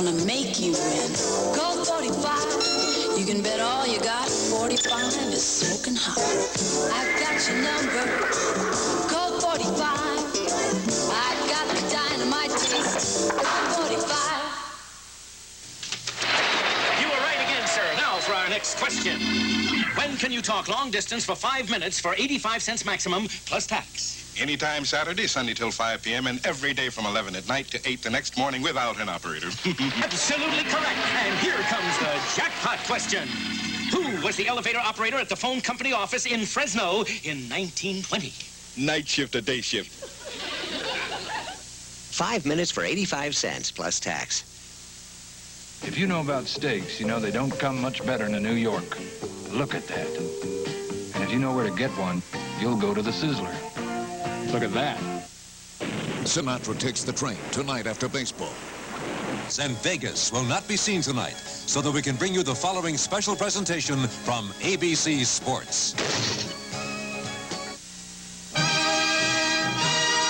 gonna make you win. Call 45. You can bet all you got. 45 is smoking hot. I've got your number. Call 45. I've got the dynamite taste. Call 45. You were right again, sir. Now for our next question. When can you talk long distance for 5 minutes for 85 cents maximum plus tax? Anytime Saturday, Sunday till 5 p.m., and every day from 11 at night to 8 the next morning without an operator. Absolutely correct. And here comes the jackpot question. Who was the elevator operator at the phone company office in Fresno in 1920? Night shift or day shift? 5 minutes for 85 cents plus tax. If you know about steaks, you know they don't come much better in New York. Look at that. And if you know where to get one, you'll go to the Sizzler. Look at that. Sinatra takes the train tonight after baseball. And Vegas will not be seen tonight, so that we can bring you the following special presentation from ABC Sports.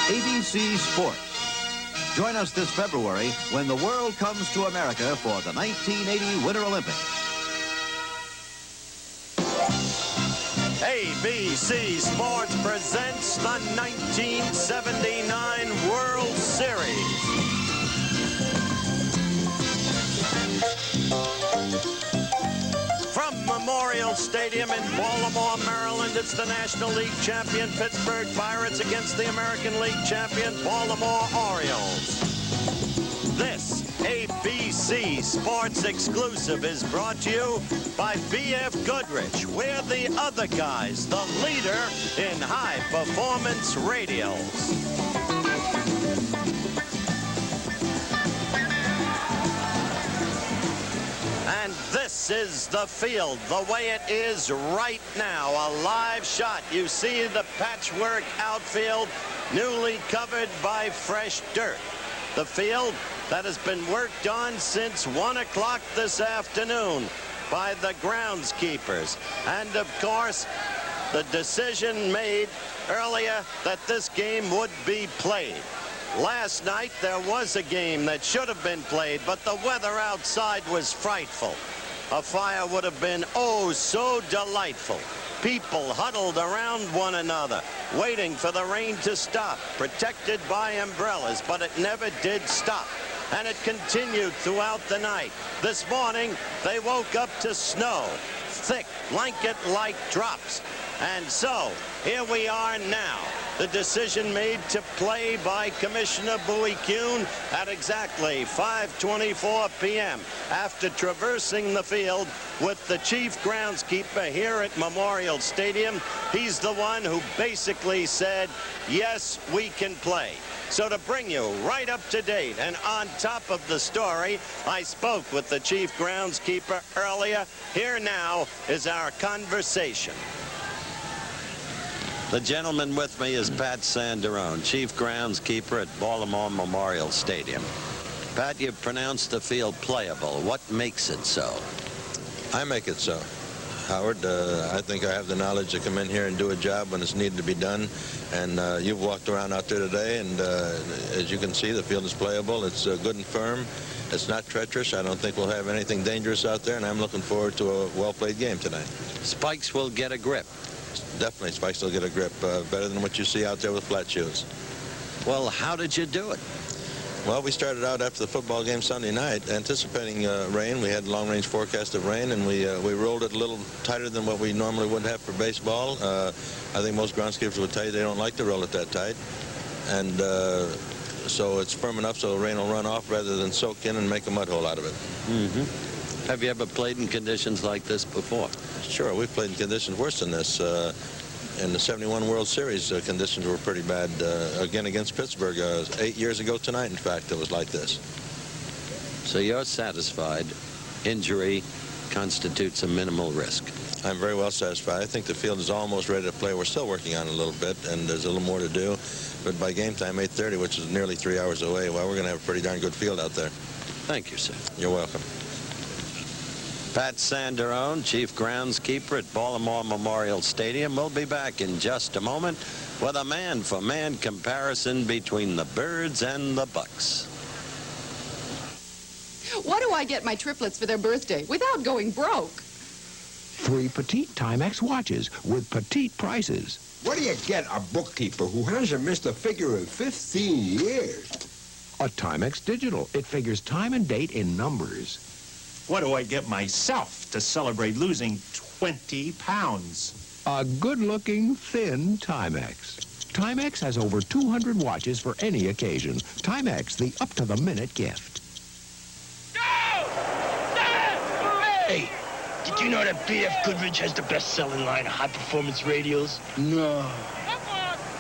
ABC Sports. Join us this February when the world comes to America for the 1980 Winter Olympics. ABC Sports presents the 1979 World Series. From Memorial Stadium in Baltimore, Maryland, it's the National League champion Pittsburgh Pirates against the American League champion Baltimore Orioles. This ABC Sports exclusive is brought to you by B.F. Goodrich. We're the other guys, the leader in high-performance radials. And this is the field, the way it is right now, a live shot. You see the patchwork outfield, newly covered by fresh dirt. The field that has been worked on since 1 o'clock this afternoon by the groundskeepers. And, of course, the decision made earlier that this game would be played. Last night, there was a game that should have been played, but the weather outside was frightful. A fire would have been, oh, so delightful. People huddled around one another, waiting for the rain to stop, protected by umbrellas, but it never did stop. And it continued throughout the night. This morning, they woke up to snow, thick, blanket-like drops. And so, here we are now. The decision made to play by Commissioner Bowie Kuhn at exactly 5:24 p.m. after traversing the field with the chief groundskeeper here at Memorial Stadium. He's the one who basically said, yes, we can play. So to bring you right up to date and on top of the story, I spoke with the chief groundskeeper earlier. Here now is our conversation. The gentleman with me is Pat Sanderone, chief groundskeeper at Baltimore Memorial Stadium. Pat, you've pronounced the field playable. What makes it so? I make it so, Howard. I think I have the knowledge to come in here and do a job when it's needed to be done. And you've walked around out there today, and as you can see, the field is playable. It's good and firm. It's not treacherous. I don't think we'll have anything dangerous out there, and I'm looking forward to a well-played game tonight. Spikes will get a grip. Definitely, spikes will get a grip better than what you see out there with flat shoes. Well, how did you do it? Well, we started out after the football game Sunday night anticipating rain. We had long-range forecast of rain, and we rolled it a little tighter than what we normally would have for baseball. I think most groundskeepers would tell you they don't like to roll it that tight. And so it's firm enough so the rain will run off rather than soak in and make a mud hole out of it. Mm-hmm. Have you ever played in conditions like this before? Sure, we've played in conditions worse than this. In the 71 World Series, conditions were pretty bad, again, against Pittsburgh. 8 years ago tonight, in fact, it was like this. So you're satisfied injury constitutes a minimal risk? I'm very well satisfied. I think the field is almost ready to play. We're still working on it a little bit, and there's a little more to do. But by game time, 8:30, which is nearly 3 hours away, well, we're going to have a pretty darn good field out there. Thank you, sir. You're welcome. Pat Sanderone, chief groundskeeper at Baltimore Memorial Stadium. We'll be back in just a moment with a man-for-man comparison between the Birds and the Bucks. What do I get my triplets for their birthday without going broke? 3 petite Timex watches with petite prices. What do you get a bookkeeper who hasn't missed a figure in 15 years? A Timex Digital. It figures time and date in numbers. What do I get myself to celebrate losing 20 pounds? A good-looking, thin Timex. Timex has over 200 watches for any occasion. Timex, the up-to-the-minute gift. Hey, did you know that B.F. Goodrich has the best-selling line of high-performance radios? No.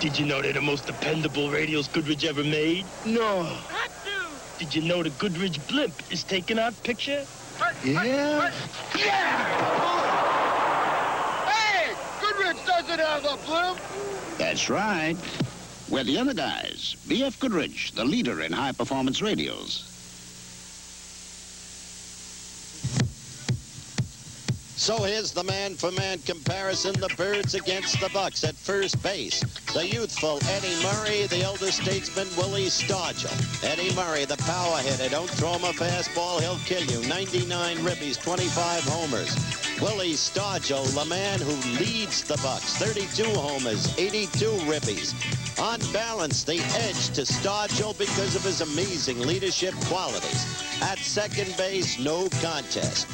Did you know they're the most dependable radios Goodrich ever made? No. Did you know the Goodrich blimp is taking our picture? Yeah? Hey! Goodrich doesn't have a blimp! That's right. We're the other guys. B.F. Goodrich, the leader in high-performance radios. So here's the man-for-man comparison, the Birds against the Bucks. At first base, the youthful Eddie Murray, the elder statesman Willie Stargell. Eddie Murray, the power hitter. Don't throw him a fastball, he'll kill you. 99 ribbies, 25 homers. Willie Stargell, the man who leads the Bucks. 32 homers, 82 ribbies. On balance, the edge to Stargell because of his amazing leadership qualities. At second base, no contest.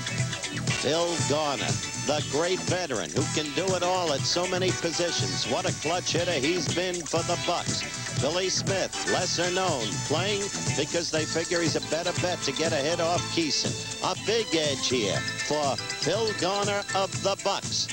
Phil Garner, the great veteran who can do it all at so many positions. What a clutch hitter he's been for the Bucks. Billy Smith, lesser known, playing because they figure he's a better bet to get a hit off Keeson. A big edge here for Phil Garner of the Bucks.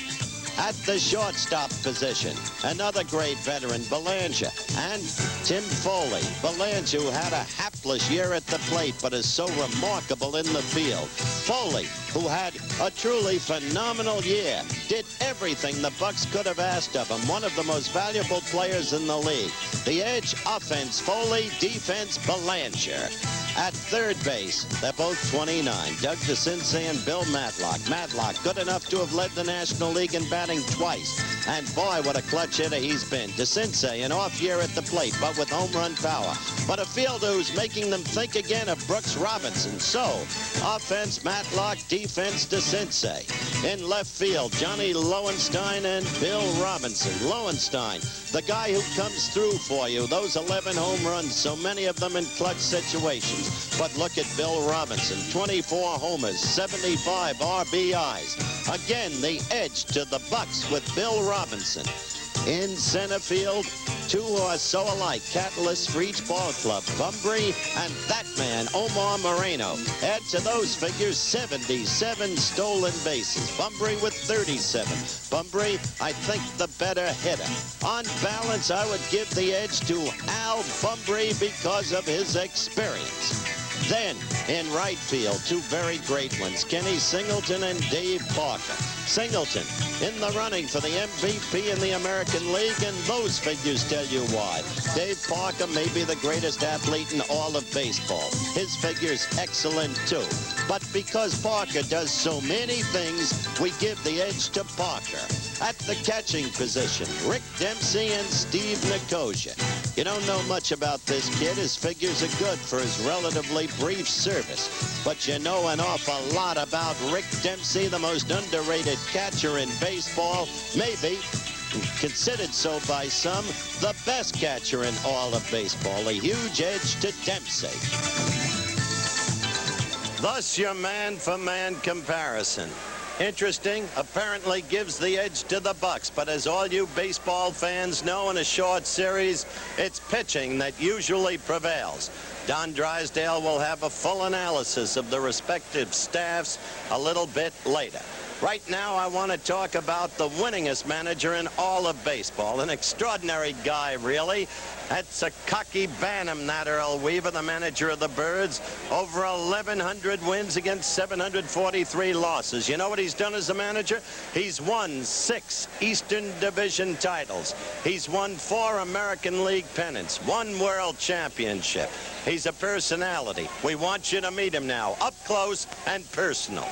At the shortstop position, another great veteran, Belanger, and Tim Foley. Belanger, who had a hapless year at the plate, but is so remarkable in the field. Foley, who had a truly phenomenal year, did everything the Bucks could have asked of him. One of the most valuable players in the league. The edge, offense, Foley, defense, Belanger. At third base, they're both 29. Doug DeCinces and Bill Matlock. Matlock, good enough to have led the National League in batting twice. And boy, what a clutch hitter he's been. DeCinces, an off year at the plate, but with home run power. But a fielder who's making them think again of Brooks Robinson. So, offense, Matlock, defense, DeCinces. In left field, Johnny Lowenstein and Bill Robinson. Lowenstein, the guy who comes through for you. Those 11 home runs, so many of them in clutch situations. But look at Bill Robinson, 24 homers, 75 RBIs. Again, the edge to the Bucks with Bill Robinson. In center field, two who are so alike, catalysts for each ball club, Bunbury and that man, Omar Moreno. Add to those figures 77 stolen bases. Bunbury with 37. Bunbury, I think, the better hitter. On balance, I would give the edge to Al Bunbury because of his experience. Then, in right field, two very great ones, Kenny Singleton and Dave Parker. Singleton in the running for the MVP in the American League, and those figures tell you why. Dave Parker may be the greatest athlete in all of baseball. His figures excellent too. But because Parker does so many things, we give the edge to Parker. At the catching position, Rick Dempsey and Steve Nicosia. You don't know much about this kid. His figures are good for his relatively brief service. But you know an awful lot about Rick Dempsey, the most underrated catcher in baseball, maybe considered so by some, the best catcher in all of baseball. A huge edge to Dempsey. Thus your man-for-man comparison. Interesting, apparently gives the edge to the Bucks, but as all you baseball fans know, in a short series, it's pitching that usually prevails. Don Drysdale will have a full analysis of the respective staffs a little bit later. Right now, I want to talk about the winningest manager in all of baseball. An extraordinary guy, really. That's a cocky Bantam, that Earl Weaver, the manager of the Birds. Over 1,100 wins against 743 losses. You know what he's done as a manager? He's won 6 Eastern Division titles. He's won 4 American League pennants, 1 World Championship. He's a personality. We want you to meet him now, up close and personal.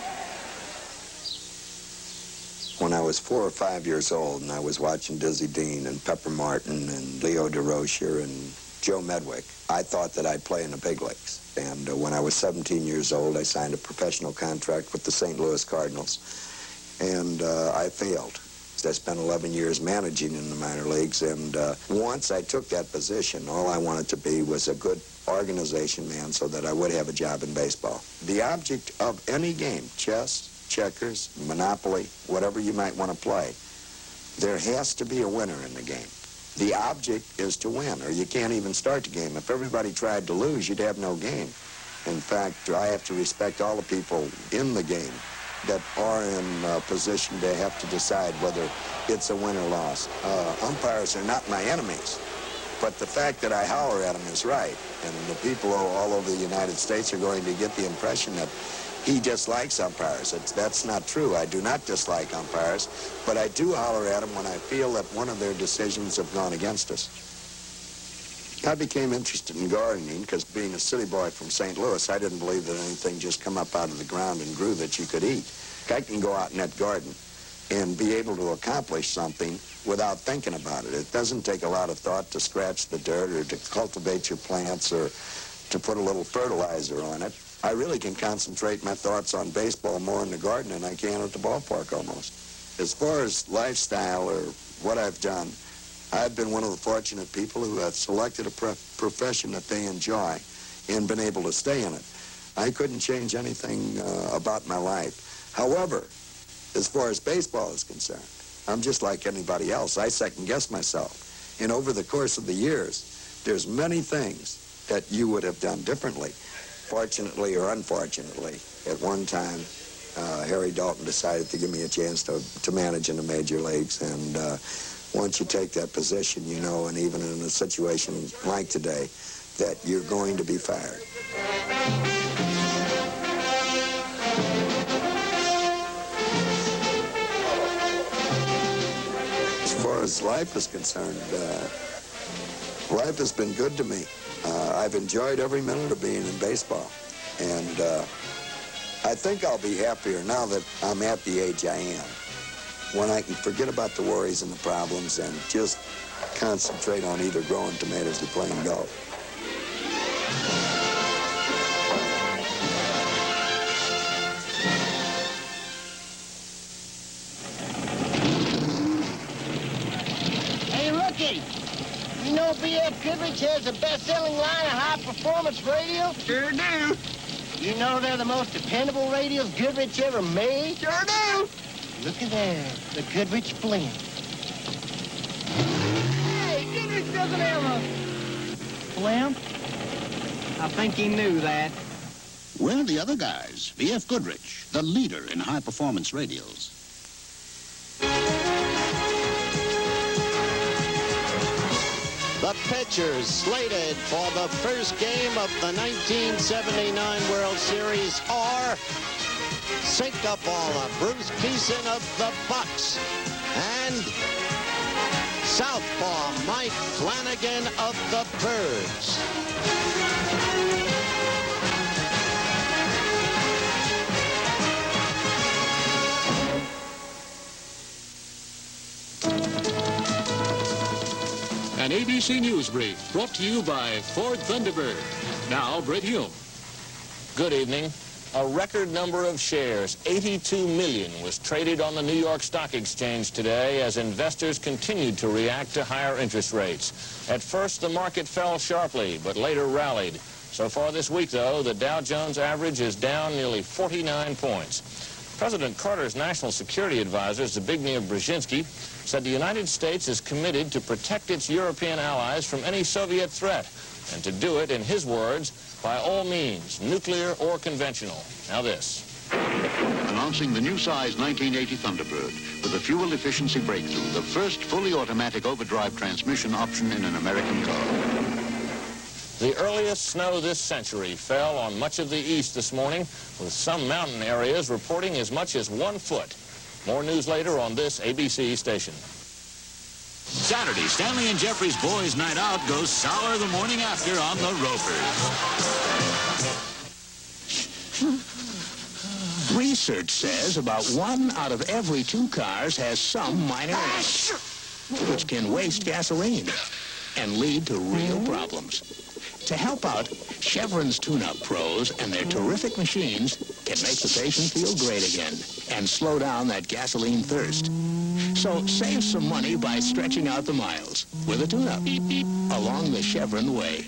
When I was 4 or 5 years old and I was watching Dizzy Dean and Pepper Martin and Leo DeRocher and Joe Medwick, I thought that I'd play in the big leagues. And when I was 17 years old, I signed a professional contract with the St. Louis Cardinals. And I failed. I spent 11 years managing in the minor leagues, and once I took that position, all I wanted to be was a good organization man so that I would have a job in baseball. The object of any game, chess, checkers, Monopoly, whatever you might want to play, there has to be a winner in the game. The object is to win, or you can't even start the game. If everybody tried to lose, you'd have no game. In fact, I have to respect all the people in the game that are in a position to have to decide whether it's a win or loss. Umpires are not my enemies, but the fact that I holler at them is right. And the people all over the United States are going to get the impression that he dislikes umpires. That's not true. I do not dislike umpires, but I do holler at them when I feel that one of their decisions have gone against us. I became interested in gardening because being a city boy from St. Louis, I didn't believe that anything just come up out of the ground and grew that you could eat. I can go out in that garden and be able to accomplish something without thinking about it. It doesn't take a lot of thought to scratch the dirt or to cultivate your plants or to put a little fertilizer on it. I really can concentrate my thoughts on baseball more in the garden than I can at the ballpark almost. As far as lifestyle or what I've done, I've been one of the fortunate people who have selected a profession that they enjoy and been able to stay in it. I couldn't change anything about my life. However, as far as baseball is concerned, I'm just like anybody else. I second-guess myself. And over the course of the years, there's many things that you would have done differently. Fortunately or unfortunately, at one time, Harry Dalton decided to give me a chance to manage in the major leagues. And once you take that position, you know, and even in a situation like today, that you're going to be fired. As far as life is concerned, life has been good to me. I've enjoyed every minute of being in baseball. And I think I'll be happier now that I'm at the age I am, when I can forget about the worries and the problems and just concentrate on either growing tomatoes or playing golf. Hey, Rookie, you know B.F. Goodrich has the best-selling line of high-performance radio? Sure do. You know they're the most dependable radios Goodrich ever made? Sure do. Look at there, the Goodrich Flint. Hey, Goodrich doesn't have a Flint? I think he knew that. We're the other guys. B.F. Goodrich, the leader in high-performance radios. The pitchers slated for the first game of the 1979 World Series are Sinkaballer, Bruce Beeson of the Bucks, and Southpaw, Mike Flanagan of the Birds. An ABC News Brief brought to you by Ford Thunderbird. Now, Brett Hume. Good evening. A record number of shares, 82 million, was traded on the New York Stock Exchange today as investors continued to react to higher interest rates. At first, the market fell sharply, but later rallied. So far this week, though, the Dow Jones average is down nearly 49 points. President Carter's National Security Advisor, Zbigniew Brzezinski, said the United States is committed to protect its European allies from any Soviet threat, and to do it, in his words, by all means, nuclear or conventional. Now this. Announcing the new size 1980 Thunderbird with a fuel efficiency breakthrough, the first fully automatic overdrive transmission option in an American car. The earliest snow this century fell on much of the east this morning, with some mountain areas reporting as much as 1 foot. More news later on this ABC station. Saturday, Stanley and Jeffrey's Boys Night Out goes sour the morning after on the Ropers. Research says about 1 out of every 2 cars has some minor accident, which can waste gasoline. and lead to real problems. To help out, Chevron's tune-up pros and their terrific machines can make the patient feel great again and slow down that gasoline thirst. So save some money by stretching out the miles with a tune-up along the Chevron way.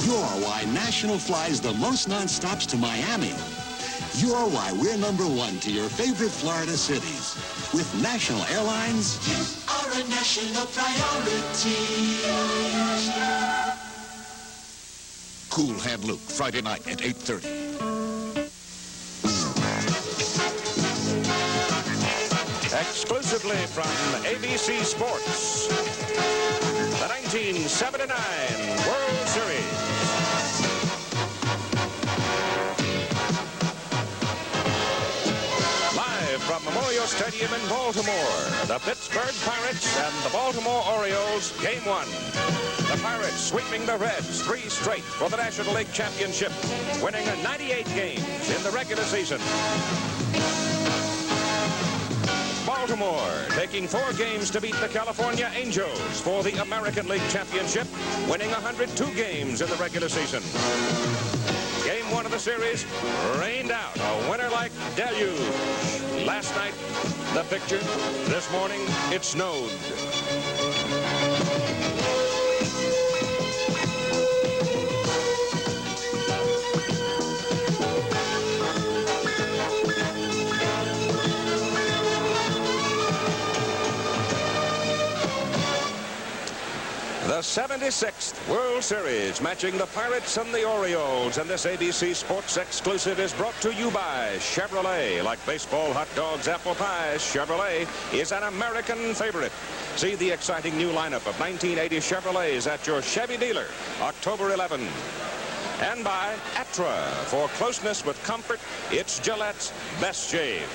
You're why National flies the most non-stops to Miami. You're why we're #1 to your favorite Florida cities. With National Airlines, you are a national priority. Cool Hand Luke, Friday night at 8:30. Exclusively from ABC Sports, the 1979 World Series. Live from Memorial Stadium in Baltimore, the Pittsburgh Pirates and the Baltimore Orioles, Game 1. The Pirates sweeping the Reds 3 straight for the National League Championship, winning 98 games in the regular season. Baltimore taking 4 games to beat the California Angels for the American League Championship, winning 102 games in the regular season. Game 1 of the series rained out a winter-like deluge. Last night, the picture. This morning, it snowed. The 76th World Series, matching the Pirates and the Orioles. And this ABC Sports exclusive is brought to you by Chevrolet. Like baseball, hot dogs, apple pies, Chevrolet is an American favorite. See the exciting new lineup of 1980 Chevrolets at your Chevy dealer, October 11. And by Atra. For closeness with comfort, it's Gillette's best shave.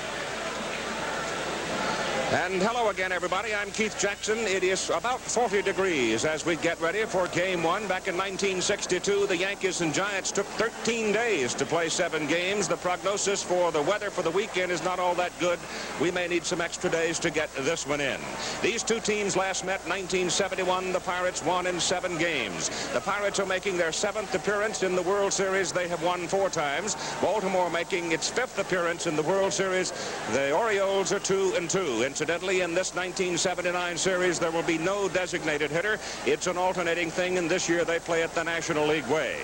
And hello again, everybody. I'm Keith Jackson. It is about 40 degrees as we get ready for Game 1. Back in 1962, the Yankees and Giants took 13 days to play 7 games. The prognosis for the weather for the weekend is not all that good. We may need some extra days to get this one in. These two teams last met in 1971. The Pirates won in 7 games. The Pirates are making their 7th appearance in the World Series. They have won 4 times. Baltimore making its 5th appearance in the World Series. The Orioles are 2-2. Incidentally, in this 1979 series, there will be no designated hitter. It's an alternating thing, and this year they play it the National League way.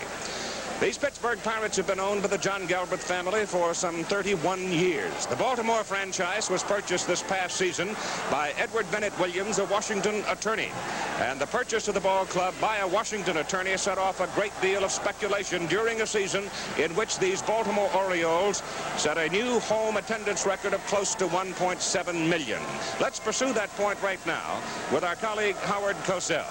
These Pittsburgh Pirates have been owned by the John Galbraith family for some 31 years. The Baltimore franchise was purchased this past season by Edward Bennett Williams, a Washington attorney. And the purchase of the ball club by a Washington attorney set off a great deal of speculation during a season in which these Baltimore Orioles set a new home attendance record of close to 1.7 million. Let's pursue that point right now with our colleague Howard Cosell.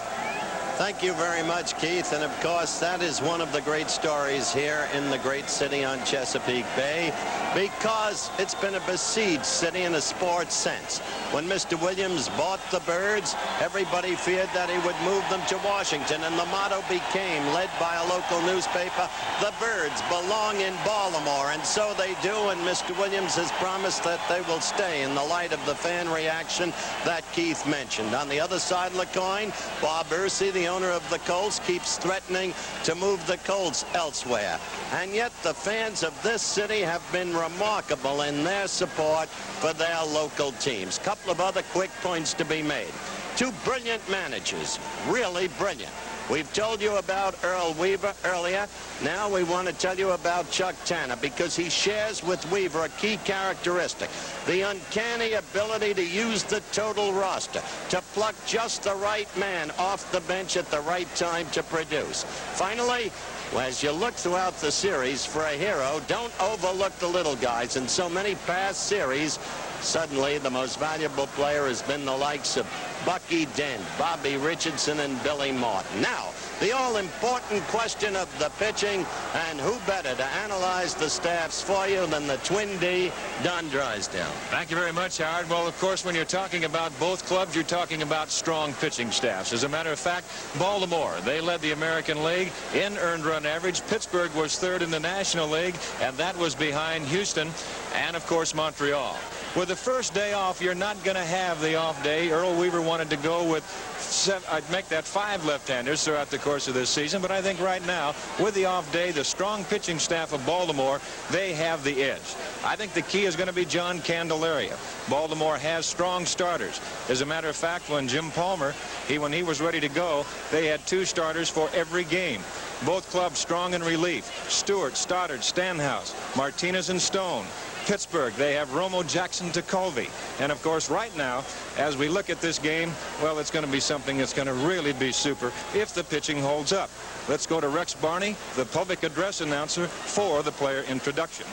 Thank you very much, Keith. And of course, that is one of the great stories here in the great city on Chesapeake Bay, because it's been a besieged city in a sports sense. When Mr. Williams bought the Birds, everybody feared that he would move them to Washington, and the motto became, led by a local newspaper, the Birds belong in Baltimore. And so they do, and Mr. Williams has promised that they will stay in the light of the fan reaction that Keith mentioned. On the other side of the coin, Bob Ursey, the owner of the Colts, keeps threatening to move the Colts elsewhere. And yet the fans of this city have been remarkable in their support for their local teams. Couple of other quick points to be made. 2 brilliant managers, really brilliant. We've told you about Earl Weaver earlier. Now we want to tell you about Chuck Tanner, because he shares with Weaver a key characteristic: the uncanny ability to use the total roster, to pluck just the right man off the bench at the right time to produce. Finally, as you look throughout the series for a hero, don't overlook the little guys. In so many past series, suddenly the most valuable player has been the likes of Bucky Dent, Bobby Richardson, and Billy Martin. Now, the all-important question of the pitching, and who better to analyze the staffs for you than the Twin D, Don Drysdale. Thank you very much, Howard. Well, of course, when you're talking about both clubs, you're talking about strong pitching staffs. As a matter of fact, Baltimore, they led the American League in earned run average. Pittsburgh was third in the National League, and that was behind Houston and, of course, Montreal. With the first day off, you're not going to have the off day. Earl Weaver wanted to go with I'd make that 5 left-handers throughout the course of this season, but I think right now, with the off day, the strong pitching staff of Baltimore, they have the edge. I think the key is going to be John Candelaria. Baltimore has strong starters. As a matter of fact, when Jim Palmer, when he was ready to go, they had 2 starters for every game. Both clubs strong in relief: Stewart, Stoddard, Stanhouse, Martinez, and Stone. Pittsburgh, they have Romo, Jackson, to Colby. And of course, right now, as we look at this game, well, it's going to be something that's going to really be super if the pitching holds up. Let's go to Rex Barney, the public address announcer, for the player introduction.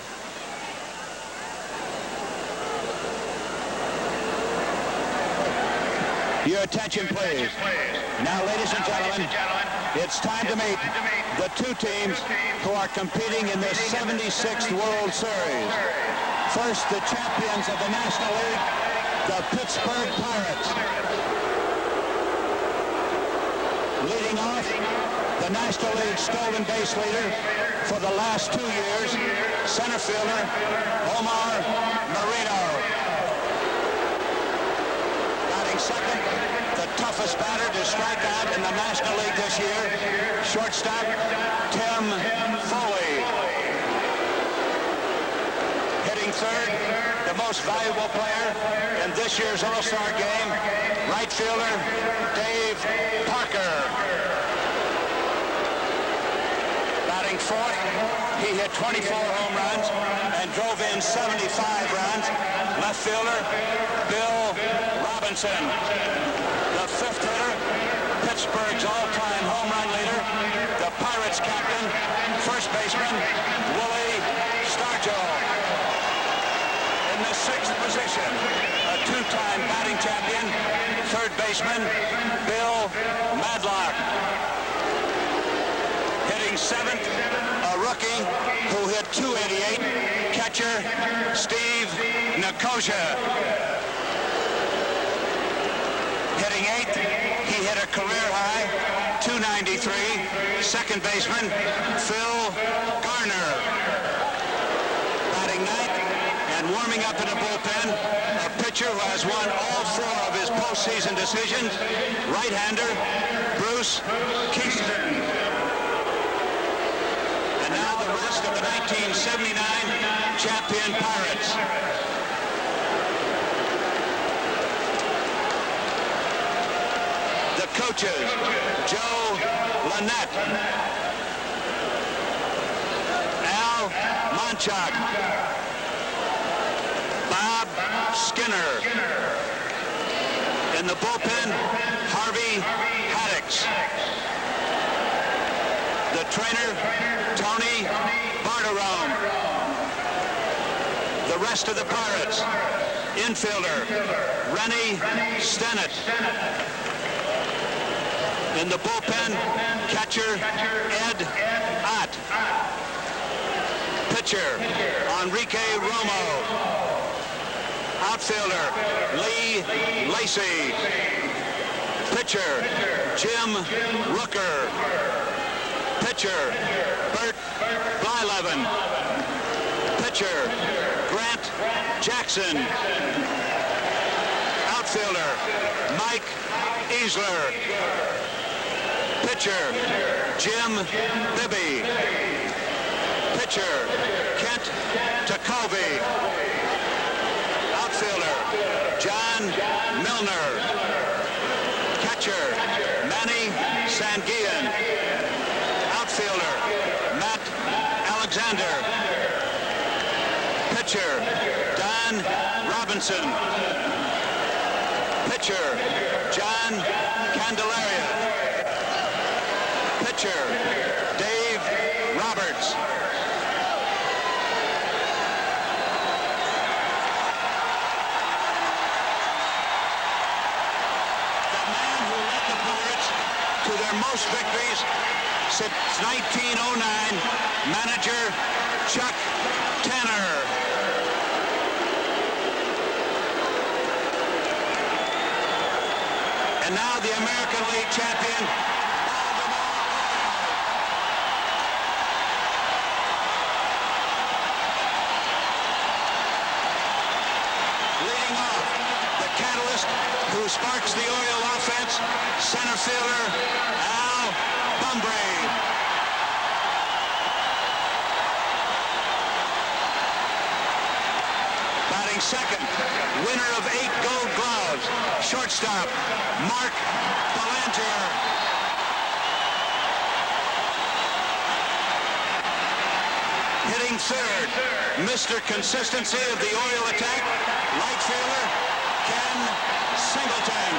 Your attention, please. Now, ladies and gentlemen, it's time to meet the 2 teams who are competing in the 76th World Series. First, the champions of the National League, the Pittsburgh Pirates. Leading off, the National League stolen base leader for the last 2 years, center fielder Omar Marino. Batting second, the toughest batter to strike out in the National League this year, shortstop Tim Foley. Hitting third, the most valuable player in this year's All-Star game, right fielder Dave Parker. Batting fourth, he hit 24 home runs and drove in 75 runs. Left fielder Bill Robinson. The fifth hitter, Pittsburgh's all-time home run leader, the Pirates captain, first baseman Willie Stargell. In the 6th position, a 2-time batting champion, third baseman Bill Madlock. Hitting 7th, a rookie who hit .288, catcher Steve Nicosia. Hitting 8th, he hit a career high .293, second baseman Phil Garner. Batting 9th and warming up in the bullpen, a pitcher who has won all 4 of his postseason decisions, right-hander Bruce Keaton. And now the rest of the 1979 champion Pirates. The coaches, Joe Lynette, Al Monchak, Bob Skinner. In the bullpen, Harvey Haddix. The trainer, Tony Barterone. The rest of the Pirates, infielder, Rennie Stennett. In the bullpen, catcher, Ed Ott. Pitcher, Enrique Romo. Outfielder, Lee Lacey. Pitcher, Jim Rooker. Pitcher, Bert Blyleven. Pitcher, Grant Jackson. Outfielder, Mike Easler. Pitcher, Jim Bibby. Pitcher, Kent Tacovey. Outfielder, John Milner. Catcher, Danny Sanguillen. Outfielder, Matt Alexander. Pitcher, Don Robinson. Pitcher, John Candelaria. Pitcher, Dave Roberts. The man who led the Pirates to their most victories since 1909, manager Chuck Tanner. And now the American League champion, leading off, the catalyst who sparks the Oriole offense, center fielder Al Bunbury. Batting second, winner of 8 Gold Gloves, shortstop Mark Belanger. Hitting third, Mr. Consistency of the Oriole attack, right fielder Ken Singleton.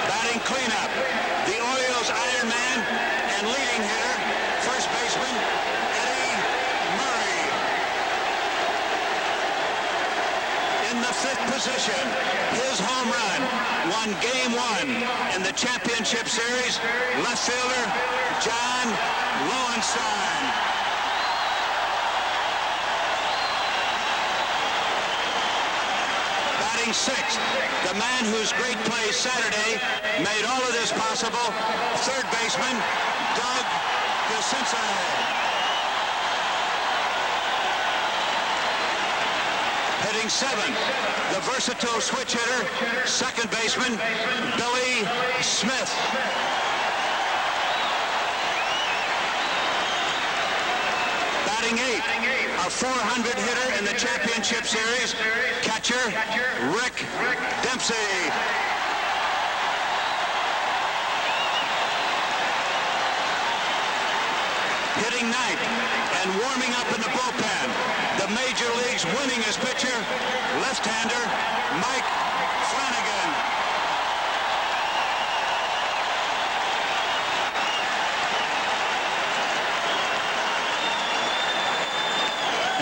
Batting cleanup, the Orioles Iron Man and leading hitter, first baseman Eddie Murray. In the 5th position, his home run won Game 1 in the championship series, left fielder John Lowenstein. Batting 6th, the man whose great play Saturday made all of this possible, third baseman Doug DeCinces. Hitting 7th, the versatile switch hitter, second baseman Billy Smith. Batting 8th, a 400 hitter in the championship series, catcher Rick Dempsey. Hitting 9th and warming up in the bullpen, the major leagues winningest pitcher, left-hander Mike Flanagan.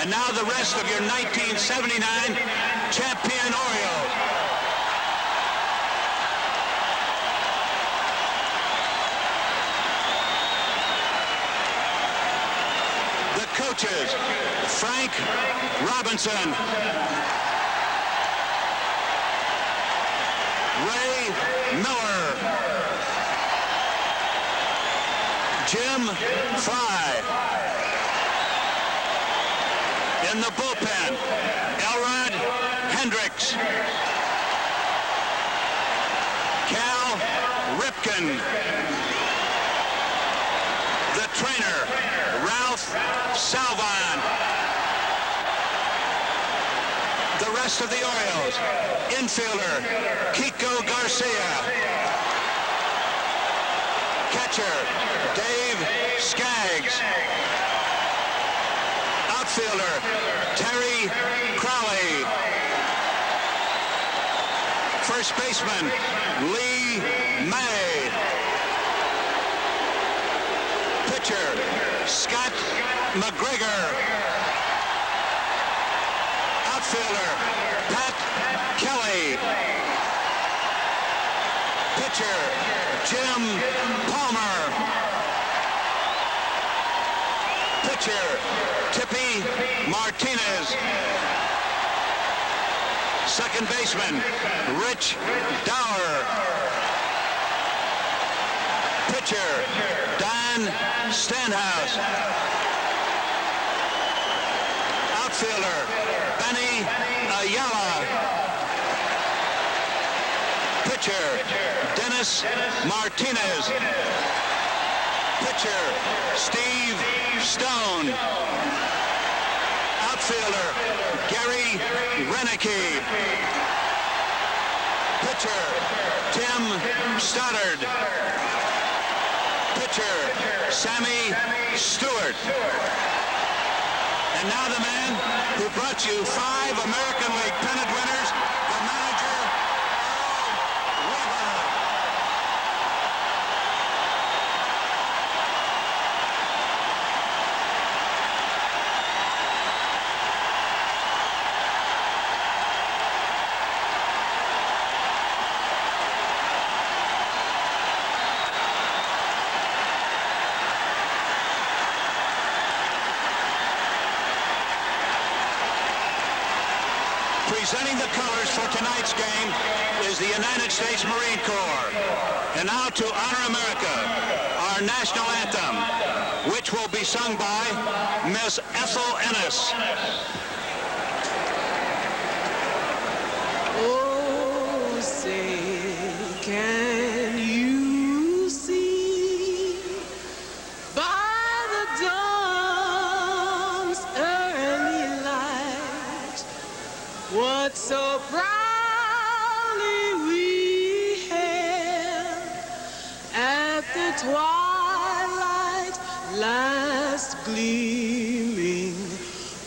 And now the rest of your 1979 champion Orioles. The coaches, Frank Robinson, Ray Miller, Jim Fry. In the bullpen, Elrod Hendricks, Cal Ripken, the trainer, Ralph Salvon. The rest of the Orioles, infielder, Kiko Garcia, catcher, Dave Skaggs, outfielder, Terry Crowley. First baseman, Lee May. Pitcher, Scott McGregor. Outfielder, Pat Kelly. Pitcher, Jim Palmer. Pitcher, Tippy Martinez. Second baseman, Rich Dower. Pitcher, Don Stanhouse. Outfielder, Benny Ayala. Pitcher, Dennis Martinez. Pitcher, Steve Stone. outfielder, Gary Reneke. Pitcher, Tim Stoddard. Pitcher, Sammy Stewart. And now the man who brought you 5 American League pennant winners, the manager, Earl Weber. Presenting the colors for tonight's game is the United States Marine Corps. And now to honor America, our national anthem, which will be sung by Miss Ethel Ennis. Oh, say, can you see by the dawn's early light what so proudly we hailed at the twilight last gleaming,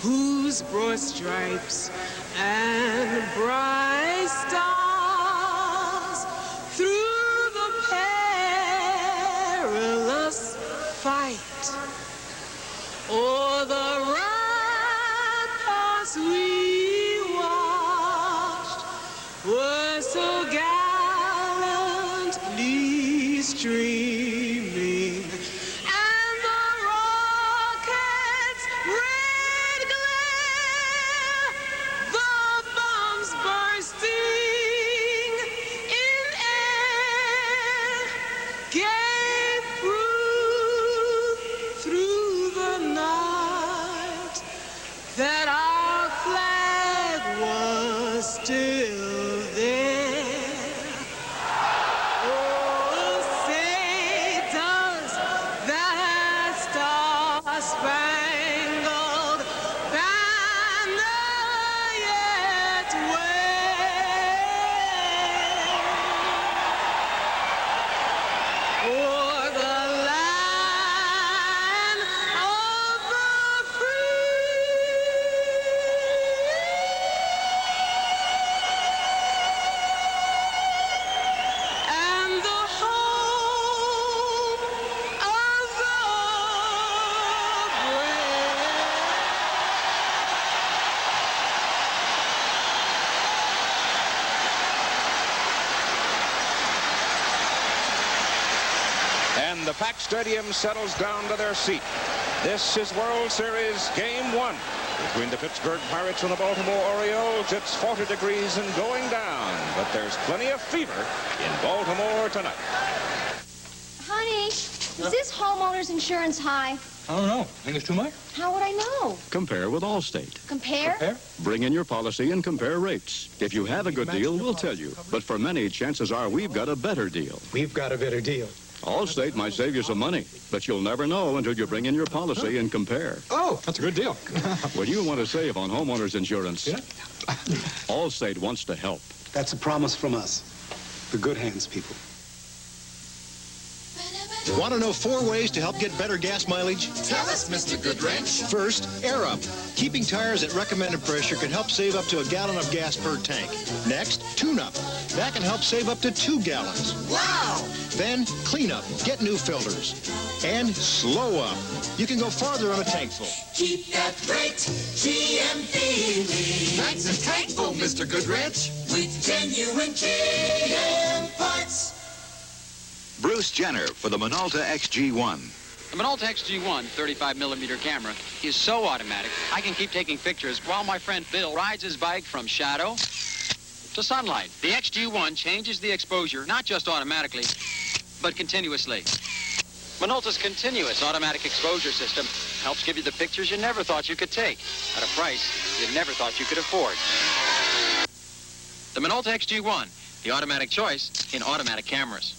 whose broad stripes and bright stars through the perilous fight o'er the ramparts we watched were so gallantly streaming, and the rockets' red glare, the bombs bursting in air, gave proof through the night that our flag was still there. Oh, say does that star-spangled banner yet wave o'er the land of the free and the home of the brave? And the packed stadium settles down to their seat. This is World Series Game 1 between the Pittsburgh Pirates and the Baltimore Orioles. It's 40 degrees and going down, but there's plenty of fever in Baltimore tonight. Honey, is this homeowner's insurance high? I don't know. Think it's too much? How would I know? Compare with Allstate. Compare? Bring in your policy and compare rates. If you have a good deal, we'll tell you. But for many, chances are we've got a better deal. We've got a better deal. Allstate might save you some money, but you'll never know until you bring in your policy and compare. Oh, that's a good deal. When you want to save on homeowners insurance, Allstate wants to help. That's a promise from us, the good hands people. Want to know 4 ways to help get better gas mileage? Tell us, Mr. Goodwrench. First, Air Up. Keeping tires at recommended pressure can help save up to a gallon of gas per tank. Next, Tune Up. That can help save up to 2 gallons. Wow! Then, Clean Up. Get new filters. And Slow Up. You can go farther on a tank full. Keep that great GM feeling. That's a tank full, Mr. Goodwrench. With genuine GM parts. Bruce Jenner for the Minolta XG1. The Minolta XG1 35mm camera is so automatic, I can keep taking pictures while my friend Bill rides his bike from shadow to sunlight. The XG1 changes the exposure, not just automatically, but continuously. Minolta's continuous automatic exposure system helps give you the pictures you never thought you could take at a price you never thought you could afford. The Minolta XG1, the automatic choice in automatic cameras.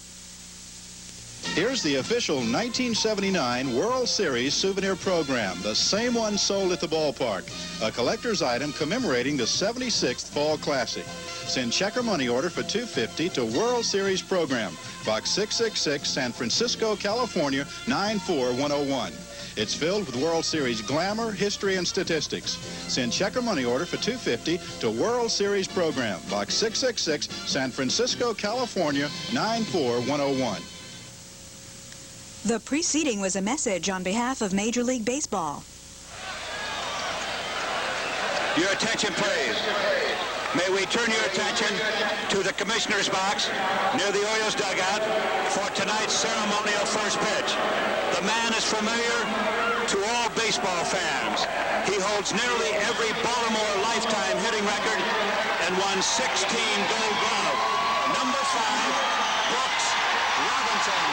Here's the official 1979 World Series souvenir program, the same one sold at the ballpark. A collector's item commemorating the 76th Fall Classic. Send check or money order for $250 to World Series program, Box 666, San Francisco, California, 94101. It's filled with World Series glamour, history, and statistics. Send check or money order for $250 to World Series program, Box 666, San Francisco, California, 94101. The preceding was a message on behalf of Major League Baseball. Your attention, please. May we turn your attention to the commissioner's box near the Orioles dugout for tonight's ceremonial first pitch. The man is familiar to all baseball fans. He holds nearly every Baltimore lifetime hitting record and won 16 Gold Glove. Number 5, Brooks Robinson.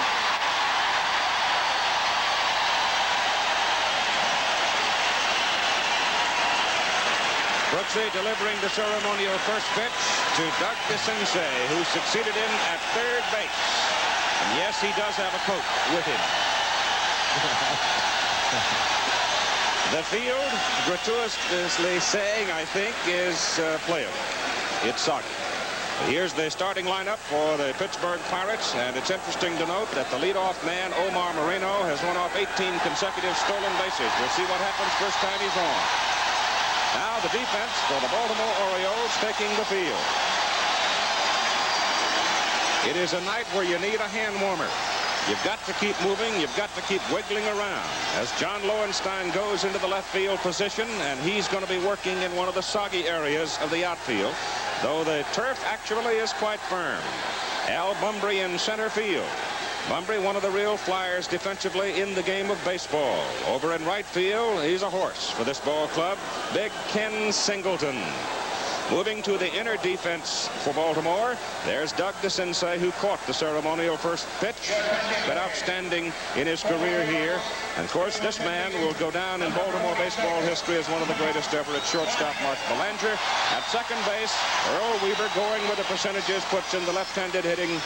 Brooksy delivering the ceremonial first pitch to Doug DeCinces, who succeeded him at third base. And yes, he does have a coat with him. The field, gratuitously saying, I think, is playable. It's soggy. Here's the starting lineup for the Pittsburgh Pirates, and it's interesting to note that the leadoff man, Omar Moreno, has run off 18 consecutive stolen bases. We'll see what happens first time he's on. Now the defense for the Baltimore Orioles taking the field. It is a night where you need a hand warmer. You've got to keep moving. You've got to keep wiggling around as John Lowenstein goes into the left field position, and he's going to be working in one of the soggy areas of the outfield, though the turf actually is quite firm. Al Bumbry in center field. Bumbry, one of the real flyers defensively in the game of baseball. Over in right field, he's a horse for this ball club, Big Ken Singleton. Moving to the inner defense for Baltimore, there's Doug DeCinces, who caught the ceremonial first pitch, but outstanding in his career here. And of course, this man will go down in Baltimore baseball history as one of the greatest ever at shortstop, Mark Belanger. At second base, Earl Weaver, going with the percentages, puts in the left-handed hitting,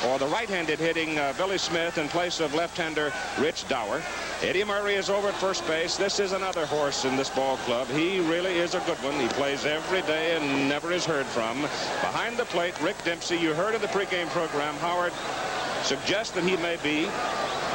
or the right-handed hitting Billy Smith in place of left-hander Rich Dower. Eddie Murray is over at first base. This is another horse in this ball club. He really is a good one. He plays every day and never is heard from. Behind the plate, Rick Dempsey. You heard in the pregame program, Howard suggests that he may be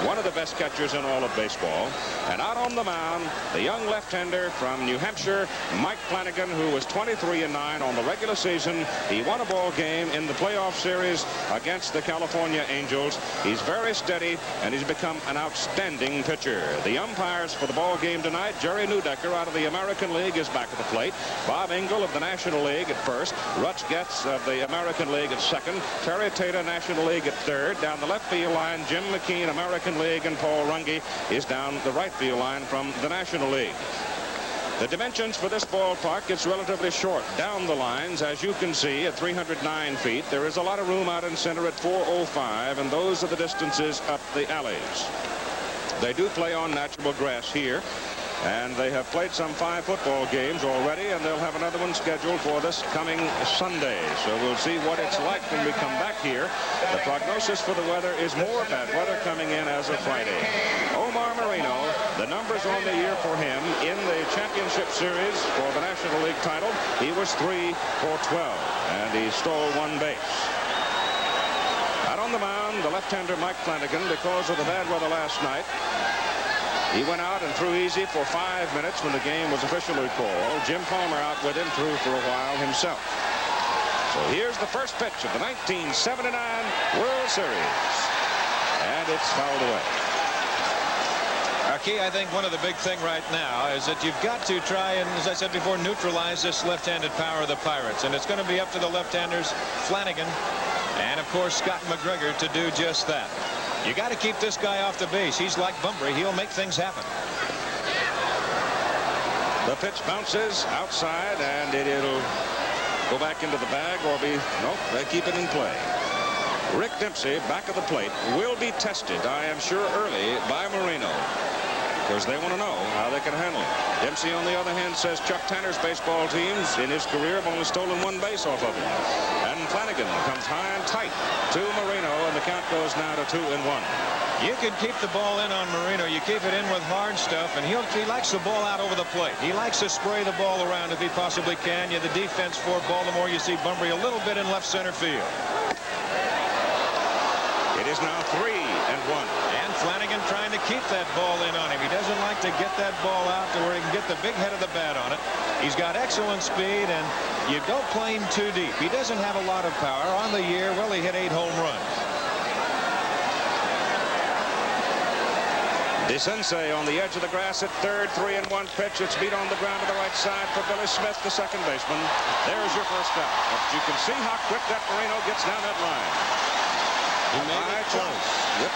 one of the best catchers in all of baseball. And out on the mound, the young left-hander from New Hampshire, Mike Flanagan, who was 23-9 on the regular season. He won a ball game in the playoff series against the California Angels. He's very steady, and he's become an outstanding pitcher. The umpires for the ball game tonight, Jerry Neudecker out of the American League is back at the plate. Bob Engel of the National League at first. Rutsch Getz of the American League at second. Terry Taylor, National League at third. Down the left field line, Jim McKean, American League, and Paul Runge is down the right field line from the National League. The dimensions for this ballpark, it's relatively short down the lines, as you can see, at 309 feet. There is a lot of room out in center at 405, and those are the distances up the alleys. They do play on natural grass here, and they have played some 5 football games already, and they'll have another one scheduled for this coming Sunday. So we'll see what it's like when we come back here. The prognosis for the weather is more bad weather coming in as of Friday. Omar Moreno, the numbers on the year for him in the championship series for the National League title, he was 3 for 12, and he stole 1 base. Out on the mound, the left-hander Mike Flanagan, because of the bad weather last night, he went out and threw easy for 5 minutes when the game was officially called. Jim Palmer out with him, threw for a while himself. So here's the first pitch of the 1979 World Series. And it's fouled away. Key, I think one of the big thing right now is that you've got to try and, as I said before, neutralize this left-handed power of the Pirates. And it's going to be up to the left-handers, Flanagan, and of course Scott McGregor, to do just that. You got to keep this guy off the base. He's like Bumbry. He'll make things happen. The pitch bounces outside, and it'll go back into the bag or be... Nope, they keep it in play. Rick Dempsey, back of the plate, will be tested, I am sure, early by Moreno. because they want to know how they can handle it. Dempsey, on the other hand, says Chuck Tanner's baseball teams in his career have only stolen 1 base off of him. And Flanagan comes high and tight to Marino, and the count goes now to 2-1. You can keep the ball in on Marino. You keep it in with hard stuff, and he likes the ball out over the plate. He likes to spray the ball around if he possibly can. The defense for Baltimore, you see Bunbury a little bit in left center field. It is now 3-1. And Flanagan trying to keep that ball in on him. He doesn't like to get that ball out to where he can get the big head of the bat on it. He's got excellent speed, and you don't play him too deep. He doesn't have a lot of power. On the year, well, he hit 8 home runs. DeCinces on the edge of the grass at third, 3-1 pitch. It's beat on the ground to the right side for Billy Smith, the second baseman. There's your first out. But you can see how quick that Marino gets down that line. He made it close. Yep.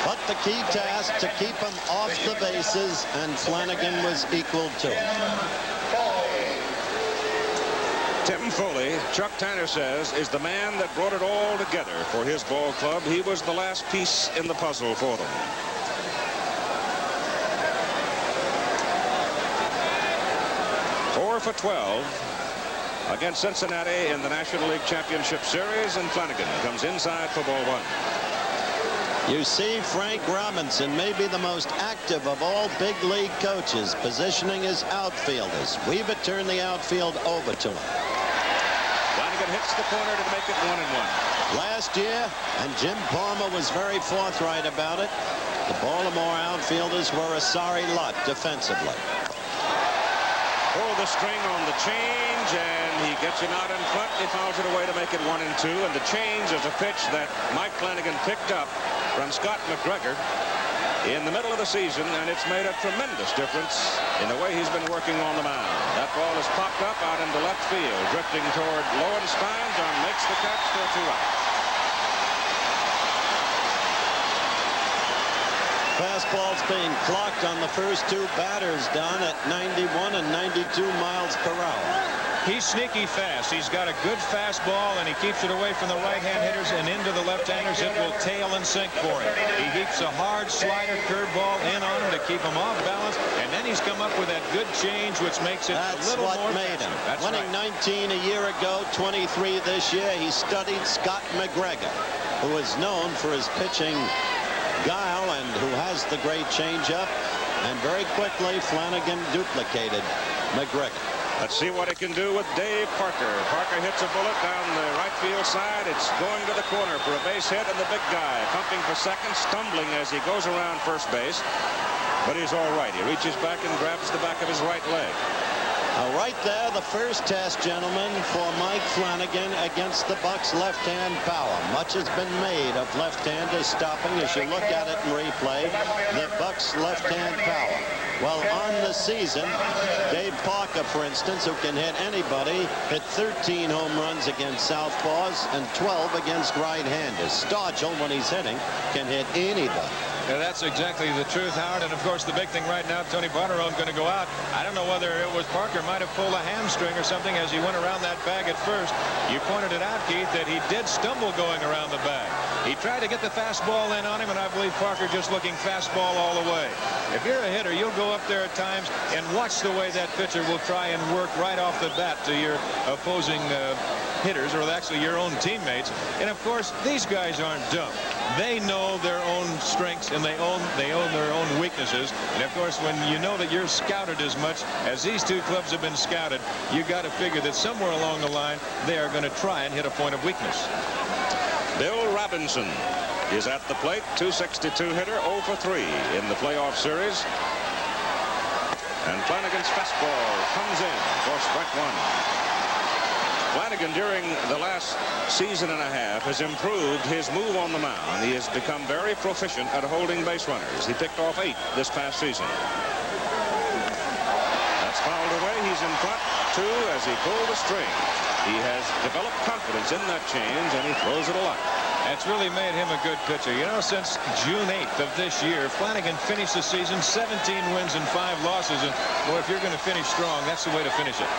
But the key task to keep him off the bases, and Flanagan was equal to it. Tim Foley, Chuck Tanner says, is the man that brought it all together for his ball club. He was the last piece in the puzzle for them. For 12 against Cincinnati in the National League Championship Series, and Flanagan comes inside for ball 1. You see Frank Robinson, maybe the most active of all big league coaches, positioning his outfielders. Weaver turned the outfield over to him. Flanagan hits the corner to make it 1-1. Last year, and Jim Palmer was very forthright about it, the Baltimore outfielders were a sorry lot defensively. Pull the string on the change, and he gets it out in front. He fouls it away to make it 1-2. And the change is a pitch that Mike Flanagan picked up from Scott McGregor in the middle of the season, and it's made a tremendous difference in the way he's been working on the mound. That ball is popped up out into left field, drifting toward Lowenstein. John makes the catch for 2 outs. Fastball's being clocked on the first 2 batters down at 91 and 92 miles per hour. He's sneaky fast. He's got a good fastball, and he keeps it away from the right-hand hitters and into the left-handers. It will tail and sink for him. He keeps a hard slider curveball in on him to keep him off balance, and then he's come up with that good change, which makes it a little more made him. That's winning right. 19 a year ago, 23 this year. He studied Scott McGregor, who is known for his pitching guile and who has the great changeup, and very quickly Flanagan duplicated McGregor. Let's see what he can do with Dave Parker. Parker hits a bullet down the right field side. It's going to the corner for a base hit, and the big guy pumping for second, stumbling as he goes around first base, but he's all right. He reaches back and grabs the back of his right leg. Right there, the first test, gentlemen, for Mike Flanagan against the Bucks' left-hand power. Much has been made of left-handers stopping. As you look at it in replay, the Bucks' left-hand power. Well, on the season, Dave Parker, for instance, who can hit anybody, hit 13 home runs against southpaws and 12 against right-handers. Stargell, when he's hitting, can hit anybody. Yeah, that's exactly the truth, Howard. And, of course, the big thing right now, Tony Barterone going to go out. I don't know whether it was Parker might have pulled a hamstring or something as he went around that bag at first. You pointed it out, Keith, that he did stumble going around the bag. He tried to get the fastball in on him, and I believe Parker just looking fastball all the way. If you're a hitter, you'll go up there at times and watch the way that pitcher will try and work right off the bat to your opposing hitters, or actually your own teammates. And, of course, these guys aren't dumb. They know their own strengths, and they own their own weaknesses. And, of course, when you know that you're scouted as much as these two clubs have been scouted, you got to figure that somewhere along the line they are going to try and hit a point of weakness. Bill Robinson is at the plate, 262 hitter, 0 for 3 in the playoff series. And Flanagan's fastball comes in for strike 1. Flanagan, during the last season and a half, has improved his move on the mound. He has become very proficient at holding base runners. He picked off 8 this past season. That's fouled away. He's in front 2 as he pulled the string. He has developed confidence in that change, and he throws it a lot. That's really made him a good pitcher. You know, since June 8th of this year, Flanagan finished the season 17 wins and 5 losses. And, boy, if you're going to finish strong, that's the way to finish it.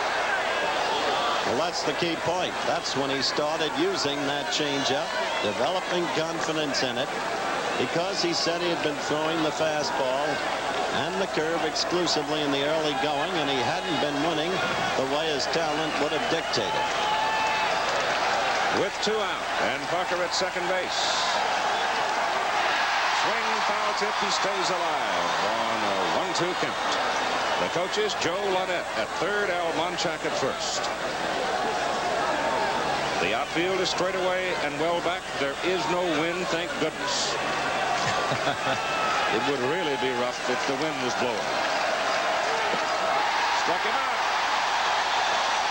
Well, that's the key point. That's when he started using that changeup. developing confidence in it, because he said he had been throwing the fastball and the curve exclusively in the early going, and he hadn't been winning the way his talent would have dictated. With 2 out, and Parker at second base. Swing, foul tip, he stays alive on a 1-2 count. The coaches, Joe Lunett at third, Al Monchak at first. The outfield is straight away and well back. There is no wind, thank goodness. It would really be rough if the wind was blowing. Struck him out.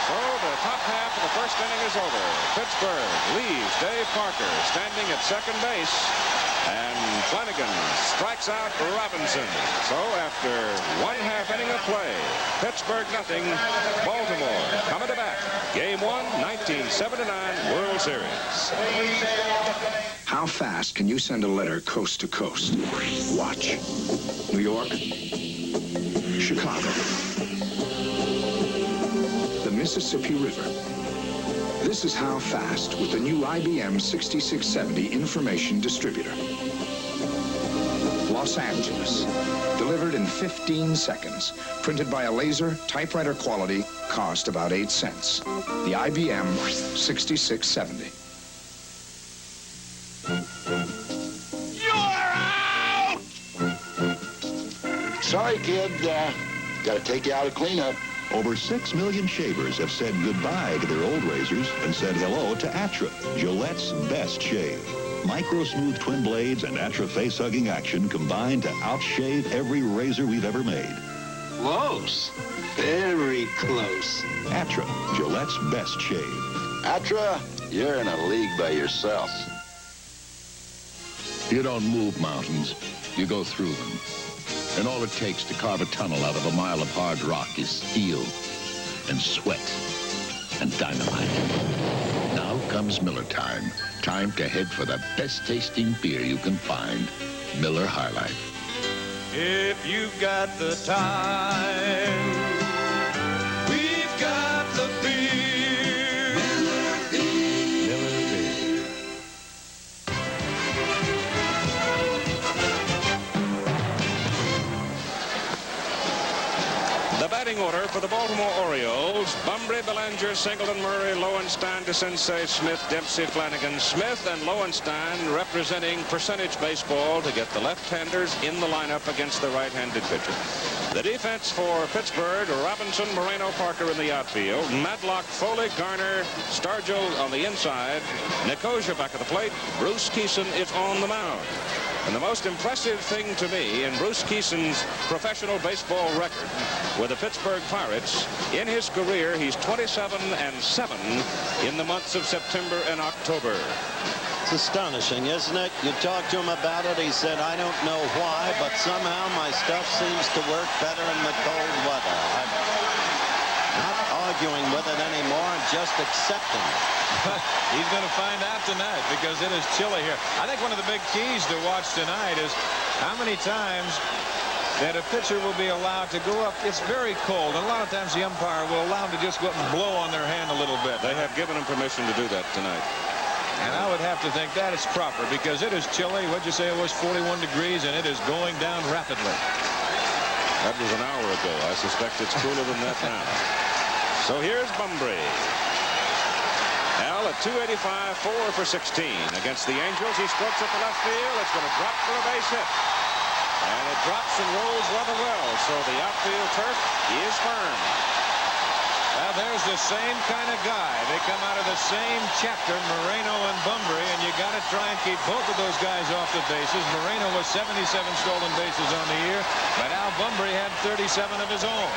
So the top half of the first inning is over. Pittsburgh leaves Dave Parker standing at second base, and Flanagan strikes out Robinson. So after 1/2 inning of play, Pittsburgh nothing, Baltimore coming to bat. Game 1, 1979 World Series. How fast can you send a letter coast to coast? Watch. New York, Chicago, the Mississippi River. This is how fast with the new IBM 6670 information distributor. Los Angeles, delivered in 15 seconds, printed by a laser, typewriter quality, cost about 8 cents. The IBM 6670. Sorry, kid. Gotta take you out of cleanup. Over 6 million shavers have said goodbye to their old razors and said hello to Atra, Gillette's best shave. Micro-smooth twin blades and Atra face-hugging action combine to outshave every razor we've ever made. Close. Very close. Atra, Gillette's best shave. Atra, you're in a league by yourself. You don't move mountains, you go through them. And all it takes to carve a tunnel out of a mile of hard rock is steel and sweat and dynamite. Now comes Miller time. Time to head for the best tasting beer you can find. Miller High Life. If you've got the time, we've got the beer. Miller Beer. Miller Beer. The batting order for the Baltimore Orioles: Bumbry, Belanger, Singleton, Murray, Lowenstein, DeCinces, Smith, Dempsey, Flanagan. Smith and Lowenstein representing percentage baseball to get the left-handers in the lineup against the right-handed pitcher. The defense for Pittsburgh: Robinson, Moreno, Parker in the outfield, Madlock, Foley, Garner, Stargell on the inside, Nicosia back at the plate. Bruce Kieson is on the mound. And the most impressive thing to me in Bruce Kieson's professional baseball record with the Pittsburgh Pirates, in his career, he's 27-7 in the months of September and October. It's astonishing, isn't it? You talk to him about it, he said, I don't know why, but somehow my stuff seems to work better in the cold weather. I'm not arguing with it anymore, I'm just accepting it. He's going to find out tonight because it is chilly here. I think one of the big keys to watch tonight is how many times that a pitcher will be allowed to go up. It's very cold, and a lot of times the umpire will allow them to just go up and blow on their hand a little bit. They have given him permission to do that tonight. And I would have to think that is proper because it is chilly. What'd you say it was? 41 degrees, and it is going down rapidly. That was an hour ago. I suspect it's cooler than that now. So here's Bumbry. Al at 285, 4 for 16 against the Angels. He strokes at the left field. It's going to drop for a base hit. And it drops and rolls rather well. So the outfield turf is firm. Well, there's the same kind of guy. They come out of the same chapter, Moreno and Bumbry, and you got to try and keep both of those guys off the bases. Moreno was 77 stolen bases on the year, but Al Bumbry had 37 of his own.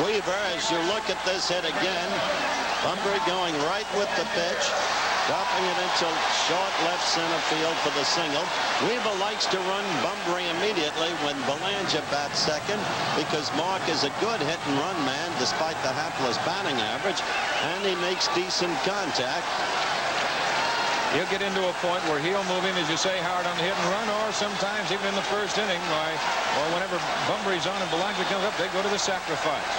Weaver, as you look at this hit again, Bumbry going right with the pitch, dropping it into short left center field for the single. Weaver likes to run Bumbry immediately when Belanger bats second because Mark is a good hit-and-run man despite the hapless batting average, and he makes decent contact. He'll get into a point where he'll move him, as you say, hard on the hit and run, or sometimes even in the first inning, or whenever Bumbry's on and Belanger comes up, they go to the sacrifice.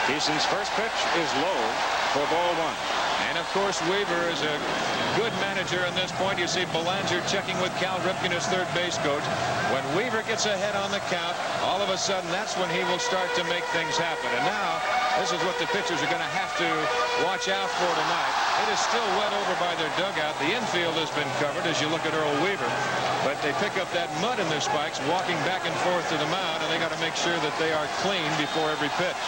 Kieson's first pitch is low for ball 1. And, of course, Weaver is a good manager in this point. You see Belanger checking with Cal Ripken, his third base coach. When Weaver gets ahead on the count, all of a sudden, that's when he will start to make things happen. And now, this is what the pitchers are going to have to watch out for tonight. It is still wet over by their dugout. The infield has been covered as you look at Earl Weaver. But they pick up that mud in their spikes, walking back and forth to the mound, and they got to make sure that they are clean before every pitch.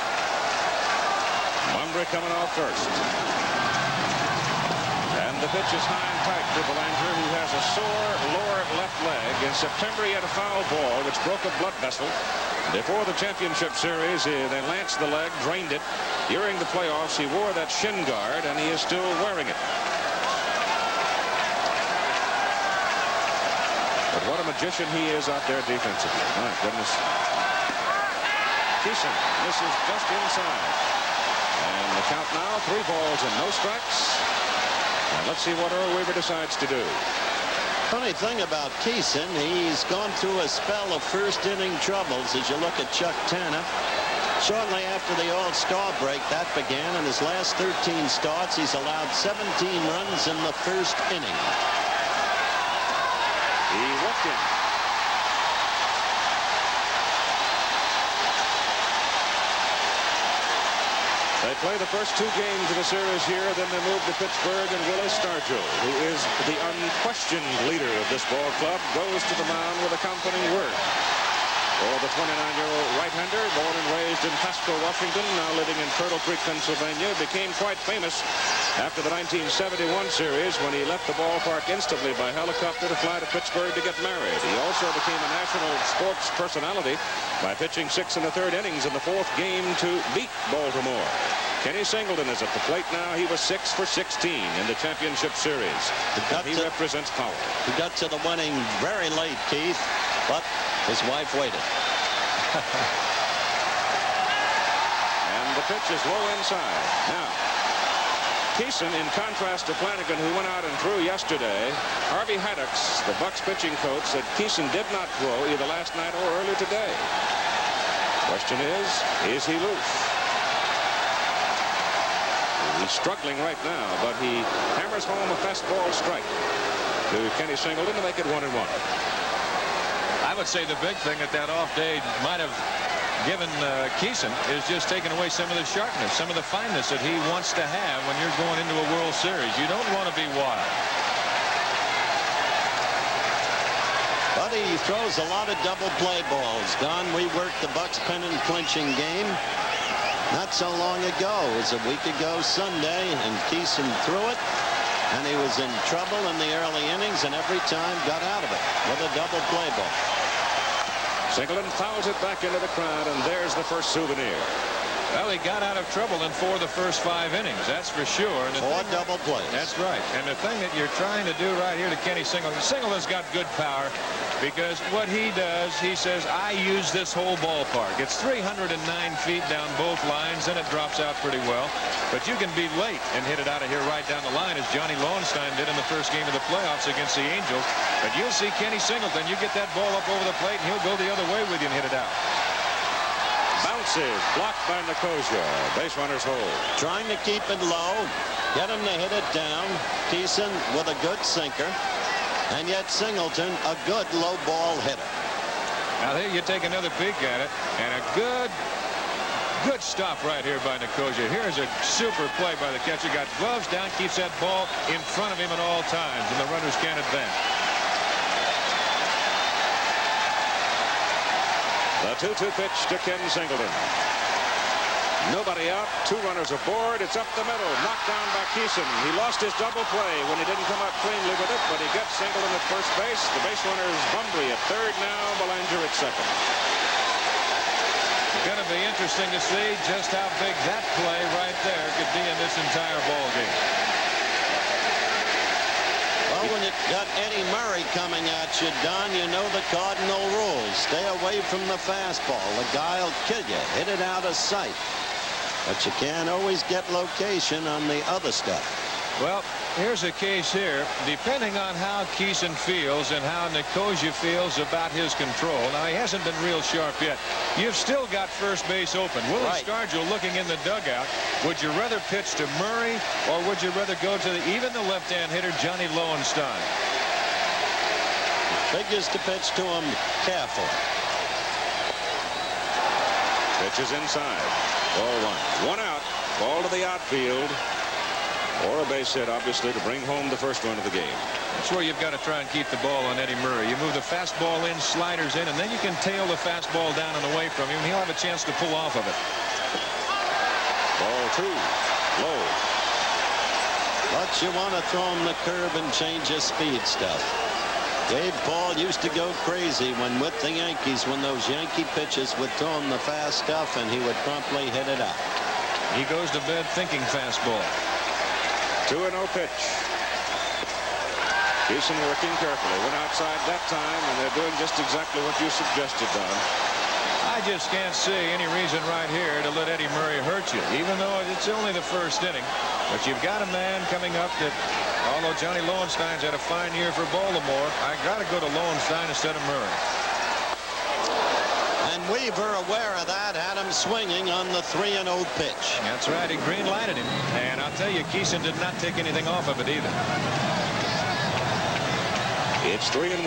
Mumbrey coming off first. And the pitch is high and tight for Belanger, who has a sore lower left leg. In September, he had a foul ball, which broke a blood vessel. Before the championship series, they lanced the leg, drained it. During the playoffs, he wore that shin guard, and he is still wearing it. But what a magician he is out there defensively. My goodness. Keeson misses just inside. And the count now, 3 balls and no strikes. And let's see what Earl Weaver decides to do. Funny thing about Keeson, he's gone through a spell of first-inning troubles as you look at Chuck Tanner. Shortly after the All-Star break, that began. In his last 13 starts, he's allowed 17 runs in the first inning. He walked in. They play the first 2 games of the series here, then they move to Pittsburgh, and Willie Stargell, who is the unquestioned leader of this ball club, goes to the mound with a comforting word. For the 29-year-old right-hander, born and raised in Pasco, Washington, now living in Turtle Creek, Pennsylvania, became quite famous after the 1971 series when he left the ballpark instantly by helicopter to fly to Pittsburgh to get married. He also became a national sports personality by pitching 6 1/3 innings in the 4th game to beat Baltimore. Kenny Singleton is at the plate now. He was 6 for 16 in the championship series. He represents power. He got to the winning very late, Keith, but his wife waited. And the pitch is low inside. Now, Keeson, in contrast to Flanagan, who went out and threw yesterday, Harvey Haddocks, the Bucks pitching coach, said Keeson did not throw either last night or early today. Question is he loose? He's struggling right now, but he hammers home a fastball strike to Kenny Singleton to make it 1-1. I would say the big thing that off day might have given Keeson is just taking away some of the sharpness, some of the fineness that he wants to have when you're going into a World Series. You don't want to be wild. But he throws a lot of double play balls. Don, we worked the Bucks pennant clinching game not so long ago. It was a week ago Sunday, and Keeson threw it, and he was in trouble in the early innings, and every time got out of it with a double play ball. Singleton fouls it back into the crowd, and there's the first souvenir. Well, he got out of trouble in 4 of the first 5 innings, that's for sure. And 4 double plays. That's right. And the thing that you're trying to do right here to Kenny Singleton, Singleton's got good power because what he does, he says, I use this whole ballpark. It's 309 feet down both lines, and it drops out pretty well. But you can be late and hit it out of here right down the line, as Johnny Lowenstein did in the first game of the playoffs against the Angels. But you'll see Kenny Singleton, you get that ball up over the plate, and he'll go the other way with you and hit it out. Bounces, blocked by Nicosia. Base runners hold. Trying to keep it low, get him to hit it down. Keeson with a good sinker, and yet Singleton a good low ball hitter. Now here you take another peek at it, and a good stop right here by Nicosia. Here's a super play by the catcher. Got gloves down, keeps that ball in front of him at all times, and the runners can't advance. The 2-2 pitch to Ken Singleton. Nobody out, 2 runners aboard. It's up the middle, knocked down by Keeson. He lost his double play when he didn't come up cleanly with it, but he gets Singleton at first base. The base runners Bumbry at third now, Belanger at second. It's going to be interesting to see just how big that play right there could be in this entire ball game. Well, when you got Eddie Murray coming at you, Don, you know the cardinal rules. Stay away from the fastball. The guy will kill you. Hit it out of sight. But you can't always get location on the other stuff. Well, here's a case here. Depending on how Keeson feels and how Nicosia feels about his control. Now, he hasn't been real sharp yet. You've still got first base open. Willie Stargell looking in the dugout. Would you rather pitch to Murray, or would you rather go to even the left-hand hitter, Johnny Lowenstein? Figures to pitch to him carefully. Pitch is inside. Ball one. One out. Ball to the outfield. Or a base hit, obviously, to bring home the first run of the game. That's where you've got to try and keep the ball on Eddie Murray. You move the fastball in, sliders in, and then you can tail the fastball down and away from him. He'll have a chance to pull off of it. Ball 2. Low. But you want to throw him the curve and change his speed stuff. Dave Paul used to go crazy when with the Yankees, when those Yankee pitchers would throw him the fast stuff, and he would promptly hit it out. He goes to bed thinking fastball. 2-0 pitch. Keeson working carefully. Went outside that time, and they're doing just exactly what you suggested, Don. I just can't see any reason right here to let Eddie Murray hurt you, even though it's only the first inning. But you've got a man coming up that, although Johnny Lowenstein's had a fine year for Baltimore, I got to go to Lowenstein instead of Murray. And Weaver, aware of that, had him swinging on the 3-0 pitch. That's right. He green-lighted him. And I'll tell you, Keeson did not take anything off of it either. It's 3-1.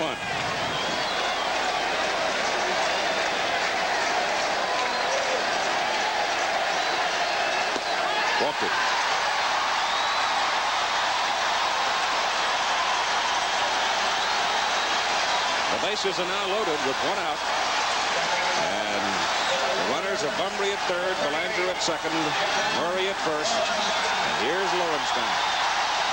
Walked it. The bases are now loaded with one out. And the runners are Bumbry at third, Belanger at second, Murray at first. And here's Lowenstein.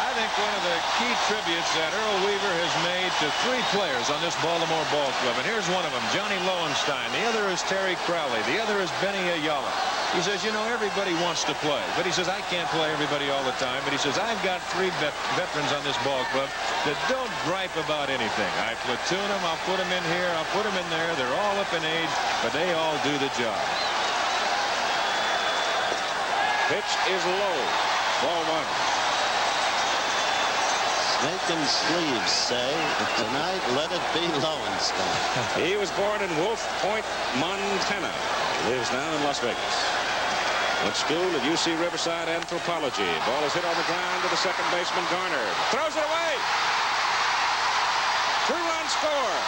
I think one of the key tributes that Earl Weaver has made to 3 players on this Baltimore ball club. And here's one of them, Johnny Lowenstein. The other is Terry Crowley. The other is Benny Ayala. He says, you know, everybody wants to play. But he says, I can't play everybody all the time. But he says, I've got 3 veterans on this ball club that don't gripe about anything. I platoon them. I'll put them in here. I'll put them in there. They're all up in age, but they all do the job. Pitch is low. Ball 1. Making sleeves say, tonight let it be Lowenstein. He was born in Wolf Point, Montana. Lives now in Las Vegas. Went to school at UC Riverside Anthropology. Ball is hit on the ground to the second baseman, Garner. Throws it away. 2-run score.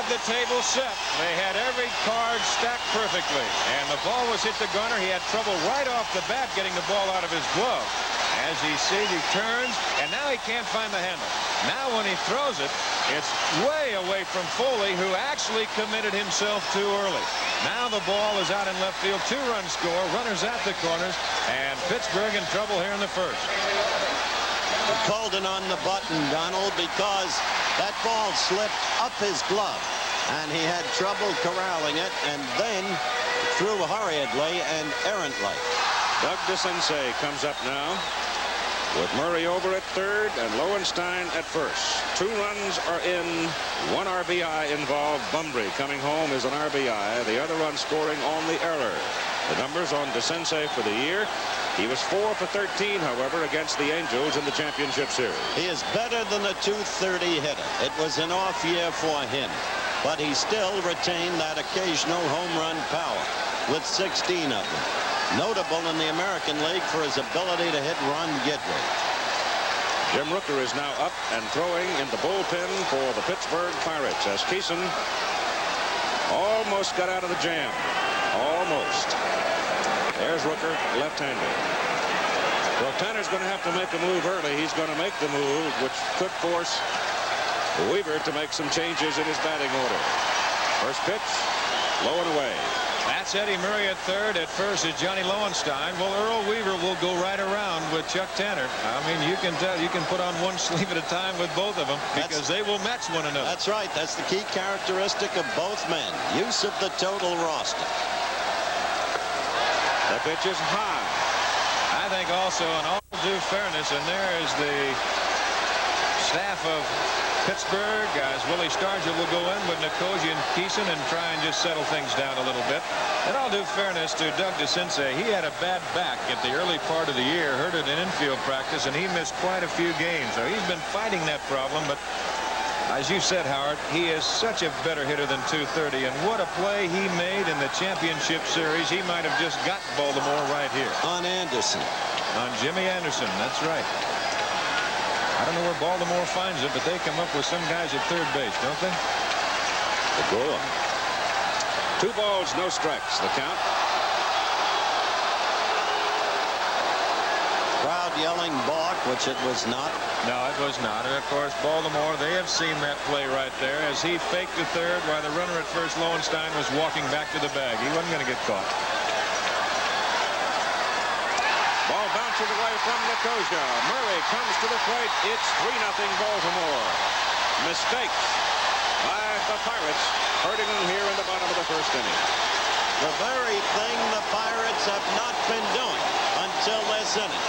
The table set. They had every card stacked perfectly, and the ball was hit to Garner. He had trouble right off the bat getting the ball out of his glove. As he sees, he turns, and now he can't find the handle. Now when he throws it, it's way away from Foley, who actually committed himself too early. Now the ball is out in left field. 2-run score, runners at the corners, and Pittsburgh in trouble here in the first. Called it on the button, Donald, because that ball slipped up his glove, and he had trouble corralling it, and then threw hurriedly and errantly. Doug DeCinces comes up now with Murray over at third and Lowenstein at first. 2 runs are in, 1 RBI involved. Bumbry coming home is an RBI. The other run scoring on the error. The numbers on DeCinces for the year. He was 4 for 13, however, against the Angels in the championship series. He is better than a .230 hitter. It was an off year for him, but he still retained that occasional home run power with 16 of them. Notable in the American League for his ability to hit Ron Guidry. Jim Rooker is now up and throwing in the bullpen for the Pittsburgh Pirates as Keeson almost got out of the jam. Almost. There's Rooker, left-handed. Well, Tanner's going to have to make a move early. He's going to make the move, which could force Weaver to make some changes in his batting order. First pitch, low and away. That's Eddie Murray at third. At first is Johnny Lowenstein. Well, Earl Weaver will go right around with Chuck Tanner. I mean, you can tell, you can put on one sleeve at a time with both of them because they will match one another. That's right. That's the key characteristic of both men. Use of the total roster. The pitch is high. I think also an Do fairness, and there is the staff of Pittsburgh, as Willie Stargell will go in with Nikosia and Keeson and try and just settle things down a little bit. And I'll do fairness to Doug DeCinces. He had a bad back at the early part of the year, hurt it in infield practice, and he missed quite a few games. So he's been fighting that problem, but as you said, Howard, he is such a better hitter than .230, and what a play he made in the championship series. He might have just got Baltimore right here. On Anderson. On Jimmy Anderson, that's right. I don't know where Baltimore finds it, but they come up with some guys at third base, don't they? The goal. 2 balls, no strikes, the count. Crowd yelling balk, which it was not. No, it was not. And, of course, Baltimore, they have seen that play right there as he faked to third while the runner at first, Lowenstein, was walking back to the bag. He wasn't going to get caught. Ball bounces away from Nikosia. Murray comes to the plate. It's 3-0 Baltimore. Mistakes by the Pirates, hurting them here in the bottom of the first inning. The very thing the Pirates have not been doing until this inning.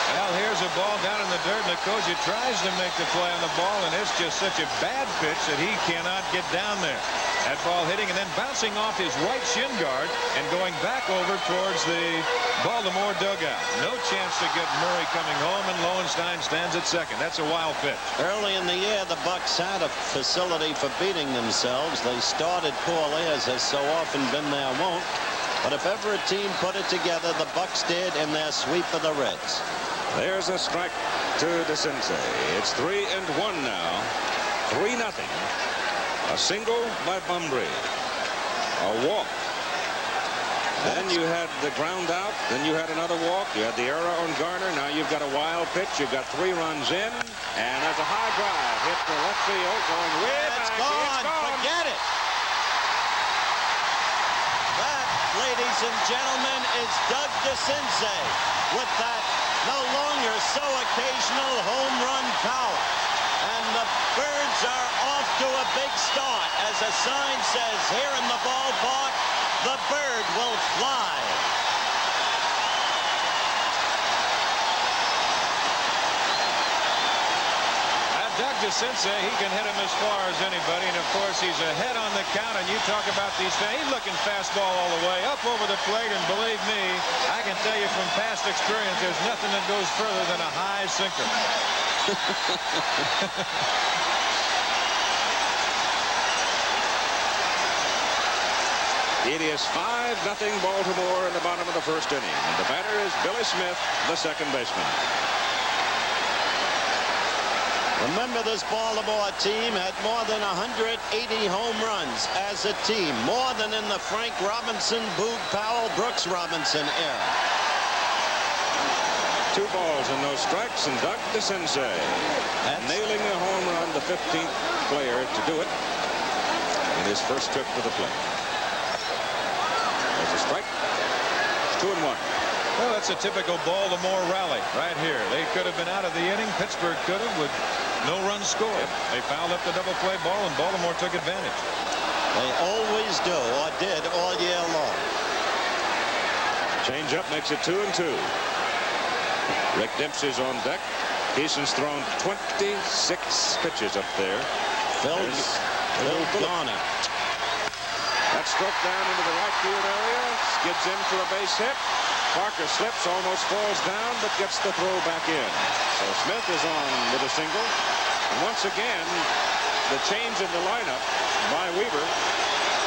Well, here's a ball down in the dirt. Nikosia tries to make the play on the ball, and it's just such a bad pitch that he cannot get down there. That ball hitting and then bouncing off his right shin guard and going back over towards the Baltimore dugout. No chance to get Murray coming home, and Lowenstein stands at second. That's a wild pitch. Early in the year, the Bucks had a facility for beating themselves. They started poorly, as has so often been their wont. But if ever a team put it together, the Bucks did in their sweep of the Reds. There's a strike to DeCinces. It's 3-1 now. 3-0. A single by Bumbry. A walk. Then you had the ground out. Then you had another walk. You had the error on Garner. Now you've got a wild pitch. You've got 3 runs in. And there's a high drive hit to left field going way back. It's gone. Forget it. That, ladies and gentlemen, is Doug DeCinces with that no longer so occasional home run power. And the Birds are off to a big start. As a sign says here in the ballpark, the bird will fly. Doug DeCinces, he can hit him as far as anybody, and of course he's ahead on the count. And you talk about these fans, he's looking fastball all the way up over the plate, and believe me, I can tell you from past experience, there's nothing that goes further than a high sinker. It is 5-0 Baltimore in the bottom of the first inning. And the batter is Billy Smith, the second baseman. Remember, this Baltimore team had more than 180 home runs as a team, more than in the Frank Robinson, Boog Powell, Brooks Robinson era. 2 balls and no strikes, and Doug DeCinces nailing a home run, the 15th player to do it in his first trip to the plate. There's a strike. It's 2-1. Well, that's a typical Baltimore rally right here. They could have been out of the inning. Pittsburgh could have with no runs scored. Yep. They fouled up the double play ball, and Baltimore took advantage. They always do, or did all year long. Change up makes it 2-2. Rick Dempsey's on deck. Keeson's thrown 26 pitches up there. Phil Garner. That struck down into the right field area. Skids in for a base hit. Parker slips, almost falls down, but gets the throw back in. So Smith is on with a single. And once again, the change in the lineup by Weaver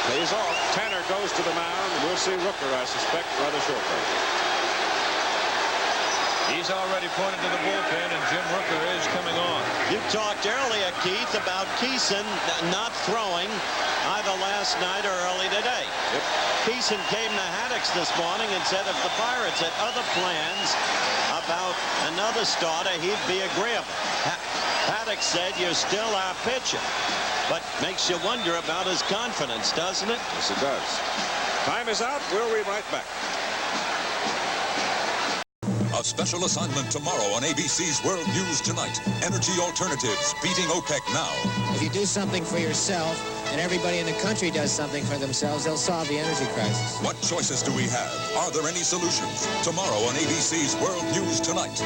pays off. Tanner goes to the mound. We'll see Rooker, I suspect, rather shortly. He's already pointed to the bullpen, and Jim Rooker is coming on. You talked earlier, Keith, about Keeson not throwing either last night or early today. Yep. Keeson came to Haddix this morning and said if the Pirates had other plans about another starter, he'd be agreeable. Haddix said, you're still our pitcher. But makes you wonder about his confidence, doesn't it? Yes, it does. Time is out. We'll be right back. A special assignment tomorrow on ABC's World News Tonight. Energy alternatives beating OPEC now. If you do something for yourself and everybody in the country does something for themselves, they'll solve the energy crisis. What choices do we have? Are there any solutions? Tomorrow on ABC's World News Tonight.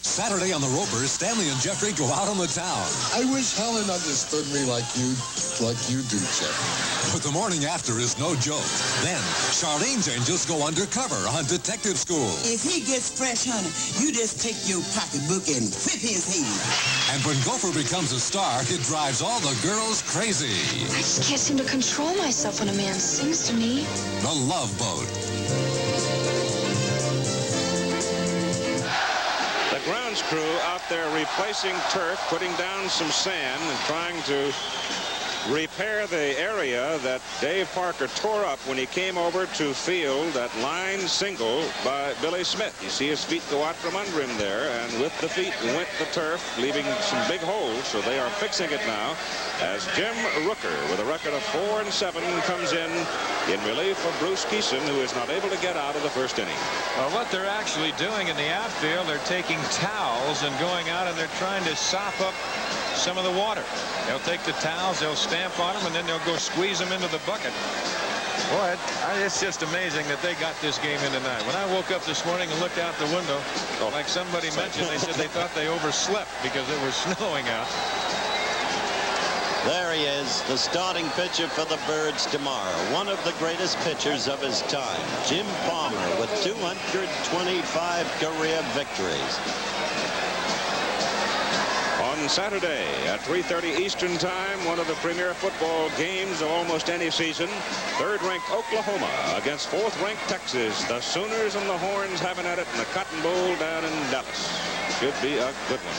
Saturday on the Ropers, Stanley and Jeffrey go out on the town. I wish Helen understood me like you do, Jeff. But the morning after is no joke. Then, Charlene's Angels go undercover on detective school. If he gets fresh, honey, you just take your pocketbook and whip his head. And when Gopher becomes a star, it drives all the girls crazy. I just can't seem to control myself when a man sings to me. The Love Boat. The grounds crew out there replacing turf, putting down some sand, and trying to repair the area that Dave Parker tore up when he came over to field that line single by Billy Smith. You see his feet go out from under him there, and with the feet went the turf, leaving some big holes, so they are fixing it now as Jim Rooker, with a record of 4-7, comes in relief of Bruce Keeson, who is not able to get out of the first inning. Well, what they're actually doing in the outfield, they're taking towels and going out and they're trying to sop up some of the water. They'll take the towels, they'll stamp on them, and then they'll go squeeze them into the bucket. Boy, it's just amazing that they got this game in tonight. When I woke up this morning and looked out the window, like somebody mentioned, they said they thought they overslept because it was snowing out. There he is, the starting pitcher for the Birds tomorrow. One of the greatest pitchers of his time, Jim Palmer, with 225 career victories. On Saturday at 3:30 Eastern Time, one of the premier football games of almost any season. Third-ranked Oklahoma against fourth-ranked Texas. The Sooners and the Horns having at it in the Cotton Bowl down in Dallas. Should be a good one.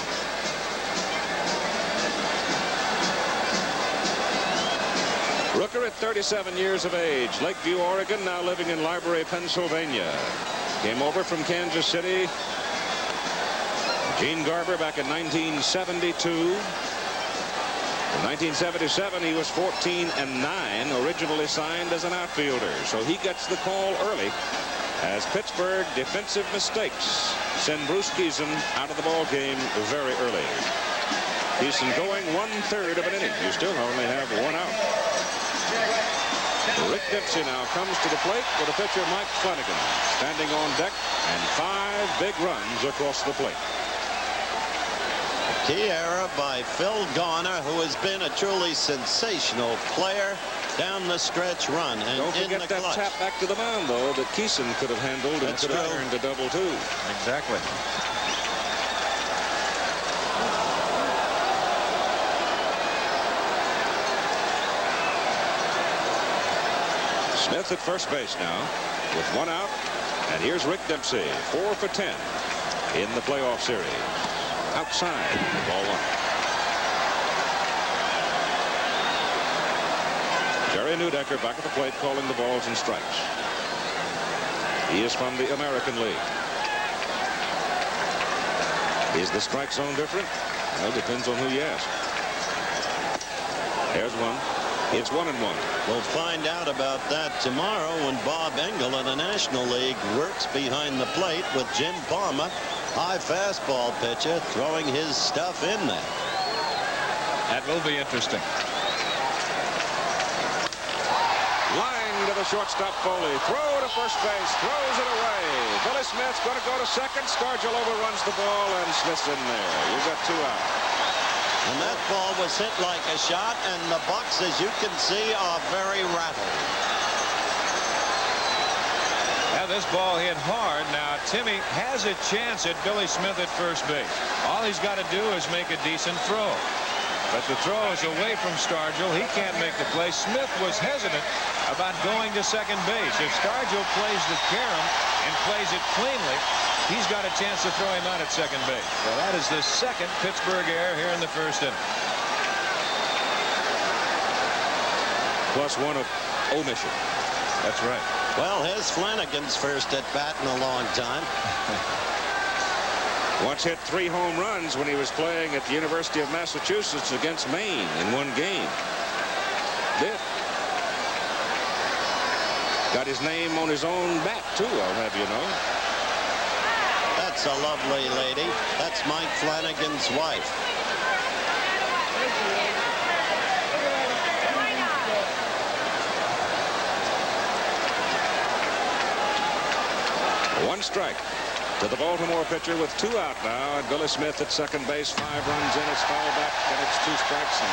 Rooker at 37 years of age, Lakeview, Oregon, now living in Library, Pennsylvania. Came over from Kansas City. Gene Garber back in 1972. In 1977, he was 14-9, originally signed as an outfielder. So he gets the call early as Pittsburgh defensive mistakes send Bruce Keeson out of the ball game very early. Keeson going 1/3 of an inning. You still only have one out. Rick Dempsey now comes to the plate with a pitcher, Mike Flanagan, standing on deck, and 5 big runs across the plate. Key error by Phil Garner, who has been a truly sensational player down the stretch run. And don't forget that clutch. tap back to the mound, though, that Keeson could have handled and could have earned a double, too. Exactly. Smith at first base now with 1 out. And here's Rick Dempsey, 4 for 10 in the playoff series. Outside, ball 1. Jerry Neudecker back at the plate calling the balls and strikes. He is from the American League. Is the strike zone different? Well, depends on who you ask. There's one. It's 1-1. We'll find out about that tomorrow when Bob Engel in the National League works behind the plate with Jim Palmer, high fastball pitcher, throwing his stuff in there. That will be interesting. Line to the shortstop Foley. Throw to first base. Throws it away. Billy Smith's going to go to second. Scargill overruns the ball, and Smith's in there. You've got 2 out. And that ball was hit like a shot, and the Bucks, as you can see, are very rattled. Yeah, this ball hit hard. Now, Timmy has a chance at Billy Smith at first base. All he's got to do is make a decent throw. But the throw is away from Scargill. He can't make the play. Smith was hesitant about going to second base. If Scargill plays the carom and plays it cleanly, he's got a chance to throw him out at second base. Well, that is the second Pittsburgh error here in the first inning. Plus 1 of omission. That's right. Well, here's Flanagan's first at bat in a long time. Once hit 3 home runs when he was playing at the University of Massachusetts against Maine in 1 game. Did. Got his name on his own bat, too, I'll have you know. That's a lovely lady. That's Mike Flanagan's wife. One strike to the Baltimore pitcher with 2 out now, and Billy Smith at second base. 5 runs in. It's foul back, and it's 2 strikes. And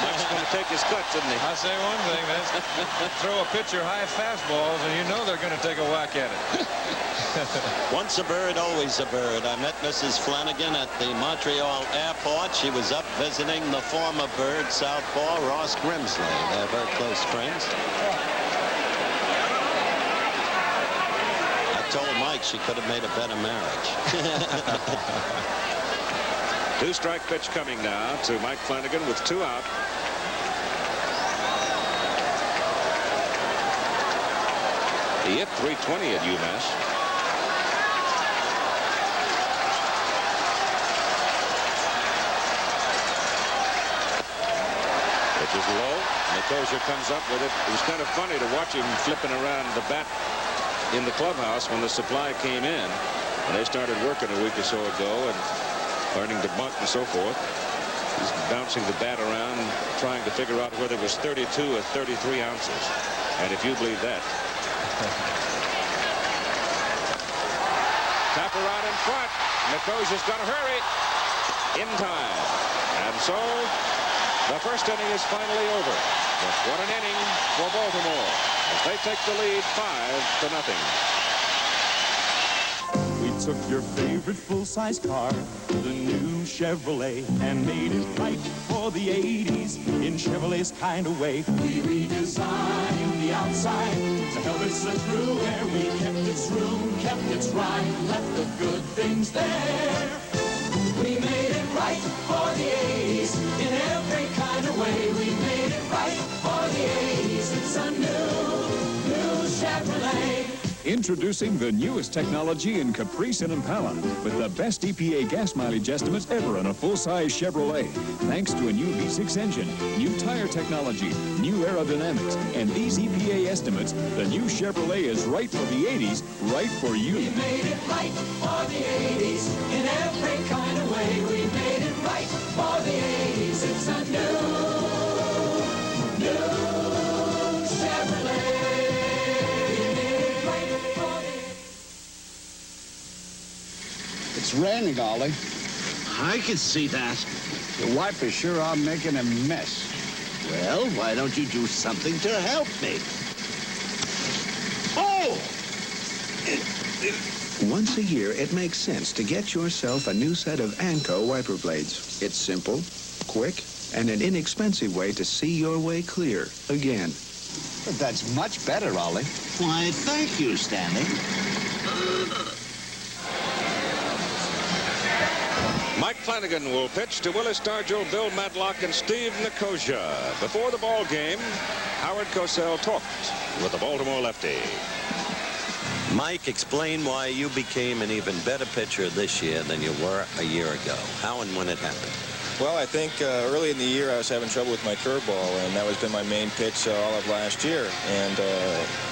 Mike's going to take his cuts, isn't he? I'll say one thing, man. Throw a pitcher high fastballs, and you know they're going to take a whack at it. Once a bird, always a bird. I met Mrs. Flanagan at the Montreal airport. She was up visiting the former bird southpaw, Ross Grimsley. They're very close friends. I told Mike she could have made a better marriage. 2-strike pitch coming now to Mike Flanagan with 2 out. He hit .320 at UMass. Pitch is low. Nicosia comes up with it. It was kind of funny to watch him flipping around the bat in the clubhouse when the supply came in. And they started working a week or so ago and learning to bunt and so forth. He's bouncing the bat around, trying to figure out whether it was 32 or 33 ounces. And if you believe that. Tapper out in front. Nicosia's got to hurry in time. And so the first inning is finally over. But what an inning for Baltimore as they take the lead 5-0. We took your favorite full-size car, the new Chevrolet, and made it right for the 80s in Chevrolet's kind of way. We redesigned the outside to help it slip through air. We kept its room, kept its ride, left the good things there. We made it right for the 80s in every kind of way. We made it right for the 80s. It's a new Chevrolet. Introducing the newest technology in Caprice and Impala with the best EPA gas mileage estimates ever in a full-size Chevrolet. Thanks to a new V6 engine, new tire technology, new aerodynamics, and these EPA estimates, the new Chevrolet is right for the 80s, right for you. We made it right for the 80s in every kind of way. We made it right for the 80s. It's a new Chevrolet. It's raining, Ollie. I can see that. Your wife is sure I'm making a mess. Well, why don't you do something to help me? Oh! Once a year, it makes sense to get yourself a new set of Anco wiper blades. It's simple, quick, and an inexpensive way to see your way clear again. But that's much better, Ollie. Why, thank you, Stanley. Mike Flanagan will pitch to Willis Stargell, Bill Madlock, and Steve Nicosia. Before the ball game, Howard Cosell talked with the Baltimore lefty. Mike, explain why you became an even better pitcher this year than you were a year ago. How and when it happened? Well, I think early in the year I was having trouble with my curveball, and that was been my main pitch all of last year. And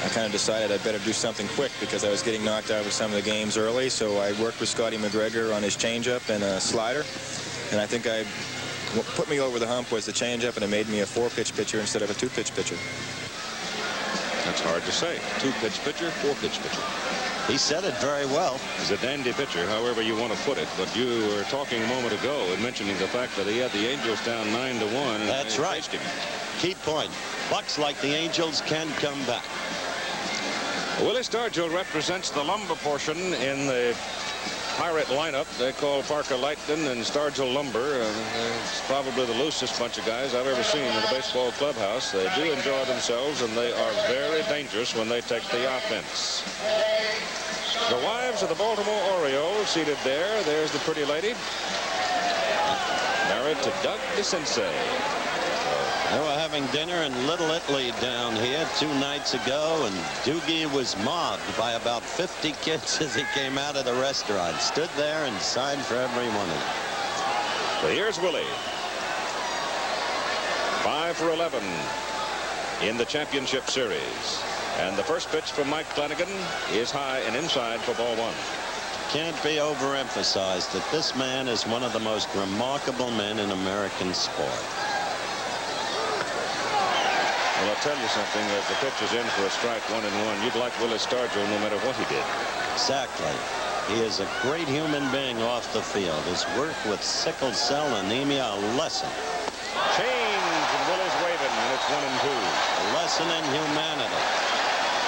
I kind of decided I'd better do something quick because I was getting knocked out of some of the games early. So I worked with Scotty McGregor on his changeup and a slider, and I think what put me over the hump was the changeup, and it made me a 4-pitch pitcher instead of a 2-pitch pitcher. That's hard to say. 2-pitch pitcher, 4-pitch pitcher. He said it very well. He's a dandy pitcher, however you want to put it. But you were talking a moment ago and mentioning the fact that he had the Angels down 9-1. That's right. Key point. Bucks like the Angels can come back. Willie Stargell represents the lumber portion in the Pirate lineup. They call Parker Lightning and Stargell lumber. It's probably the loosest bunch of guys I've ever seen in the baseball clubhouse. They do enjoy themselves, and they are very dangerous when they take the offense. The wives of the Baltimore Orioles seated there. There's the pretty lady, married to Doug DeCinces. They were having dinner in Little Italy down here 2 nights ago, and Doogie was mobbed by about 50 kids as he came out of the restaurant. Stood there and signed for every one of them. So here's Willie. 5 for 11 in the championship series. And the first pitch from Mike Flanagan is high and inside for ball one. Can't be overemphasized that this man is one of the most remarkable men in American sport. Well, I'll tell you something. As the pitch is in for a strike, 1-1, you'd like Willis Stargell no matter what he did. Exactly. He is a great human being off the field. His work with sickle cell anemia, a lesson. Change, and Willis waving, and it's 1-2. A lesson in humanity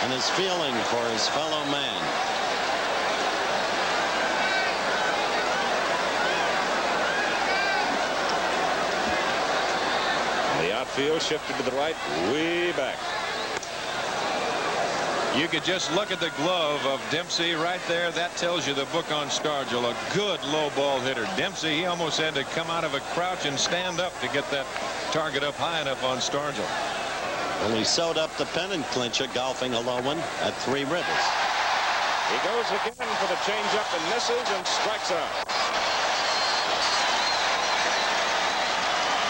and his feeling for his fellow man. The outfield shifted to the right, way back. You could just look at the glove of Dempsey right there. That tells you the book on Stargell. A good low ball hitter. Dempsey, he almost had to come out of a crouch and stand up to get that target up high enough on Stargell. Well, he sewed up the pennant clincher golfing a low one at Three Rivers. He goes again for the changeup and misses and strikes out.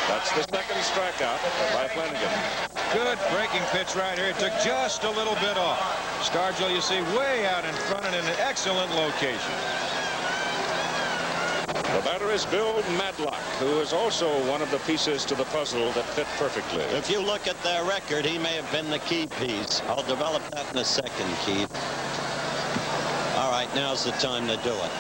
That's the second strikeout by Flanagan. Good breaking pitch right here. It took just a little bit off. Stargell, you see, way out in front and in an excellent location. The batter is Bill Madlock, who is also one of the pieces to the puzzle that fit perfectly. If you look at their record, he may have been the key piece. I'll develop that in a second, Keith. All right, now's the time to do it.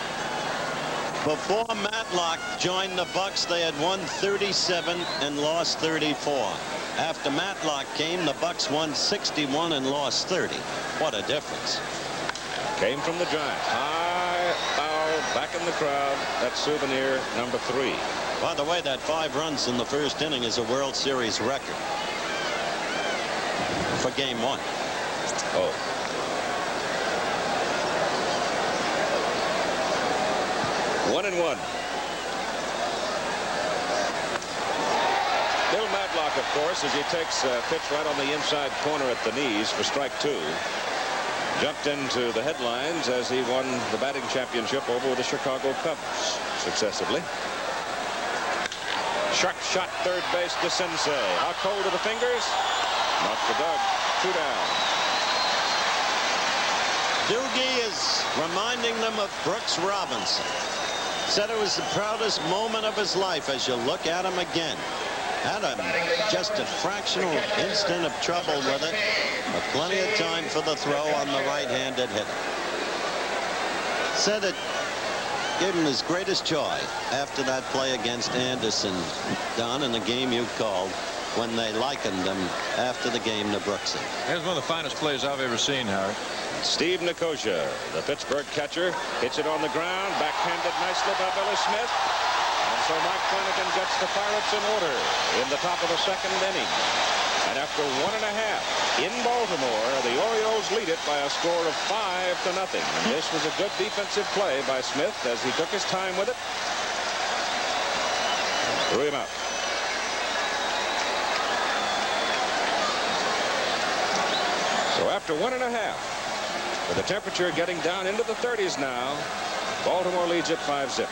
Before Matlock joined the Bucks, they had won 37 and lost 34. After Matlock came, the Bucks won 61 and lost 30. What a difference. Came from the Giants. High foul, back in the crowd. That's souvenir number 3. By the way, that 5 runs in the first inning is a World Series record for game 1. Oh. One and one. Bill Madlock, of course, as he takes a pitch right on the inside corner at the knees for strike 2. Jumped into the headlines as he won the batting championship over the Chicago Cubs successively. Sharp shot, third base to Sensei. How cold are the fingers? Not for Doug. 2 down. Doogie is reminding them of Brooks Robinson. Said it was the proudest moment of his life as you look at him again. Had just a fractional instant of trouble with it, but plenty of time for the throw on the right-handed hitter. Said it gave him his greatest joy after that play against Anderson, Don, in the game you called, when they likened him after the game to Brooksy. That was one of the finest plays I've ever seen, Howard. Steve Nicosia, the Pittsburgh catcher, hits it on the ground, backhanded nicely by Billy Smith. And so Mike Flanagan gets the Pirates in order in the top of the second inning. And after 1.5 in Baltimore, the Orioles lead it by a score of 5-0. And this was a good defensive play by Smith as he took his time with it. Threw him out. So after 1.5, with the temperature getting down into the 30s now, Baltimore leads it 5-0.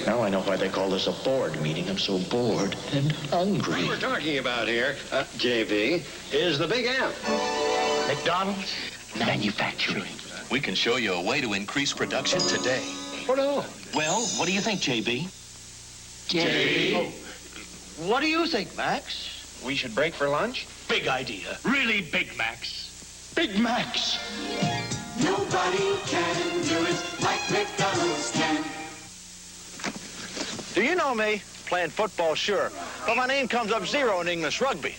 Now I know why they call this a board meeting. I'm so bored and hungry. What we're talking about here, JB, is the Big M. McDonald's manufacturing. We can show you a way to increase production today. What all? Well, what do you think, JB? JB? What do you think, Max? We should break for lunch? Big idea. Really Big Macs. Big Macs. Nobody can do it like McDonald's can. Do you know me? Playing football, sure. But my name comes up 0 in English rugby.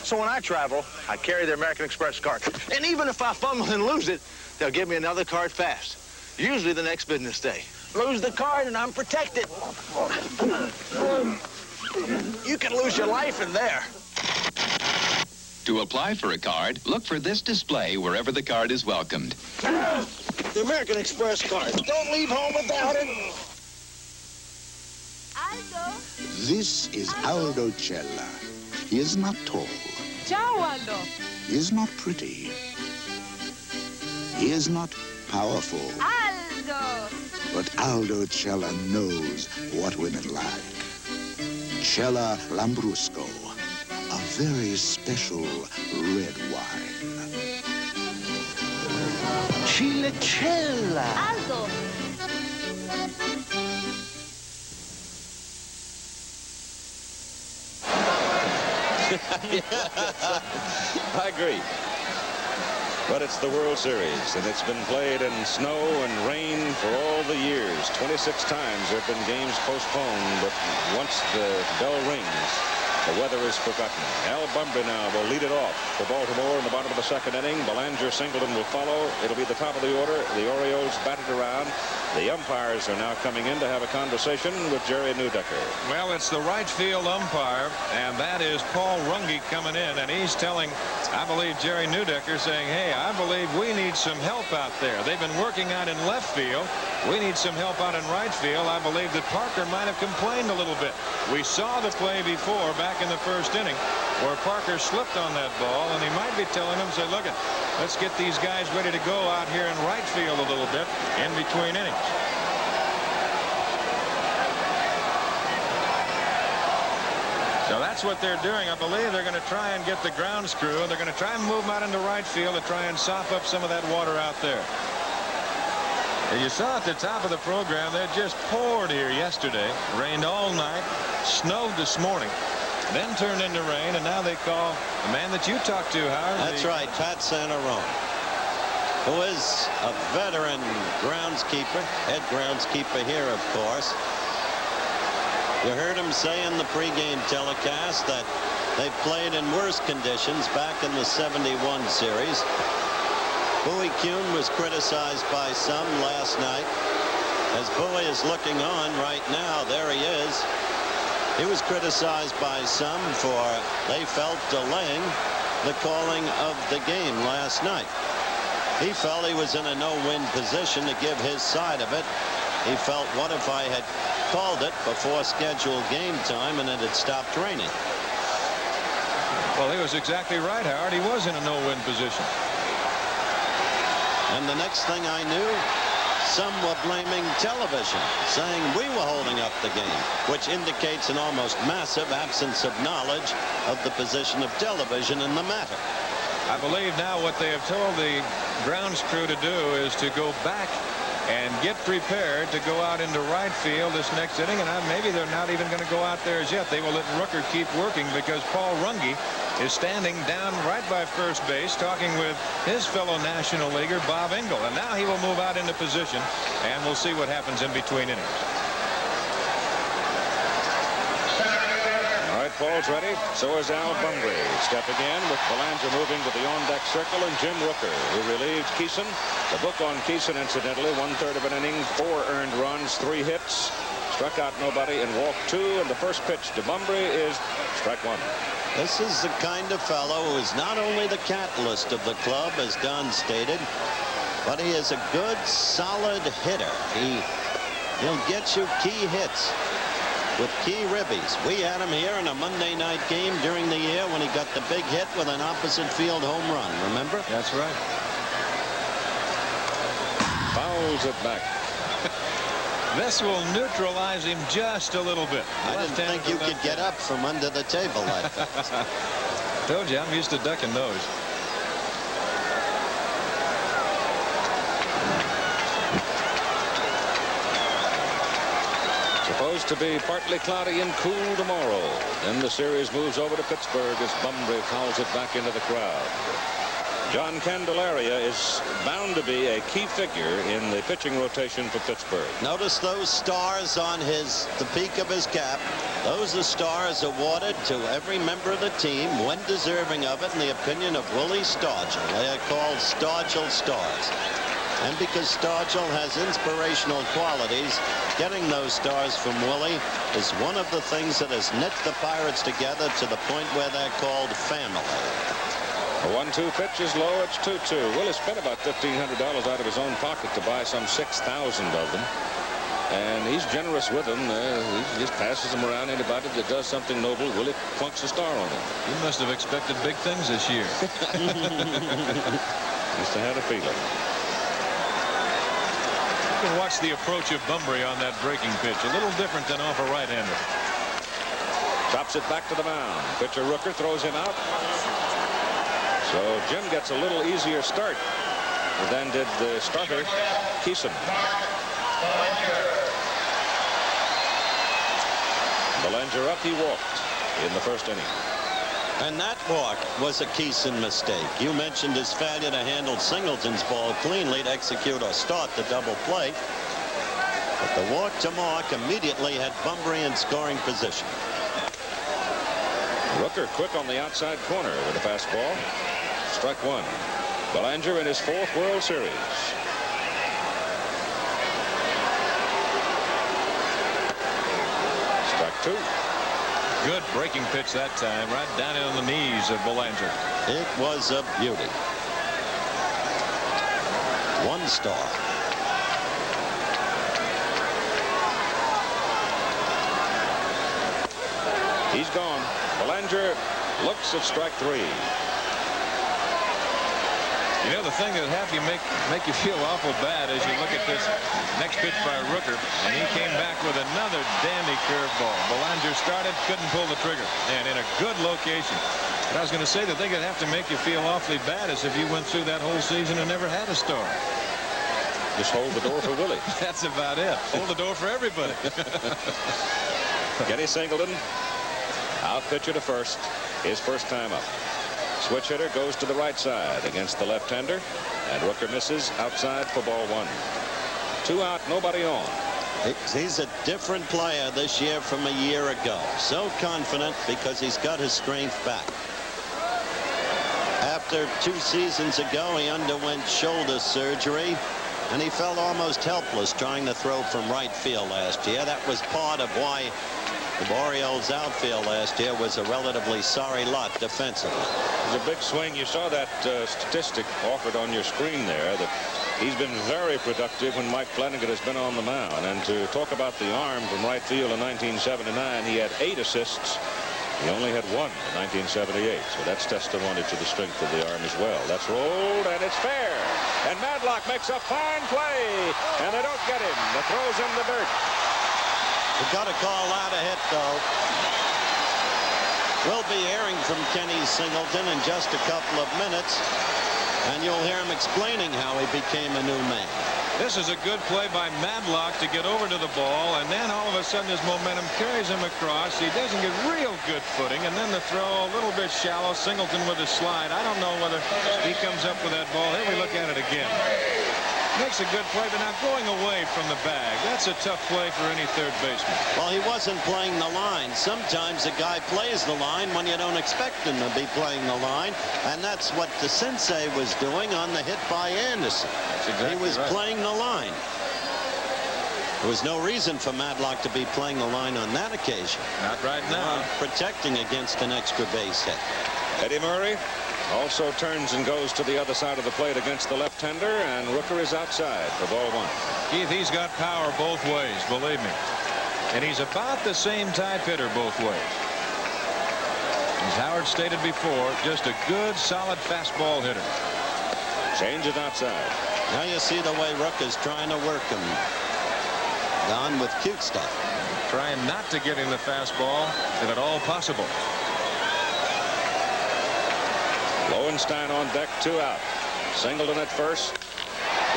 So when I travel, I carry the American Express card. And even if I fumble and lose it, they'll give me another card fast. Usually the next business day. Lose the card and I'm protected. You can lose your life in there. To apply for a card, look for this display wherever the card is welcomed. The American Express card. Don't leave home without it. Aldo. This is Aldo Cella. He is not tall. Ciao, Aldo. He is not pretty. He is not powerful. Aldo. But Aldo Cella knows what women like. Cella Lambrusco, a very special red wine. Chilecella. Aldo. I agree. But it's the World Series, and it's been played in snow and rain for all the years. 26 times there have been games postponed, but once the bell rings, the weather is forgotten. Al Bunbury now will lead it off for Baltimore in the bottom of the second inning. Belanger Singleton will follow. It'll be the top of the order. The Orioles batted around. The umpires are now coming in to have a conversation with Jerry Neudecker. Well, it's the right field umpire, and that is Paul Runge coming in, and he's telling, I believe, Jerry Neudecker, saying, hey, I believe we need some help out there. They've been working out in left field. We need some help out in right field. I believe that Parker might have complained a little bit. We saw the play before back in the first inning where Parker slipped on that ball, and he might be telling him, say, look, let's get these guys ready to go out here in right field a little bit in between innings. So that's what they're doing. I believe they're going to try and get the grounds crew. They're going to try and move them out into right field to try and sop up some of that water out there. And you saw at the top of the program, they just poured here yesterday. Rained all night, snowed this morning, then turned into rain, and now they call the man that you talked to, Howard. That's right, Pat Santarone, who is a veteran groundskeeper, head groundskeeper here, of course. You heard him say in the pregame telecast that they played in worse conditions back in the '71 series. Bowie Kuhn was criticized by some last night. As Bowie is looking on right now, there he is. He was criticized by some for, they felt, delaying the calling of the game last night. He felt he was in a no-win position to give his side of it. He felt, what if I had called it before scheduled game time and it had stopped raining? Well, he was exactly right, Howard. He was in a no-win position. And the next thing I knew, some were blaming television, saying we were holding up the game, which indicates an almost massive absence of knowledge of the position of television in the matter. I believe now what they have told the grounds crew to do is to go back and get prepared to go out into right field this next inning, and maybe they're not even going to go out there as yet. They will let Rooker keep working because Paul Runge is standing down right by first base talking with his fellow National Leaguer Bob Engel, and now he will move out into position, and we'll see what happens in between innings. All right, Paul's ready. So is Al Bunbury. Stepping in with Belanger moving to the on-deck circle, and Jim Rooker, who relieved Keeson. The book on Keeson, incidentally, 1/3 of an inning, 4 earned runs, 3 hits, struck out nobody, and walked 2. And the first pitch to Bunbury is strike 1. This is the kind of fellow who is not only the catalyst of the club, as Don stated, but he is a good, solid hitter. He'll get you key hits with key ribbies. We had him here in a Monday night game during the year when he got the big hit with an opposite field home run. Remember? That's right. Fouls it back. This will neutralize him just a little bit. I didn't think you could get up from under the table like that. Told you, I'm used to ducking those. Supposed to be partly cloudy and cool tomorrow. Then the series moves over to Pittsburgh as Bunbury fouls it back into the crowd. John Candelaria is bound to be a key figure in the pitching rotation for Pittsburgh. Notice those stars on the peak of his cap. Those are stars awarded to every member of the team when deserving of it, in the opinion of Willie Stargell. They are called Stargell stars. And because Stargell has inspirational qualities, getting those stars from Willie is one of the things that has knit the Pirates together to the point where they're called family. A 1-2 pitch is low. It's 2-2. Willie spent about $1,500 out of his own pocket to buy some 6,000 of them. And he's generous with them. He just passes them around. Anybody that does something noble, Willie plunks a star on them. You must have expected big things this year. Must have had a feeling. You can watch the approach of Bunbury on that breaking pitch. A little different than off a right-hander. Stops it back to the mound. Pitcher Rooker throws him out. So Jim gets a little easier start than did the starter, Keeson. Belanger up, he walked in the first inning. And that walk was a Keeson mistake. You mentioned his failure to handle Singleton's ball cleanly to execute or start the double play. But the walk to Mark immediately had Bunbury in scoring position. Rooker quick on the outside corner with a fastball. Strike one. Belanger in his 4th World Series. Strike two. Good breaking pitch that time, right down on the knees of Belanger. It was a beauty. 1 star. He's gone. Belanger looks at strike 3. You know, the thing that have you make you feel awful bad as you look at this next pitch by Rooker, and he came back with another dandy curveball. Belanger started, couldn't pull the trigger, and in a good location. But I was going to say the thing that have to make you feel awfully bad is if you went through that whole season and never had a star. Just hold the door for Willie. That's about it. Hold the door for everybody. Kenny Singleton, out pitcher to first, his first time up. Switch hitter goes to the right side against the left-hander, and Rooker misses outside for ball 1. 2 out, nobody on. He's a different player this year from a year ago. So confident because he's got his strength back. After 2 seasons ago, he underwent shoulder surgery, and he felt almost helpless trying to throw from right field last year. That was part of why the Orioles outfield last year was a relatively sorry lot defensively. It was a big swing. You saw that statistic offered on your screen there, that he's been very productive when Mike Flanagan has been on the mound. And to talk about the arm from right field in 1979, he had 8 assists. He only had 1 in 1978. So that's testimony to the strength of the arm as well. That's rolled, and it's fair. And Madlock makes a fine play, and they don't get him. The throw's in the dirt. We've got to call out a hit, though. We'll be hearing from Kenny Singleton in just a couple of minutes, and you'll hear him explaining how he became a new man. This is a good play by Madlock to get over to the ball, and then all of a sudden his momentum carries him across. He doesn't get real good footing, and then the throw a little bit shallow. Singleton with a slide. I don't know whether he comes up with that ball. Here we look at it again. Makes a good play, but not going away from the bag. That's a tough play for any third baseman. Well, he wasn't playing the line. Sometimes a guy plays the line when you don't expect him to be playing the line, and that's what the sensei was doing on the hit by Anderson. Exactly he was right. playing the line. There was no reason for Madlock to be playing the line on that occasion. Not right now. Protecting against an extra base hit. Eddie Murray also turns and goes to the other side of the plate against the left-hander, and Rooker is outside for ball 1. Keith, he's got power both ways, believe me. And he's about the same type hitter both ways. As Howard stated before, just a good, solid fastball hitter. Change it outside. Now you see the way Rooker's trying to work him. Down with cute stuff. Trying not to give him the fastball, if at all possible. Lowenstein on deck, 2 out. Singleton at first.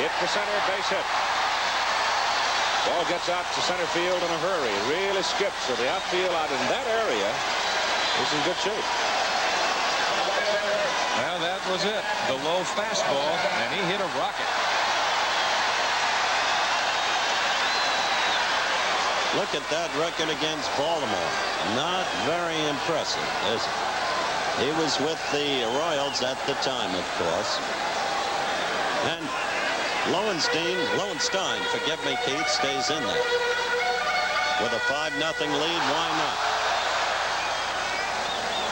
Hit to center, base hit. Ball gets out to center field in a hurry. Really skips, so the outfield out in that area is in good shape. Well, that was it. The low fastball, and he hit a rocket. Look at that record against Baltimore. Not very impressive, is it? He was with the Royals at the time, of course. And Lowenstein, forgive me, Keith, stays in there. With a 5-0 lead, why not?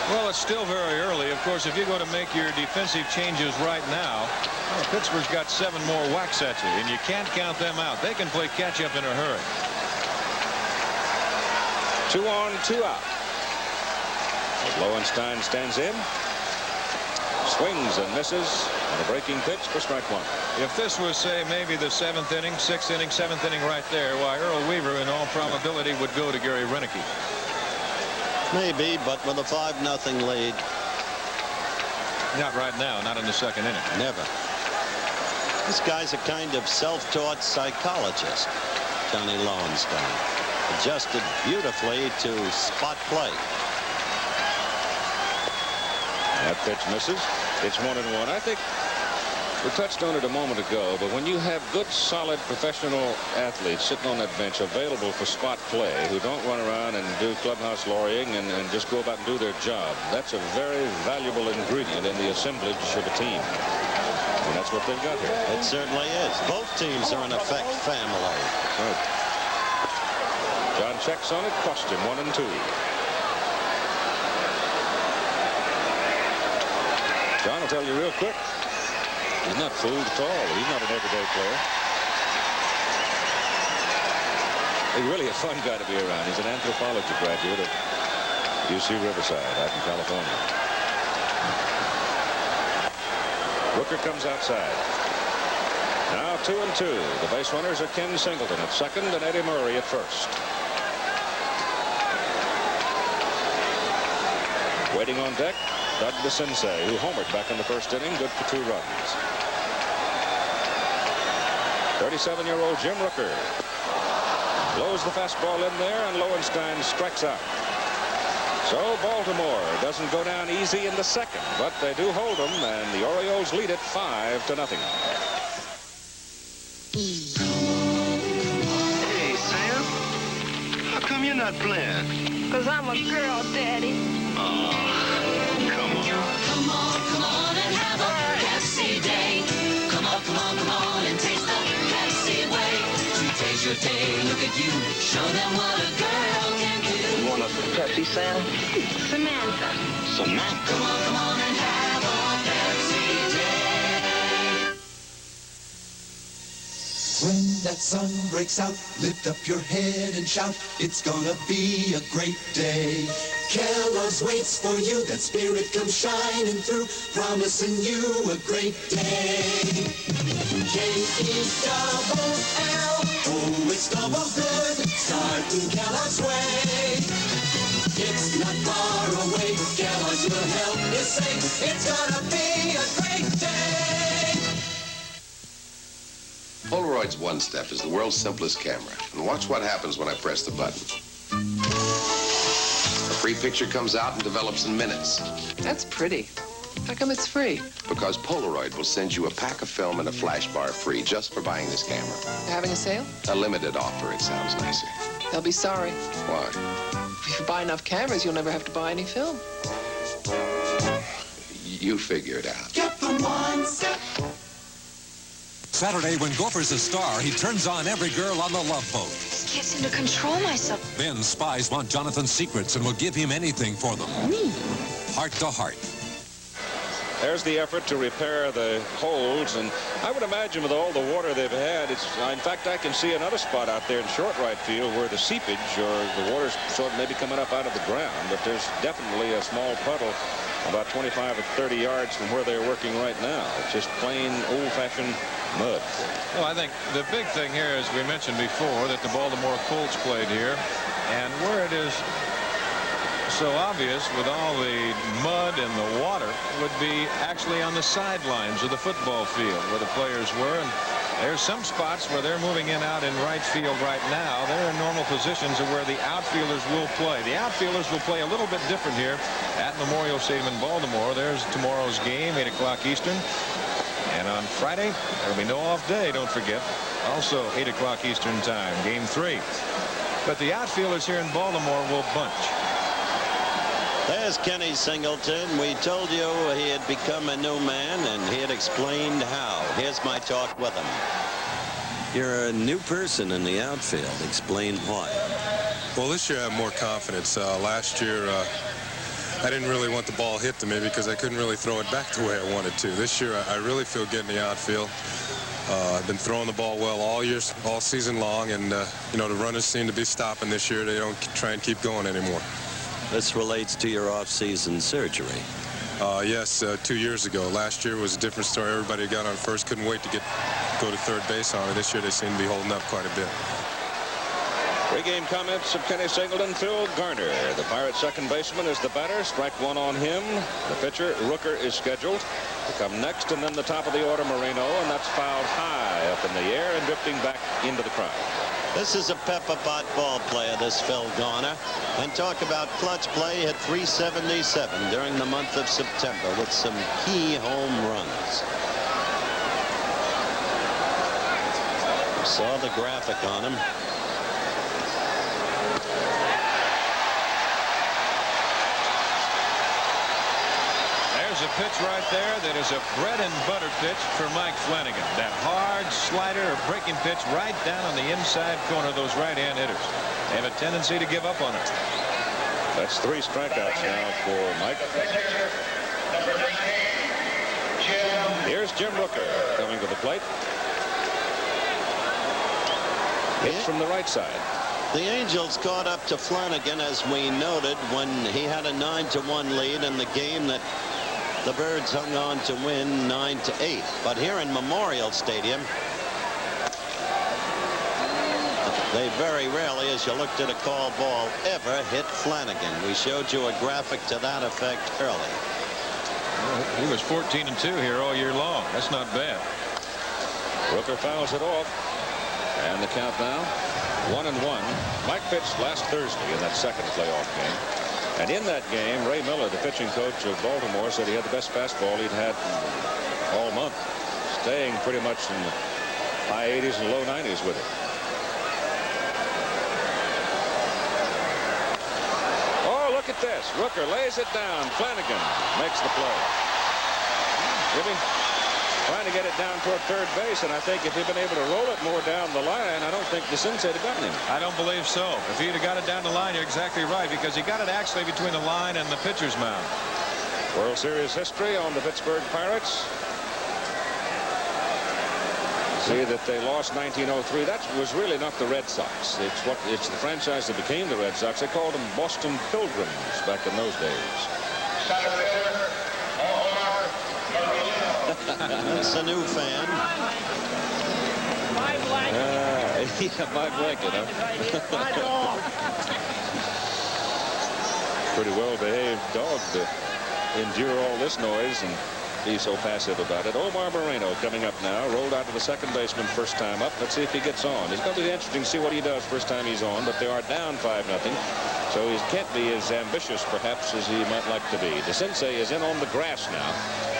Well, it's still very early. Of course, if you go to make your defensive changes right now, well, Pittsburgh's got 7 more whacks at you, and you can't count them out. They can play catch-up in a hurry. 2 on, 2 out. Lowenstein stands in, swings and misses on a breaking pitch for strike 1. If this was, say, maybe the 7th inning, 6th inning, 7th inning right there, why, Earl Weaver in all probability would go to Gary Renicky. Maybe, but with a 5-0 lead. Not right now, not in the second inning. Never. This guy's a kind of self-taught psychologist, Johnny Lowenstein. Adjusted beautifully to spot play. That pitch misses. It's 1-1. I think we touched on it a moment ago, but when you have good, solid professional athletes sitting on that bench available for spot play who don't run around and do clubhouse lawyering and just go about and do their job, that's a very valuable ingredient in the assemblage of a team. And that's what they've got here. It certainly is. Both teams are in effect family. Right. John checks on it, cost him 1 and 2. John will tell you real quick, he's not fooled at all. He's not an everyday player. He's really a fun guy to be around. He's an anthropology graduate at UC Riverside out in California. Rooker comes outside. Now 2 and 2. The base runners are Ken Singleton at second and Eddie Murray at first. Waiting on deck, Doug DeCinces, who homered back in the first inning, good for 2 runs. 37-year-old Jim Rooker blows the fastball in there, and Lowenstein strikes out. So Baltimore doesn't go down easy in the second, but they do hold them, and the Orioles lead it 5-0. Hey, Sam. How come you're not playing? 'Cause I'm a girl, Daddy. Oh, come on. Come on and have a Pepsi day. Come on and taste the Pepsi way. To taste your day, look at you. Show them what a girl can do. You want a Pepsi, Sam? Samantha. Samantha? Come on and have a Pepsi day. When that sun breaks out, lift up your head and shout, it's gonna be a great day. Kellogg's waits for you, that spirit comes shining through, promising you a great day. K-E-double-L, oh, it's double good, starting Kellogg's way. It's not far away, Kellogg's will help you say, it's gonna be a great day. Polaroid's One Step is the world's simplest camera. And watch what happens when I press the button. A free picture comes out and develops in minutes. That's pretty. How come it's free? Because Polaroid will send you a pack of film and a flash bar free just for buying this camera. They're having a sale? A limited offer, it sounds nicer. They'll be sorry. Why? If you buy enough cameras, you'll never have to buy any film. You figure it out. Get the One Step. Saturday, when Gopher's a star, he turns on every girl on the Love Boat. Can't seem to control myself. Then spies want Jonathan's secrets and will give him anything for them. Me? Heart to heart. There's the effort to repair the holes, and I would imagine with all the water they've had, in fact, I can see another spot out there in short right field where the seepage or the water's sort of maybe coming up out of the ground, but there's definitely a small puddle about 25 or 30 yards from where they're working right now. It's just plain old-fashioned mud. Well, I think the big thing here, as we mentioned before, that the Baltimore Colts played here, and where it is so obvious with all the mud and the water would be actually on the sidelines of the football field where the players were. And there's some spots where they're moving in out in right field right now. They're in normal positions of where the outfielders will play. The outfielders will play a little bit different here at Memorial Stadium in Baltimore. There's tomorrow's game, 8 o'clock Eastern. And on Friday, there'll be no off day, don't forget. Also 8 o'clock Eastern time, game 3. But the outfielders here in Baltimore will bunch. There's Kenny Singleton. We told you he had become a new man, and he had explained how. Here's my talk with him. You're a new person in the outfield. Explain why. Well, this year I have more confidence. Last year, I didn't really want the ball hit to me because I couldn't really throw it back the way I wanted to. This year, I really feel good in the outfield. I've been throwing the ball well all season long, and you know, the runners seem to be stopping this year. They don't try and keep going anymore. This relates to your off-season surgery. Yes, 2 years ago. Last year was a different story. Everybody got on first, couldn't wait to go to third base on it. This year they seem to be holding up quite a bit. Pre-game comments of Kenny Singleton, Phil Garner. The Pirates' second baseman is the batter. Strike one on him. The pitcher, Rooker, is scheduled to come next, and then the top of the order, Marino, and that's fouled high up in the air and drifting back into the crowd. This is a pepper pot ball player, this Phil Garner. And talk about clutch play, hit .377 during the month of September with some key home runs. Saw the graphic on him. There's a pitch right there that is a bread and butter pitch for Mike Flanagan. That hard slider or breaking pitch right down on the inside corner of those right-hand hitters. They have a tendency to give up on it. That's 3 strikeouts now for Mike. Here's Jim Rooker coming to the plate. Hit from the right side. The Angels caught up to Flanagan, as we noted, when he had a 9-1 lead in the game that the Birds hung on to win 9-8. But here in Memorial Stadium, they very rarely, as you looked at a called ball, ever hit Flanagan. We showed you a graphic to that effect early. Well, he was 14-2 here all year long. That's not bad. Rooker fouls it off. And the count now, 1-1. Mike pitched last Thursday in that second playoff game. And in that game, Ray Miller, the pitching coach of Baltimore, said he had the best fastball he'd had all month, staying pretty much in the high 80s and low 90s with it. Oh, look at this. Rooker lays it down. Flanagan makes the play. Really trying to get it down toward third base, and I think if he'd been able to roll it more down the line, I don't think DeCinces had gotten him. I don't believe so. If he'd have got it down the line, you're exactly right, because he got it actually between the line and the pitcher's mound. World Series history on the Pittsburgh Pirates. See that they lost 1903. That was really not the Red Sox. It's the franchise that became the Red Sox. They called them Boston Pilgrims back in those days. That's a new fan. My blanket. Yeah, my blanket, huh? Pretty well-behaved dog to endure all this noise and be so passive about it. Omar Moreno coming up now. Rolled out to the second baseman first time up. Let's see if he gets on. It's going to be interesting to see what he does first time he's on, but they are down 5-0. So he can't be as ambitious, perhaps, as he might like to be. DeCinces is in on the grass now.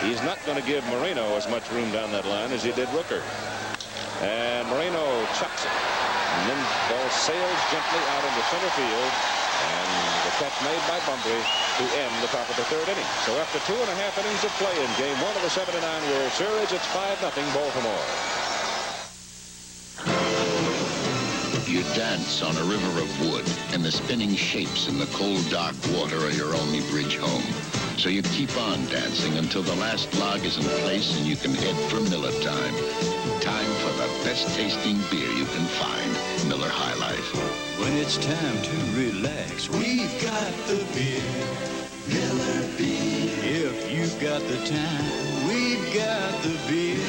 He's not going to give Marino as much room down that line as he did Rooker. And Marino chucks it. And then the ball sails gently out into center field. And the catch made by Bunbury to end the top of the third inning. So after 2.5 innings of play in Game 1 of the '79 World Series, it's 5-0 Baltimore. You dance on a river of wood, and the spinning shapes in the cold, dark water are your only bridge home. So you keep on dancing until the last log is in place and you can head for Miller time. Time for the best tasting beer you can find, Miller High Life. When it's time to relax, we've got the beer, Miller Beer. If you've got the time, we've got the beer.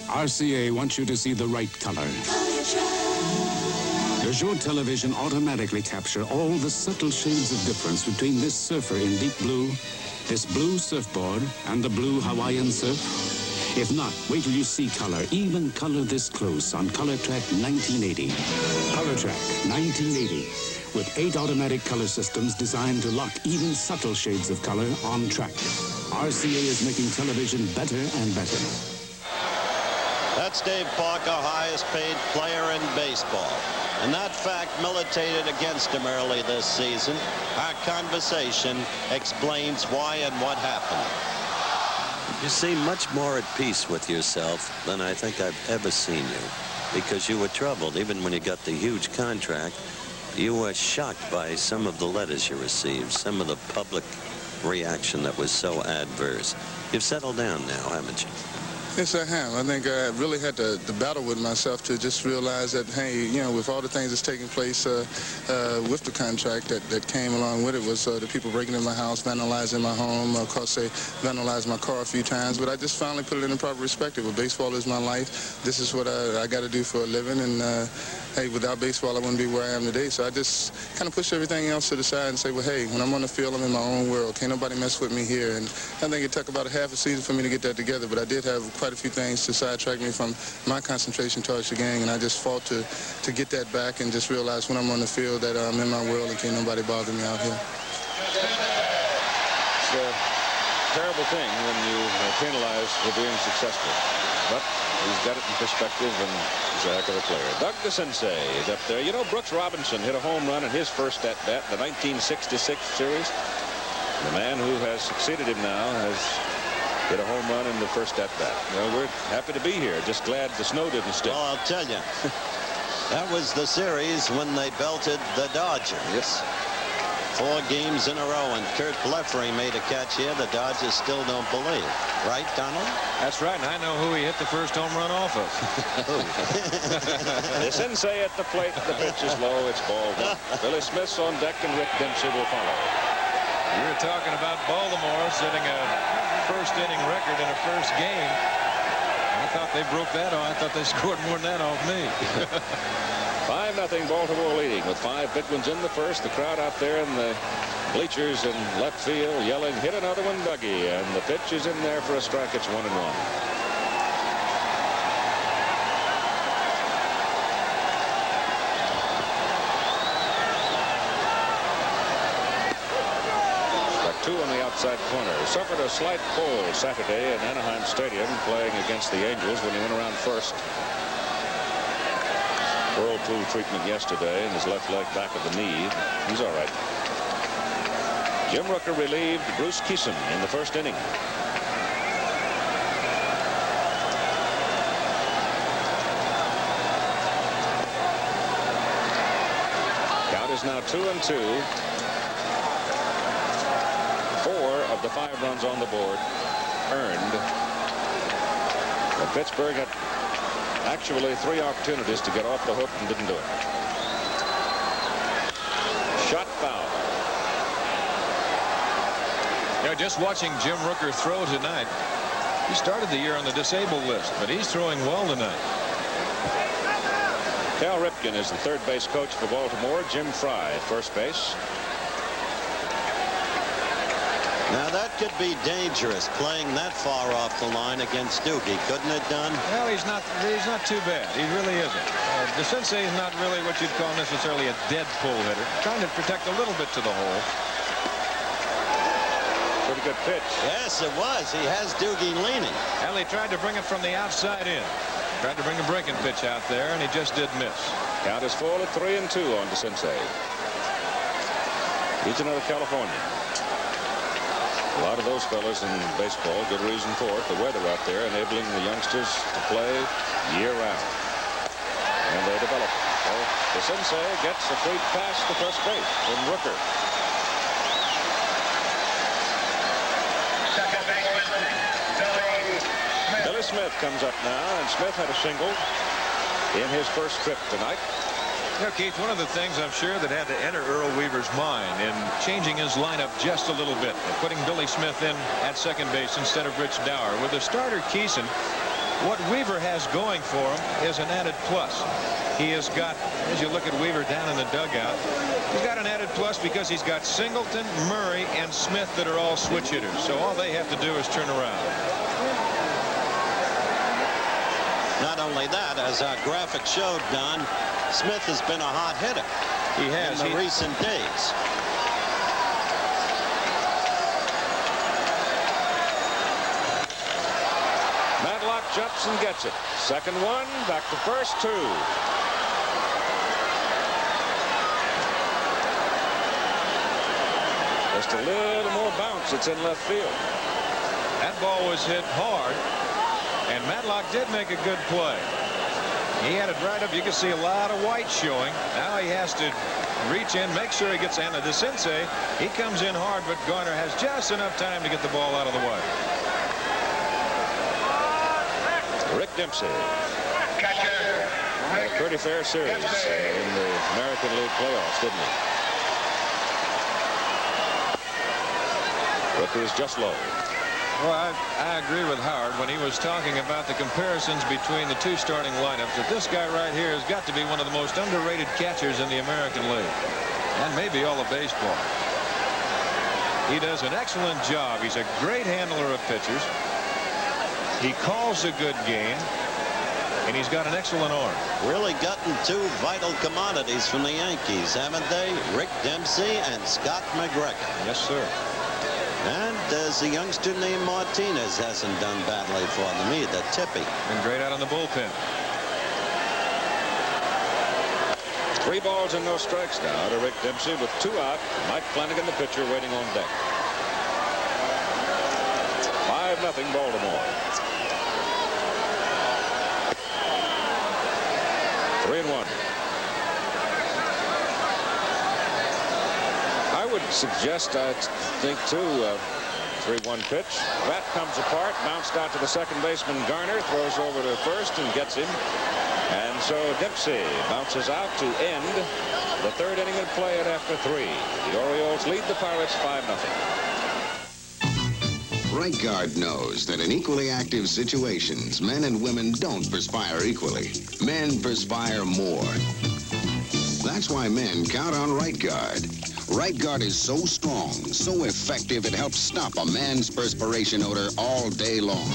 RCA wants you to see the right color. Does your television automatically capture all the subtle shades of difference between this surfer in deep blue, this blue surfboard, and the blue Hawaiian surf? If not, wait till you see color, even color this close on Color Track 1980. Color Track 1980, with 8 automatic color systems designed to lock even subtle shades of color on track. RCA is making television better and better. That's Dave Parker, highest paid player in baseball. And that fact militated against him early this season. Our conversation explains why and what happened. You seem much more at peace with yourself than I think I've ever seen you. Because you were troubled. Even when you got the huge contract, you were shocked by some of the letters you received, some of the public reaction that was so adverse. You've settled down now, haven't you? Yes, I have. I think I really had to battle with myself to just realize that, hey, you know, with all the things that's taking place with the contract that came along with it was the people breaking in my house, vandalizing my home. Of course, they vandalized my car a few times, but I just finally put it in a proper perspective. Well, baseball is my life. This is what I got to do for a living, and hey, without baseball, I wouldn't be where I am today. So I just kind of push everything else to the side and say, well, hey, when I'm on the field, I'm in my own world. Can't nobody mess with me here. And I think it took about a half a season for me to get that together, but I did have quite a few things to sidetrack me from my concentration towards the game, and I just fought to get that back and just realize when I'm on the field that I'm in my world and can't nobody bother me out here. It's a terrible thing when you are penalized for being successful, but he's got it in perspective, and he's a heck of a player. Doug DeCinces is up there. You know, Brooks Robinson hit a home run in his first at-bat, the 1966 series. The man who has succeeded him now has hit a home run in the first at-bat. Well, we're happy to be here. Just glad the snow didn't stick. Oh, I'll tell you. That was the series when they belted the Dodgers. Yes. 4 games in a row, and Kurt Blefary made a catch here the Dodgers still don't believe. Right, Donald? That's right, and I know who he hit the first home run off of. DeCinces at the plate. The pitch is low. It's ball 1. Billy Smith's on deck, and Rick Dempsey will follow. We were talking about Baltimore setting a first-inning record in a first game. I thought they broke that off. I thought they scored more than that off me. 5-0 Baltimore leading with 5 big ones in the first. The crowd out there in the bleachers in left field yelling, hit another one, Dougie. And the pitch is in there for a strike. It's 1-1. On the outside corner. Suffered a slight fall Saturday in Anaheim Stadium playing against the Angels when he went around first. Whirlpool treatment yesterday, and his left leg back of the knee. He's all right. Jim Rooker relieved Bruce Kison in the first inning. Count is now 2-2. 4 of the 5 runs on the board earned. But Pittsburgh had actually 3 opportunities to get off the hook and didn't do it. Shot foul. You know, just watching Jim Rooker throw tonight, he started the year on the disabled list, but he's throwing well tonight. Cal Ripken is the third base coach for Baltimore. Jim Fry at first base. Now that could be dangerous, playing that far off the line against Doogie, couldn't it, Don? Well, he's not too bad. He really isn't. DeCinces is not really what you'd call necessarily a dead pull hitter. Trying to protect a little bit to the hole. Pretty good pitch. Yes, it was. He has Doogie leaning. Well, he tried to bring it from the outside in. Tried to bring a breaking pitch out there, and he just did miss. Count is full at 3-2 on DeCinces. He's another Californian. A lot of those fellas in baseball, good reason for it. The weather out there enabling the youngsters to play year-round. And they develop. So DeCinces gets a free pass to first base from Rooker. Second baseman, Billy Smith comes up now, and Smith had a single in his first trip tonight. You know, Keith, one of the things I'm sure that had to enter Earl Weaver's mind in changing his lineup just a little bit, and putting Billy Smith in at second base instead of Rich Dower. With the starter Kison, what Weaver has going for him is an added plus. He has got, as you look at Weaver down in the dugout, he's got an added plus because he's got Singleton, Murray, and Smith that are all switch hitters. So all they have to do is turn around. Not only that, as our graphic showed, Don, Smith has been a hot hitter. He has. In the recent days. Matlock jumps and gets it. Second one, back to first, 2. Just a little more bounce. It's in left field. That ball was hit hard, and Matlock did make a good play. He had it right up. You can see a lot of white showing. Now he has to reach in, make sure he gets in. DeCinces, he comes in hard, but Garner has just enough time to get the ball out of the way. Dempsey. Had a pretty fair series in the American League playoffs, didn't he? But it was just low. Well, I agree with Howard when he was talking about the comparisons between the two starting lineups, that this guy right here has got to be one of the most underrated catchers in the American League, and maybe all of baseball. He does an excellent job. He's a great handler of pitchers. He calls a good game, and he's got an excellent arm. Really gotten two vital commodities from the Yankees, haven't they? Rick Dempsey and Scott McGregor. Yes, sir. And there's a youngster named Martinez hasn't done badly for them either. Tippy. Been great out on the bullpen. 3 balls and no strikes now to Rick Dempsey with 2 out. Mike Flanagan, the pitcher, waiting on deck. 5-0 Baltimore. 3-1. I would suggest, I think, too, 3-1 pitch. Bat comes apart, bounced out to the second baseman Garner, throws over to first and gets him. And so Dempsey bounces out to end the 3rd inning and play it after 3. The Orioles lead the Pirates 5-0. Right guard knows that in equally active situations, men and women don't perspire equally. Men perspire more. That's why men count on Right Guard. Right Guard is so strong, so effective, it helps stop a man's perspiration odor all day long.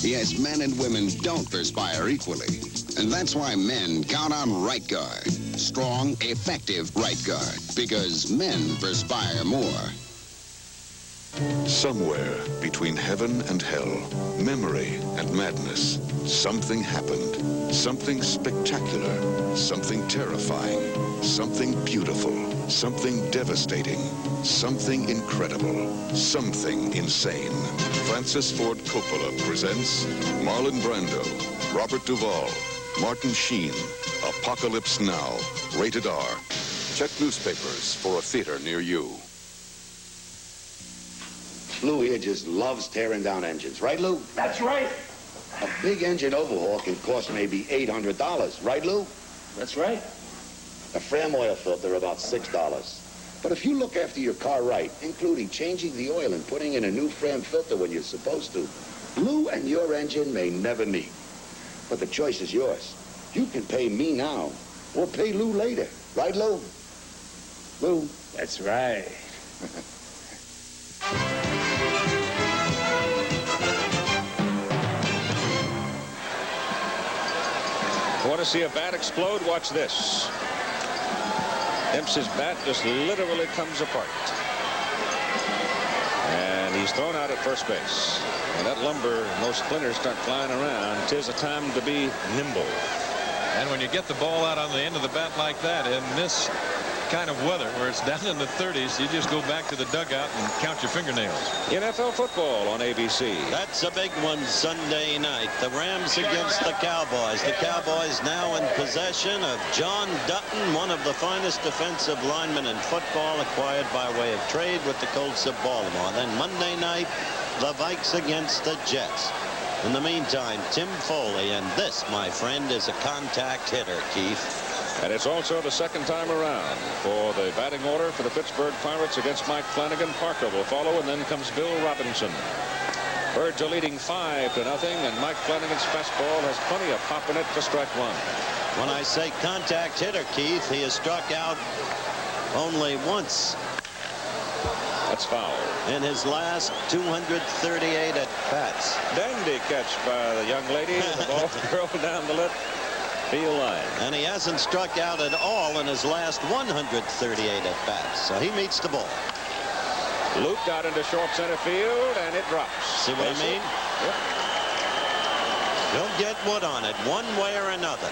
Yes, men and women don't perspire equally. And that's why men count on Right Guard. Strong, effective Right Guard. Because men perspire more. Somewhere between heaven and hell, memory and madness, something happened. Something spectacular, something terrifying, something beautiful, something devastating, something incredible, something insane. Francis Ford Coppola presents Marlon Brando, Robert Duvall, Martin Sheen, Apocalypse Now, rated R. Check newspapers for a theater near you. Lou here just loves tearing down engines. Right, Lou? That's right. A big engine overhaul can cost maybe $800. Right, Lou? That's right. A Fram oil filter about $6. But if you look after your car right, including changing the oil and putting in a new Fram filter when you're supposed to, Lou and your engine may never meet. But the choice is yours. You can pay me now or pay Lou later. Right, Lou? Lou? That's right. Want to see a bat explode? Watch this. Dempsey's bat just literally comes apart. And he's thrown out at first base. And that lumber, those splinters start flying around. 'Tis a time to be nimble. And when you get the ball out on the end of the bat like that in this kind of weather where it's down in the 30s, you just go back to the dugout and count your fingernails. NFL football on ABC. That's a big one Sunday night. The Rams against the Cowboys. The Cowboys now in possession of John Dutton, one of the finest defensive linemen in football, acquired by way of trade with the Colts of Baltimore. Then Monday night, the Vikes against the Jets. In the meantime, Tim Foley, and this, my friend, is a contact hitter, Keith. And it's also the second time around for the batting order for the Pittsburgh Pirates against Mike Flanagan. Parker will follow, and then comes Bill Robinson. Birds are leading 5-0, and Mike Flanagan's fastball has plenty of pop in it for strike 1. When I say contact hitter, Keith, he has struck out only once. That's foul. In his last 238 at-bats. Dandy catch by the young lady. The ball curled down the left field line. And he hasn't struck out at all in his last 138 at-bats. So he meets the ball. Looped out into short center field, and it drops. See what I mean? Yep. Don't get wood on it one way or another.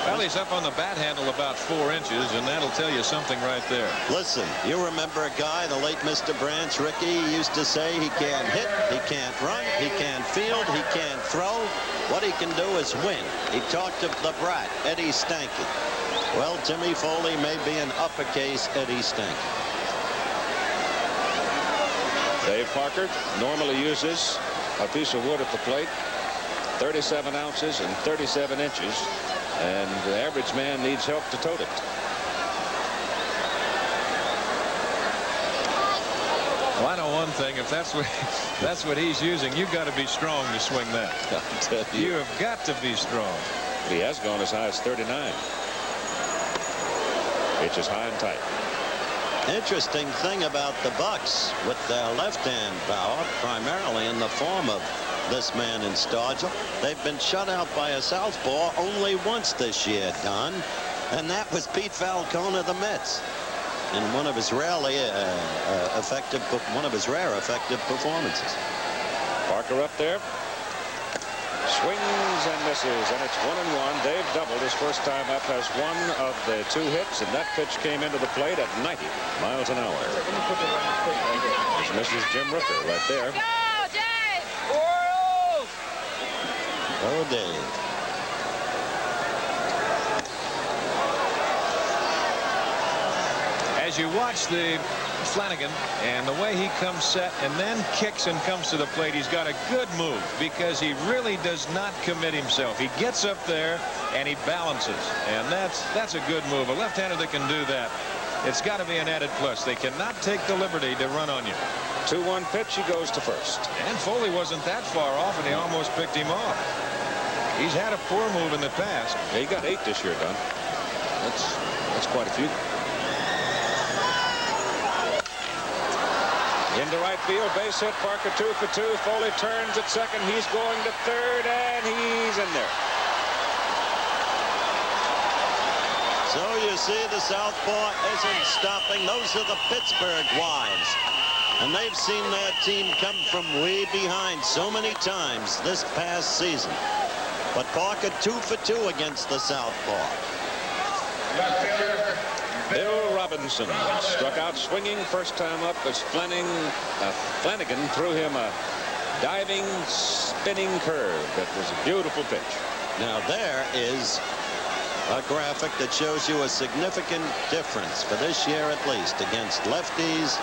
Well, he's up on the bat handle about 4 inches, and that'll tell you something right there. Listen, you remember a guy, the late Mr. Branch, Ricky, used to say he can't hit, he can't run, he can't field, he can't throw. What he can do is win. He talked of the brat, Eddie Stanky. Well, Timmy Foley may be an uppercase Eddie Stanky. Dave Parker normally uses a piece of wood at the plate. 37 ounces and 37 inches, and the average man needs help to tote it. Well, I know one thing. If that's what he's using, you've got to be strong to swing that. I'll tell you. You have got to be strong. He has gone as high as 39. Pitch is high and tight. Interesting thing about the Bucks with their left-hand power, primarily in the form of this man in Stargell. They've been shut out by a southpaw only once this year, Don, and that was Pete Falcone of the Mets in one of his rare effective performances. Parker up there. Swings and misses, and it's 1-1. Dave doubled his first time up, has one of the 2 hits, and that pitch came into the plate at 90 miles an hour. This misses Jim Rooker right there. Go, Dave! Orioles! Oh, Dave. As you watch the Flanagan and the way he comes set and then kicks and comes to the plate, he's got a good move because he really does not commit himself. He gets up there and he balances, and that's a good move. A left-hander that can do that, it's got to be an added plus. They cannot take the liberty to run on you. 2-1 pitch, he goes to first. And Foley wasn't that far off, and he almost picked him off. He's had a poor move in the past. Yeah, he got 8 this year, Don. That's quite a few. Into right field, base hit, Parker 2 for 2. Foley turns at second. He's going to third, and he's in there. So you see the southpaw isn't stopping. Those are the Pittsburgh wives. And they've seen their team come from way behind so many times this past season. But Parker 2 for 2 against the southpaw. Bill Robinson struck out swinging first time up as Flanagan threw him a diving, spinning curve. That was a beautiful pitch. Now there is a graphic that shows you a significant difference for this year at least against lefties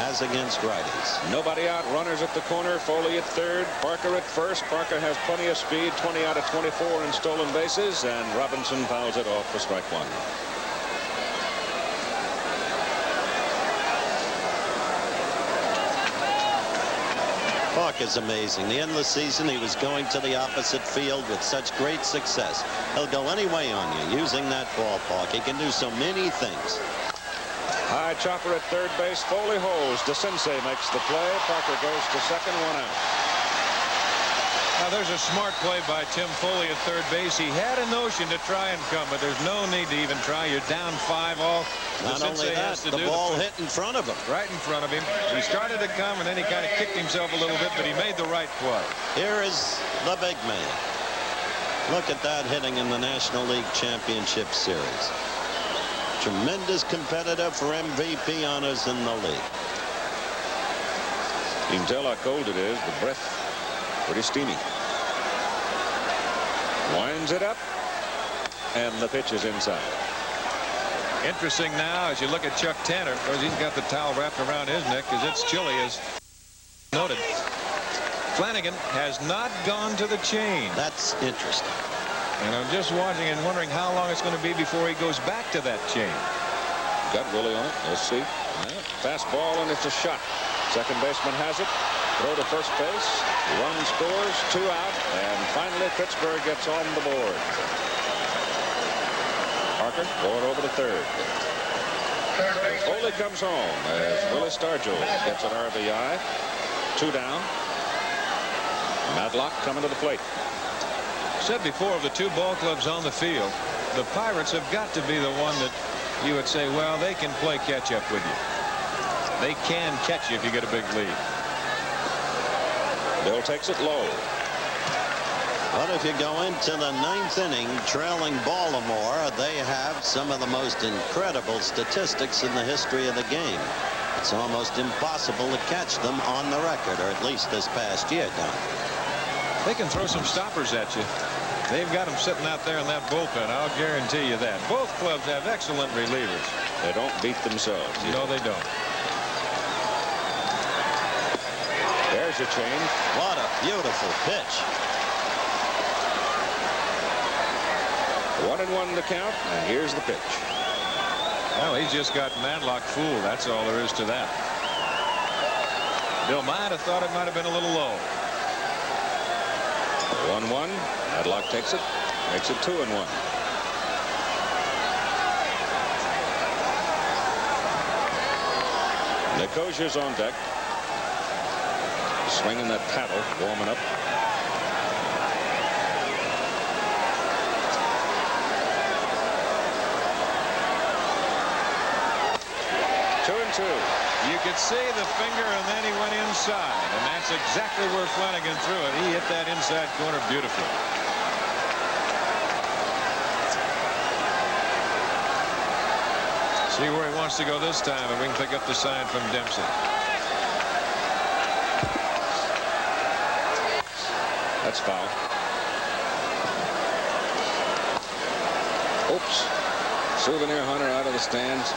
as against righties. Nobody out, runners at the corner, Foley at third, Parker at first. Parker has plenty of speed, 20 out of 24 in stolen bases, and Robinson fouls it off for strike 1. Parker's amazing. The endless season he was going to the opposite field with such great success. He'll go any way on you using that ballpark. He can do so many things. High chopper at third base. Foley holds. DeCinces makes the play. Parker goes to second, 1 out. Now there's a smart play by Tim Foley at third base. He had a notion to try and come, but there's no need to even try. You're down 5 all. Not only that, the ball hit in front of him. Right in front of him. He started to come, and then he kind of kicked himself a little bit, but he made the right play. Here is the big man. Look at that hitting in the National League Championship Series. Tremendous competitor for MVP honors in the league. You can tell how cold it is. The breath pretty steamy. Winds it up, and the pitch is inside. Interesting now as you look at Chuck Tanner. Of course, he's got the towel wrapped around his neck because it's chilly, as noted. Flanagan has not gone to the chain. That's interesting. And I'm just watching and wondering how long it's going to be before he goes back to that chain. Got Willie on it. Let's see. Yeah. Fastball, and it's a shot. Second baseman has it. Throw to first base. Run scores, 2 out, and finally Pittsburgh gets on the board. Parker going over to third. Foley comes home as Willie Stargell gets an RBI. 2 down. Madlock coming to the plate. Said before, of the 2 ball clubs on the field, the Pirates have got to be the one that you would say, well, they can play catch up with you. They can catch you if you get a big lead. Bill takes it low. But if you go into the 9th inning trailing Baltimore, they have some of the most incredible statistics in the history of the game. It's almost impossible to catch them on the record, or at least this past year, Don. They can throw some stoppers at you. They've got them sitting out there in that bullpen. I'll guarantee you that. Both clubs have excellent relievers. They don't beat themselves. No, they don't. There's a change. What a beautiful pitch. 1-1 the count, and here's the pitch. Well, he's just got Matlock fooled. That's all there is to that. Bill might have thought it might have been a little low. 1-1. Matlock takes it. Makes it 2-1. Nicosia's on deck. Swinging that paddle, warming up. You could see the finger, and then he went inside, and that's exactly where Flanagan threw it. He hit that inside corner beautifully. See where he wants to go this time, and we can pick up the sign from Dempsey. That's foul. Oops. Souvenir hunter out of the stands.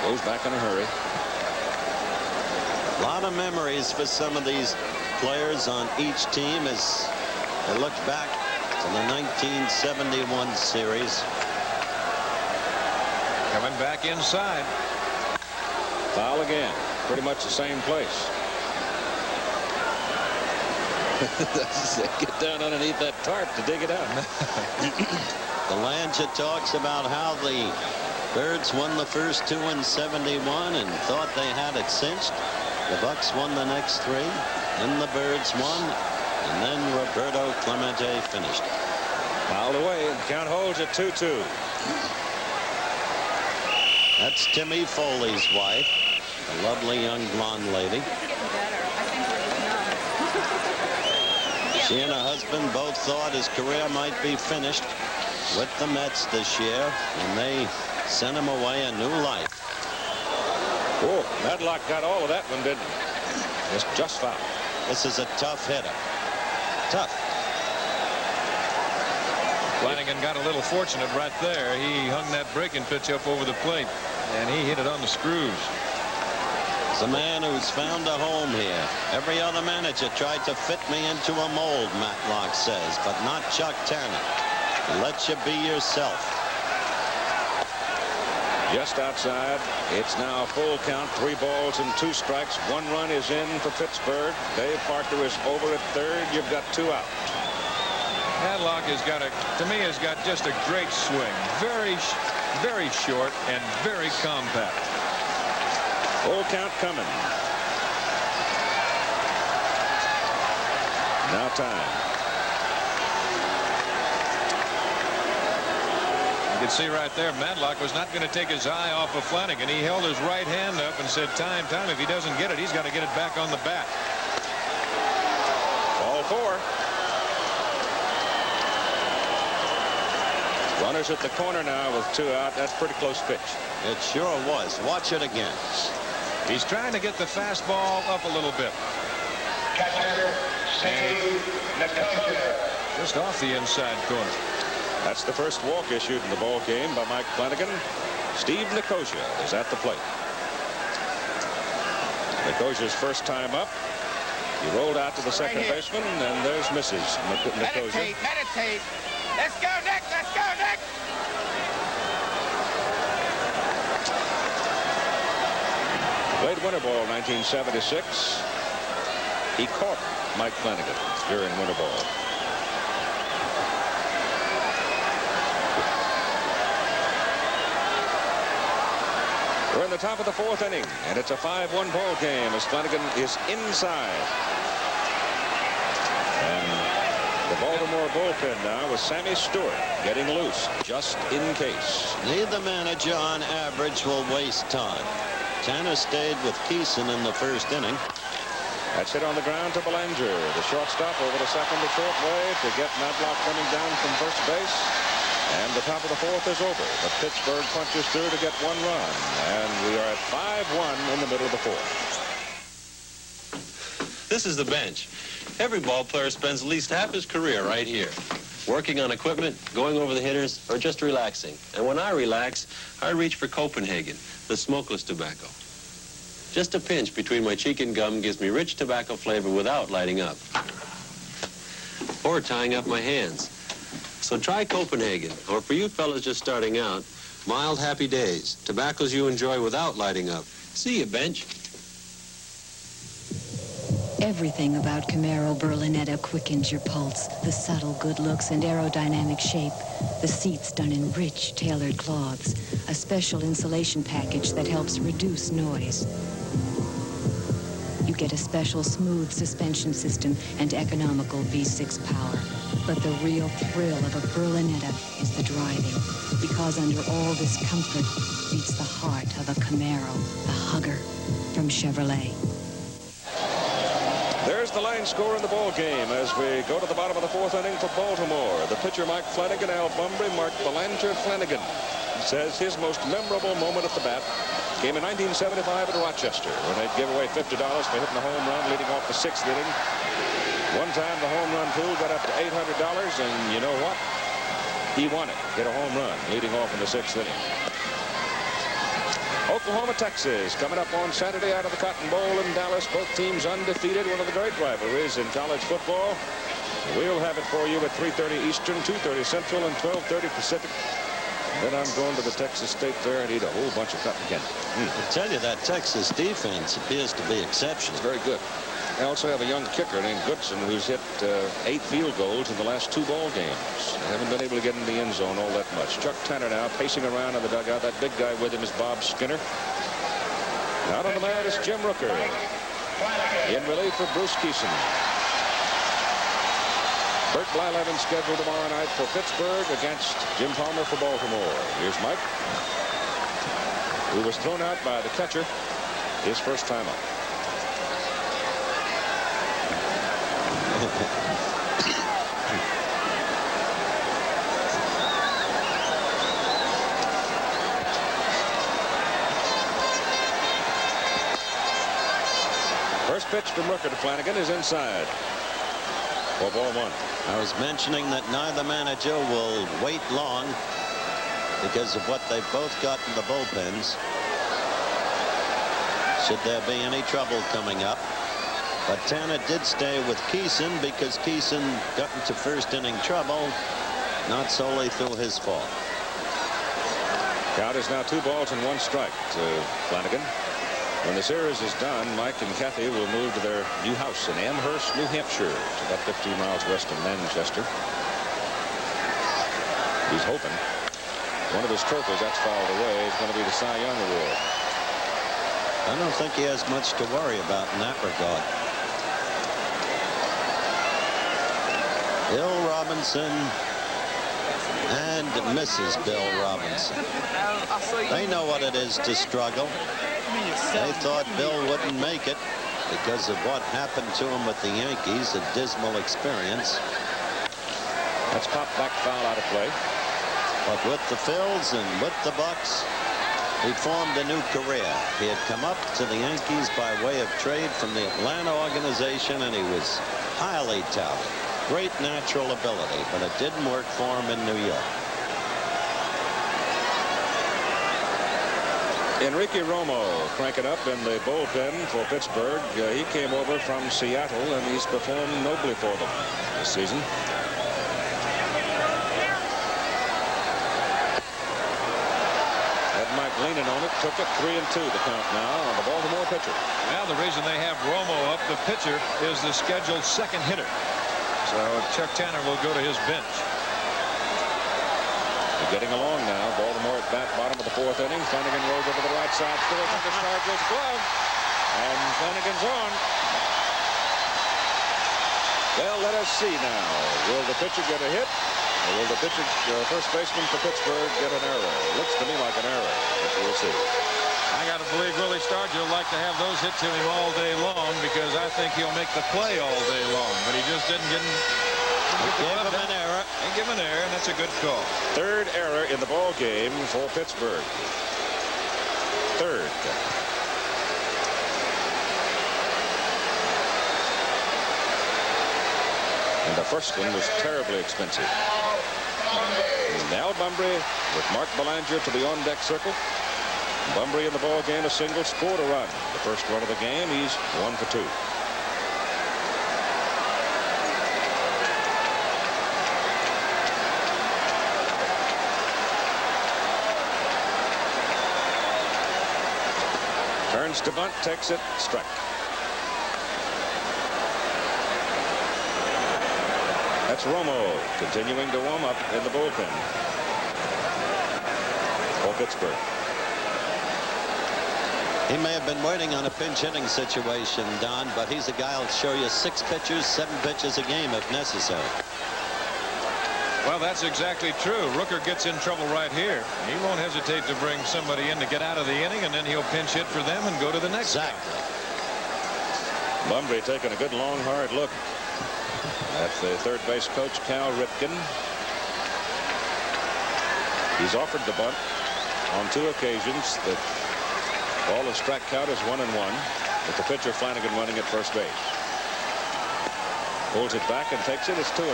Goes back in a hurry. A lot of memories for some of these players on each team as they look back to the 1971 series. Coming back inside. Foul again. Pretty much the same place. Get down underneath that tarp to dig it out. Belanger talks about how the Birds won the first two in '71 and thought they had it cinched. The Bucks won the next three, and the Birds won, and then Roberto Clemente finished. Fouled away, and count holds at 2-2. That's Timmy Foley's wife, a lovely young blonde lady. She and her husband both thought his career might be finished with the Mets this year, and they sent him away a new life. Oh, Matlock got all of that one, didn't he? Just foul. This is a tough hitter. Tough. Flanagan got a little fortunate right there. He hung that breaking pitch up over the plate, and he hit it on the screws. It's a man who's found a home here. Every other manager tried to fit me into a mold, Matlock says, but not Chuck Tanner. He lets you be yourself. Just outside. It's now a full count. 3 balls and 2 strikes. 1 run is in for Pittsburgh. Dave Parker is over at third. You've got 2 out. Matlock has got to me, has got just a great swing. Very short and very compact. Full count coming. Now time. You can see right there, Matlock was not going to take his eye off of Flanagan. He held his right hand up and said, time. If he doesn't get it, he's got to get it back on the bat. Ball 4. Runners at the corner now with 2 out. That's a pretty close pitch. It sure was. Watch it again. He's trying to get the fastball up a little bit. Catcher, Steve Nicosia. Just off the inside corner. That's the first walk issued in the ball game by Mike Flanagan. Steve Nicosia is at the plate. Nicosia's first time up. He rolled out to the second baseman, and there's Mrs. Nicosia. Meditate. Let's go, Nick. Let's go, Nick. Played winter ball 1976. He caught Mike Flanagan during winter ball. We're in the top of the 4th inning, and it's a 5-1 ball game as Flanagan is inside. And the Baltimore bullpen now with Sammy Stewart getting loose just in case. Neither manager on average will waste time. Tanner stayed with Keeson in the first inning. That's hit on the ground to Belanger. The shortstop over to second to short way to get Matlock coming down from first base. And the top of the 4th is over. But Pittsburgh punches through to get 1 run. And we are at 5-1 in the middle of the 4th. This is the bench. Every ball player spends at least half his career right here. Working on equipment, going over the hitters, or just relaxing. And when I relax, I reach for Copenhagen, the smokeless tobacco. Just a pinch between my cheek and gum gives me rich tobacco flavor without lighting up. Or tying up my hands. So try Copenhagen, or for you fellas just starting out, mild happy days. Tobaccos you enjoy without lighting up. See you, Bench. Everything about Camaro Berlinetta quickens your pulse. The subtle good looks and aerodynamic shape. The seats done in rich, tailored cloths. A special insulation package that helps reduce noise. You get a special smooth suspension system and economical V6 power. But the real thrill of a Berlinetta is the driving. Because under all this comfort beats the heart of a Camaro, the hugger from Chevrolet. There's the line score in the ball game as we go to the bottom of the fourth inning for Baltimore. The pitcher, Mike Flanagan, Al Bunbury, Mark Belanger. Flanagan says his most memorable moment at the bat came in 1975 at Rochester when they'd give away $50 for hitting the home run leading off the sixth inning. One time the home run pool got up to $800, and you know what? He won it. Hit a home run leading off in the sixth inning. Oklahoma, Texas, coming up on Saturday out of the Cotton Bowl in Dallas. Both teams undefeated. One of the great rivalries in college football. We'll have it for you at 3:30 Eastern, 2:30 Central, and 12:30 Pacific. Then I'm going to the Texas State Fair and eat a whole bunch of cotton candy. I tell you, that Texas defense appears to be exceptional. It's very good. I also have a young kicker named Goodson who's hit 8 field goals in the last 2 ball games. I haven't been able to get in the end zone all that much. Chuck Tanner now pacing around in the dugout. That big guy with him is Bob Skinner. Out on the mound is Jim Rooker. In relief for Bruce Keeson. Bert Blyleven scheduled tomorrow night for Pittsburgh against Jim Palmer for Baltimore. Here's Mike, who was thrown out by the catcher his first time up. First pitch from Rooker to Flanagan is inside. For ball 1. I was mentioning that neither manager will wait long because of what they've both got in the bullpens. Should there be any trouble coming up. But Tanner did stay with Keeson because Keeson got into first inning trouble, not solely through his fault. Count is now 2 balls and 1 strike to Flanagan. When the series is done, Mike and Kathy will move to their new house in Amherst, New Hampshire. It's about 15 miles west of Manchester. He's hoping one of his trophies that's fouled away is going to be the Cy Young Award. I don't think he has much to worry about in that regard. Bill Robinson and Mrs. Bill Robinson. They know what it is to struggle. They thought Bill wouldn't make it because of what happened to him with the Yankees, a dismal experience. That's popped back, foul out of play. But with the Phils and with the Bucks, he formed a new career. He had come up to the Yankees by way of trade from the Atlanta organization, and he was highly touted. Great natural ability, but it didn't work for him in New York. Enrique Romo cranking up in the bullpen for Pittsburgh. He came over from Seattle, and he's performed nobly for them this season. Had Mike leaning on it, took it 3-2 the count now on the Baltimore pitcher. Well, the reason they have Romo up, the pitcher, is the scheduled second hitter. So Chuck Tanner will go to his bench. They're getting along now. Baltimore at bat, bottom of the 4th inning. Flanagan rolls over the right side, throws under Stargill's glove, and Flanagan's on. Well, let us see now. Will the pitcher get a hit, or will the pitcher, first baseman for Pittsburgh, get an error? Looks to me like an error, but we'll see. I got to believe Willie Stargell would like to have those hit to him all day long because I think he'll make the play all day long, but he just didn't get him. Gave him an error. And give him an error, and that's a good call. 3rd error in the ball game for Pittsburgh. 3rd. And the first one was terribly expensive. Now Bunbury with Mark Belanger to the on-deck circle. Bunbury in the ball game, a single, scored a run. The first run of the game, he's 1 for 2. Turns to bunt, takes it, strike. That's Romo continuing to warm up in the bullpen for Pittsburgh. He may have been waiting on a pinch hitting situation, Don, but he's a guy who'll show you 6 pitches, 7 pitches a game if necessary. Well, that's exactly true. Rooker gets in trouble right here. He won't hesitate to bring somebody in to get out of the inning, and then he'll pinch hit for them and go to the next. Exactly. Bunbury taking a good long hard look at the third base coach, Cal Ripken. He's offered the bunt on 2 occasions. The ball and strike count is 1-1 with the pitcher Flanagan running at first base. Pulls it back and takes it. It's 2-1.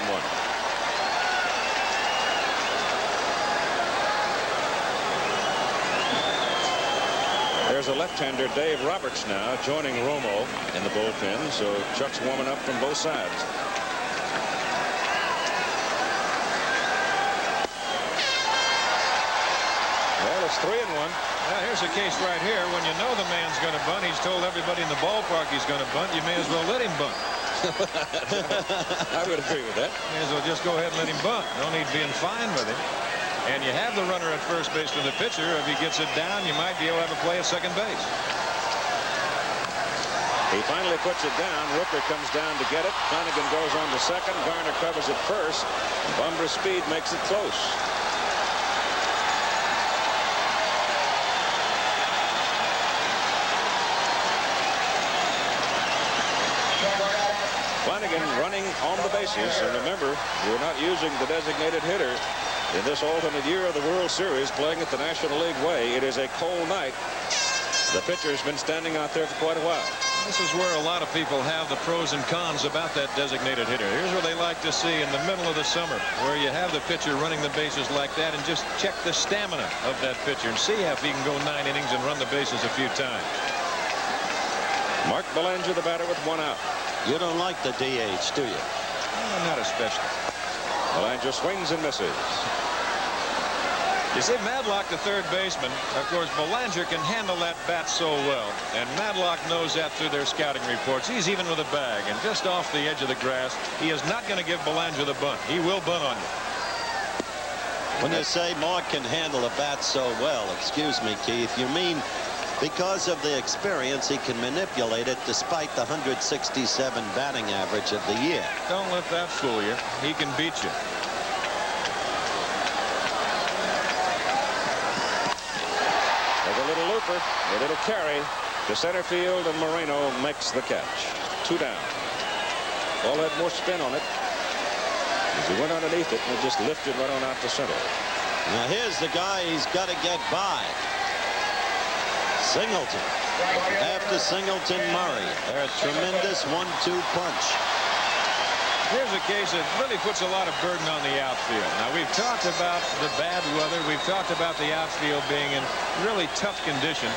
There's a left-hander, Dave Roberts, now joining Romo in the bullpen, so Chuck's warming up from both sides. Well, it's 3-1. Well, here's a case right here. When you know the man's going to bunt, he's told everybody in the ballpark he's going to bunt, you may as well let him bunt. I would agree with that. May as well just go ahead and let him bunt. No need being fine with him. And you have the runner at first base for the pitcher. If he gets it down, you might be able to have a play at second base. He finally puts it down. Rooker comes down to get it. Flanagan goes on to second. Garner covers it first. Bumbra's speed makes it close. Flanagan running on the bases. And remember, we're not using the designated hitter in this alternate year of the World Series, playing it the National League way. It is a cold night. The pitcher's been standing out there for quite a while. This is where a lot of people have the pros and cons about that designated hitter. Here's what they like to see in the middle of the summer, where you have the pitcher running the bases like that, and just check the stamina of that pitcher and see if he can go 9 innings and run the bases a few times. Mark Belanger, the batter, with 1 out. You don't like the DH, do you? Not especially. Belanger swings and misses. You see, Madlock, the third baseman, of course, Belanger can handle that bat so well. And Madlock knows that through their scouting reports. He's even with a bag. And just off the edge of the grass, he is not going to give Belanger the bunt. He will bunt on you. When you say Mark can handle a bat so well, excuse me, Keith, you mean because of the experience, he can manipulate it despite the 167 batting average of the year. Don't let that fool you. He can beat you. A little carry to center field, and Moreno makes the catch. 2 down. Ball had more spin on it as he went underneath it and just lifted right on out to center. Now here's the guy he's got to get by. Singleton. After Singleton, Murray. They're a tremendous 1-2 punch. Here's a case that really puts a lot of burden on the outfield. Now, we've talked about the bad weather. We've talked about the outfield being in really tough condition.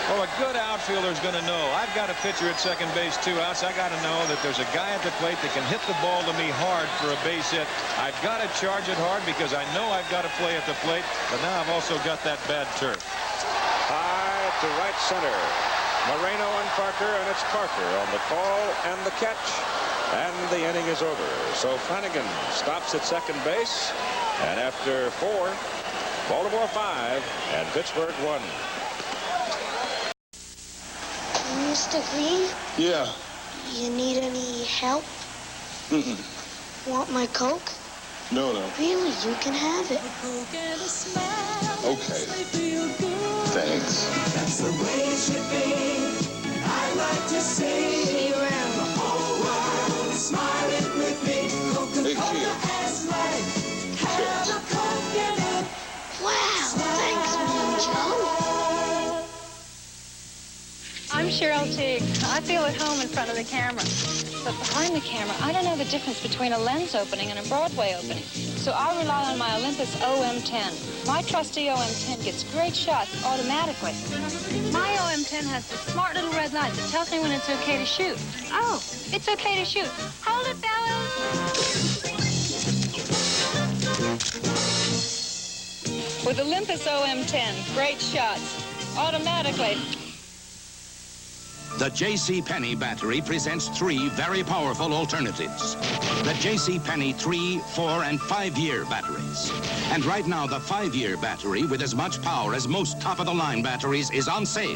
Well, a good outfielder is going to know, I've got a pitcher at second base, 2 outs. I got to know that there's a guy at the plate that can hit the ball to me hard for a base hit. I've got to charge it hard because I know I've got to play at the plate, but now I've also got that bad turf. High to right center. Moreno and Parker, and it's Parker on the call and the catch. And the inning is over. So Flanagan stops at second base. And after 4, Baltimore 5, and Pittsburgh 1. Mr. Green? Yeah. You need any help? Want my Coke? No. Really, you can have it. Okay. Thanks. That's the way it should be. I like to see. See you around. The whole world smiling with me. Coca-Cola has life. Have a Coke in it. Wow, thanks, Mean Joe. I'm Cheryl Teague. I feel at home in front of the camera. But behind the camera, I don't know the difference between a lens opening and a Broadway opening. So I rely on my Olympus OM10. My trusty OM10 gets great shots automatically. My OM10 has this smart little red light that tells me when it's okay to shoot. Oh, it's okay to shoot. Hold it, fellas. With Olympus OM10, great shots automatically. The J.C. battery presents 3 very powerful alternatives. The J.C. 3, 4, and 5-year batteries. And right now, the 5-year battery with as much power as most top-of-the-line batteries is on sale.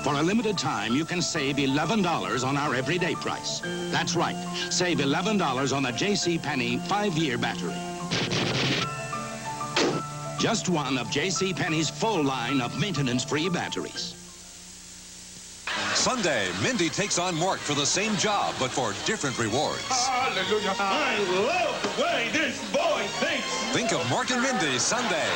For a limited time, you can save $11 on our everyday price. That's right, save $11 on the J.C. 5-year battery. Just one of J.C. full line of maintenance-free batteries. Sunday, Mindy takes on Mork for the same job, but for different rewards. Hallelujah. I love the way this boy thinks. Think of Mork and Mindy Sunday.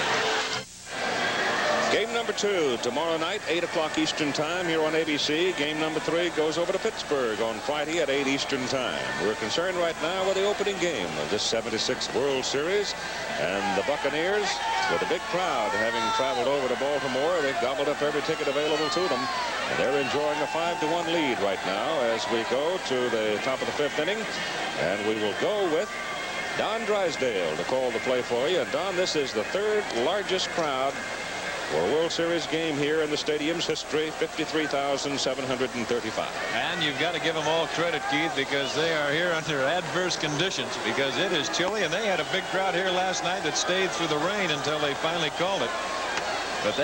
Game number 2 tomorrow night, 8 o'clock Eastern Time here on ABC. Game number 3 goes over to Pittsburgh on Friday at 8 Eastern Time. We're concerned right now with the opening game of this 76th World Series. And the Buccaneers, with a big crowd having traveled over to Baltimore, they've gobbled up every ticket available to them. And they're enjoying a 5-1 lead right now as we go to the top of the 5th inning. And we will go with Don Drysdale to call the play for you. And Don, this is the 3rd largest crowd for a World Series game here in the stadium's history, 53,735. And you've got to give them all credit, Keith, because they are here under adverse conditions, because it is chilly, and they had a big crowd here last night that stayed through the rain until they finally called it. But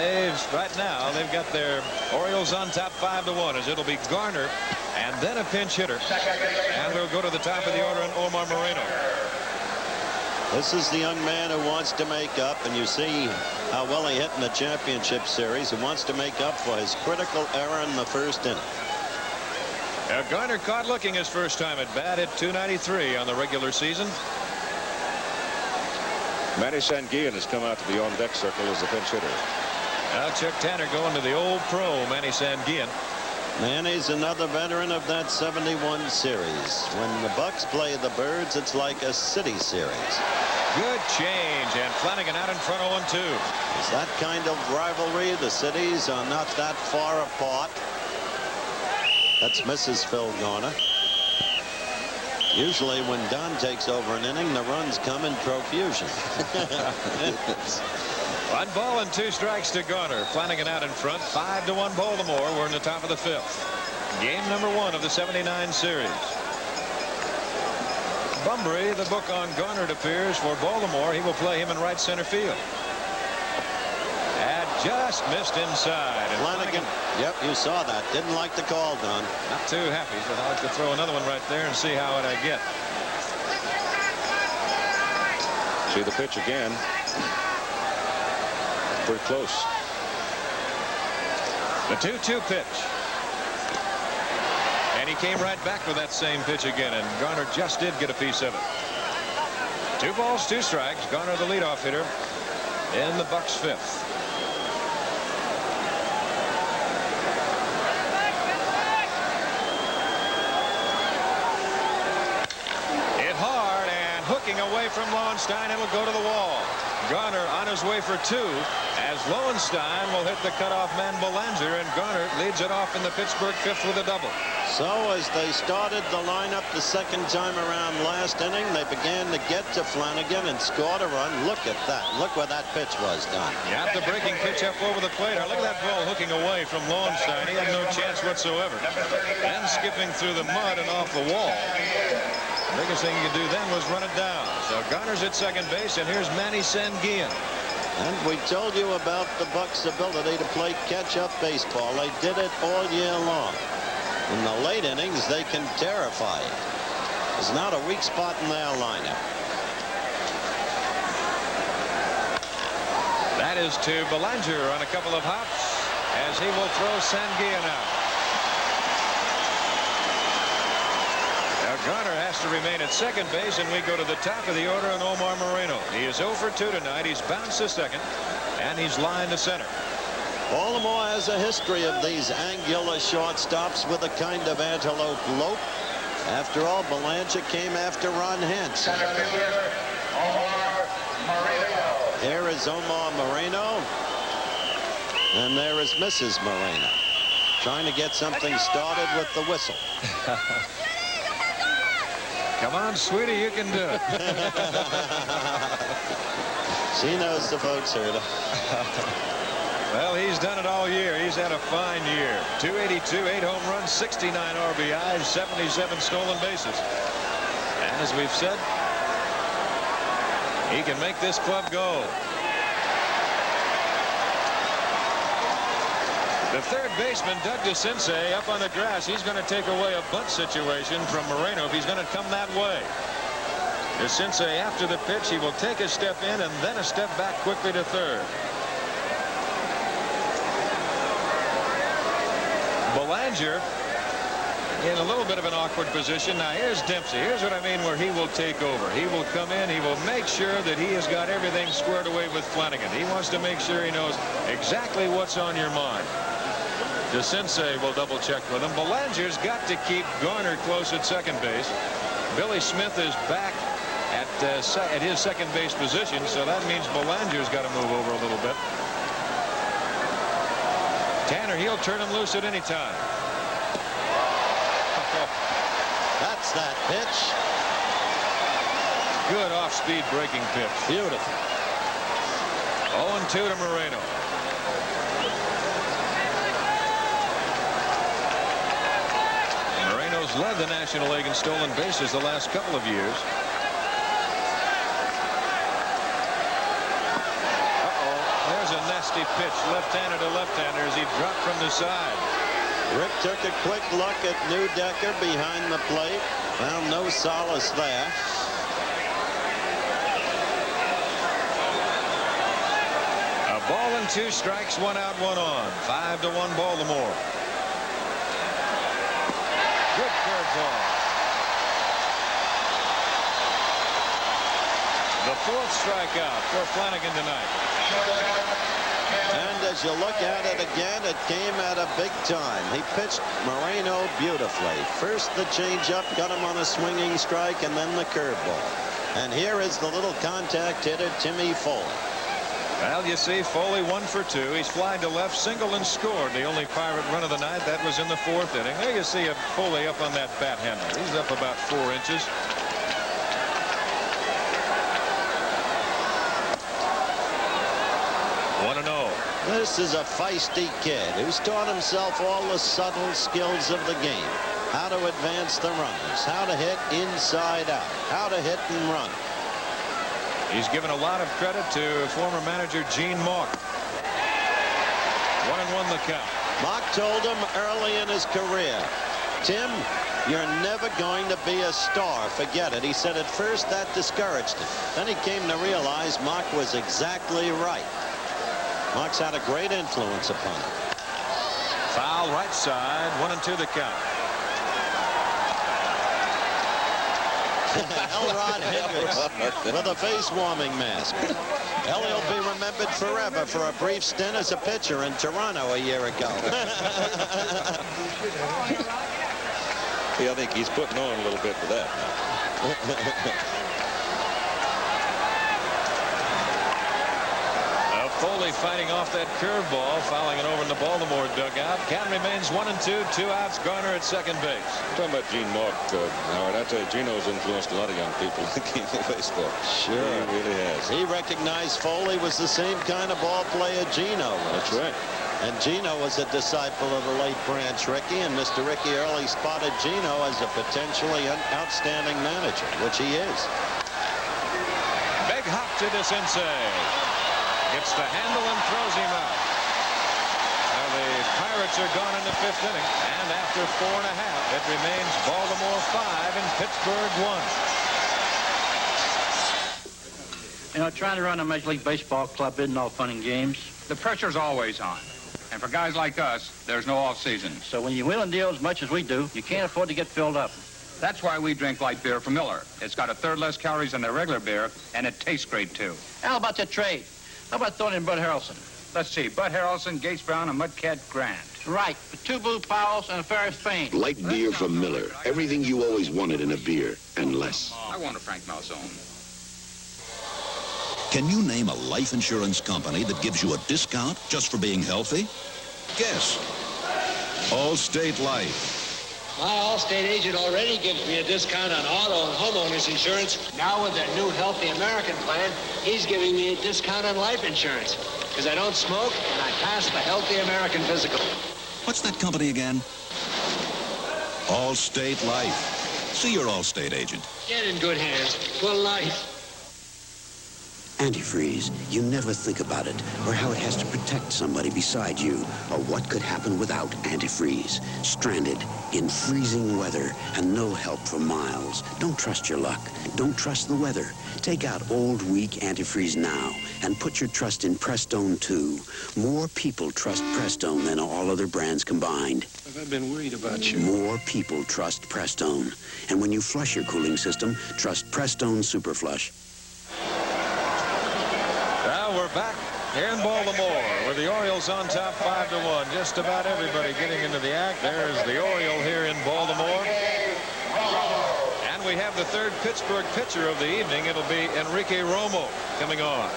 right now, they've got their Orioles on top 5-1, as it'll be Garner and then a pinch hitter. And we'll go to the top of the order in Omar Moreno. This is the young man who wants to make up, and you see how well he hit in the championship series. He wants to make up for his critical error in the 1st inning. Garner caught looking his first time at bat at .293 on the regular season. Manny Sanguillen has come out to the on-deck circle as a pinch hitter. Now Chuck Tanner going to the old pro, Manny Sanguillen. Manny's another veteran of that 71 series. When the Bucks play the Birds, it's like a city series. Good change, and Flanagan out in front 0-2. It's that kind of rivalry. The cities are not that far apart. That's Mrs. Phil Garner. Usually when Don takes over an inning, the runs come in profusion. 1 ball and 2 strikes to Garner. Flanagan out in front, 5-1 Baltimore. We're in the top of the 5th. Game number 1 of the 79 series. Bunbury, the book on Garner, it appears, for Baltimore. He will play him in right center field. And just missed inside. And Flanagan, yep, you saw that. Didn't like the call, Don. Not too happy, but I'll have to throw another one right there and see how it I get. See the pitch again. Pretty close. The 2-2 pitch. And he came right back with that same pitch again, and Garner just did get a piece of it. 2 balls, 2 strikes. Garner, the leadoff hitter in the Bucks' 5th. Hit hard and hooking away from Lowenstein. It'll go to the wall. Garner on his way for 2 as Lowenstein will hit the cutoff man Belanger, and Garner leads it off in the Pittsburgh 5th with a double. So as they started the lineup the 2nd time around last inning, they began to get to Flanagan and scored a run. Look at that. Look where that pitch was, Don. Got the breaking pitch up over the plate. Now look at that ball hooking away from Lowenstein. He had no chance whatsoever. Then skipping through the mud and off the wall. The biggest thing you could do then was run it down. So Garner's at second base, and here's Manny Sanguillen. And we told you about the Bucks' ability to play catch-up baseball. They did it all year long. In the late innings, they can terrify you. There's not a weak spot in their lineup. That is to Belanger on a couple of hops as he will throw Sanguillen out. Garner has to remain at second base, and we go to the top of the order in Omar Moreno. He is 0 for 2 tonight. He's bounced to second, and he's lined to center. Baltimore has a history of these angular shortstops with a kind of antelope lope. After all, Belanger came after Ron Hentz. Center fielder, Omar Moreno. Here is Omar Moreno, and there is Mrs. Moreno, trying to get something started with the whistle. Come on, sweetie, you can do it. She knows the folks heard her. Well, he's done it all year. He's had a fine year. 282, 8 home runs, 69 RBIs, 77 stolen bases. And as we've said, he can make this club go. The third baseman, Doug DeCinces, up on the grass. He's going to take away a bunt situation from Moreno if he's going to come that way. DeCinces, after the pitch, he will take a step in and then a step back quickly to third. Belanger in a little bit of an awkward position. Now here's Dempsey. Here's what I mean where he will take over. He will come in. He will make sure that he has got everything squared away with Flanagan. He wants to make sure he knows exactly what's on your mind. DeCinces will double check with him. Belanger's got to keep Garner close at second base. Billy Smith is back at his second base position, so that means Belanger's got to move over a little bit. Tanner, he'll turn him loose at any time. That's that pitch. Good off-speed breaking pitch. Beautiful. 0-2 to Moreno. Moreno's led the National League in stolen bases the last couple of years. There's a nasty pitch, left-hander to left-hander as he dropped from the side. Rick took a quick look at Newdecker behind the plate. Found no solace there. A ball and 2 strikes, 1 out, 1 on. 5-1 Baltimore. Good curveball. The 4th strikeout for Flanagan tonight. And as you look at it again, it came at a big time. He pitched Moreno beautifully. First the changeup, got him on a swinging strike, and then the curveball. And here is the little contact hitter, Timmy Foley. Well, you see, Foley 1 for 2. He's flying to left, single and scored. The only Pirate run of the night. That was in the 4th inning. There you see Foley up on that bat handle. He's up about 4 inches. 1-0. This is a feisty kid who's taught himself all the subtle skills of the game. How to advance the runners, how to hit inside out, how to hit and run. He's given a lot of credit to former manager Gene Mauch. 1-1 the count. Mauch told him early in his career, Tim, you're never going to be a star. Forget it. He said at first that discouraged him. Then he came to realize Mauch was exactly right. Mauch's had a great influence upon him. Foul right side. 1-2 the count. Elrod Hendricks with a face-warming mask. Ellie will be remembered forever for a brief stint as a pitcher in Toronto a year ago. Yeah, I think he's putting on a little bit for that. Foley fighting off that curveball, fouling it over in the Baltimore dugout. Count remains 1-2, 2 outs. Garner at second base. Talking about Gene Mauch, Howard, I tell you, Gino's influenced a lot of young people in the game of baseball. Sure. He really has. He recognized Foley was the same kind of ball player Gino was. That's right. And Gino was a disciple of the late Branch Rickey, and Mr. Rickey early spotted Gino as a potentially outstanding manager, which he is. Big hop to DeCinces. Gets the handle and throws him out. Now the Pirates are gone in the 5th inning, and after 4 1/2, it remains Baltimore 5 and Pittsburgh 1. You know, trying to run a Major League Baseball club isn't all fun and games. The pressure's always on. And for guys like us, there's no off season. So when you wheel and deal as much as we do, you can't afford to get filled up. That's why we drink light beer from Miller. It's got 1/3 less calories than their regular beer, and it tastes great, too. How about the trade? How about throwing in Bud Harrelson? Let's see, Bud Harrelson, Gates Brown, and Mudcat Grant. Right, with 2 Blue Powells and a Ferris Payne. Light beer from Miller. Everything you always wanted in a beer, and less. I want a Frank Malzone. Can you name a life insurance company that gives you a discount just for being healthy? Guess. Allstate Life. My Allstate agent already gives me a discount on auto and homeowners insurance. Now with their new Healthy American plan, he's giving me a discount on life insurance. because I don't smoke and I pass the healthy American physical. What's that company again? Allstate Life. See your Allstate agent. Get in good hands for life. Antifreeze. You never think about it, or how it has to protect somebody beside you, or what could happen without antifreeze. Stranded in freezing weather and no help for miles. Don't trust your luck. Don't trust the weather. Take out old, weak antifreeze now and put your trust in Prestone 2. More people trust Prestone than all other brands combined. I've been worried about you. More people trust Prestone. And when you flush your cooling system, trust Prestone Super Flush. Now we're back here in Baltimore with the Orioles on top 5-1. Just about everybody getting into the act. There's the Oriole here in Baltimore. And we have the third Pittsburgh pitcher of the evening. It'll be Enrique Romo coming on.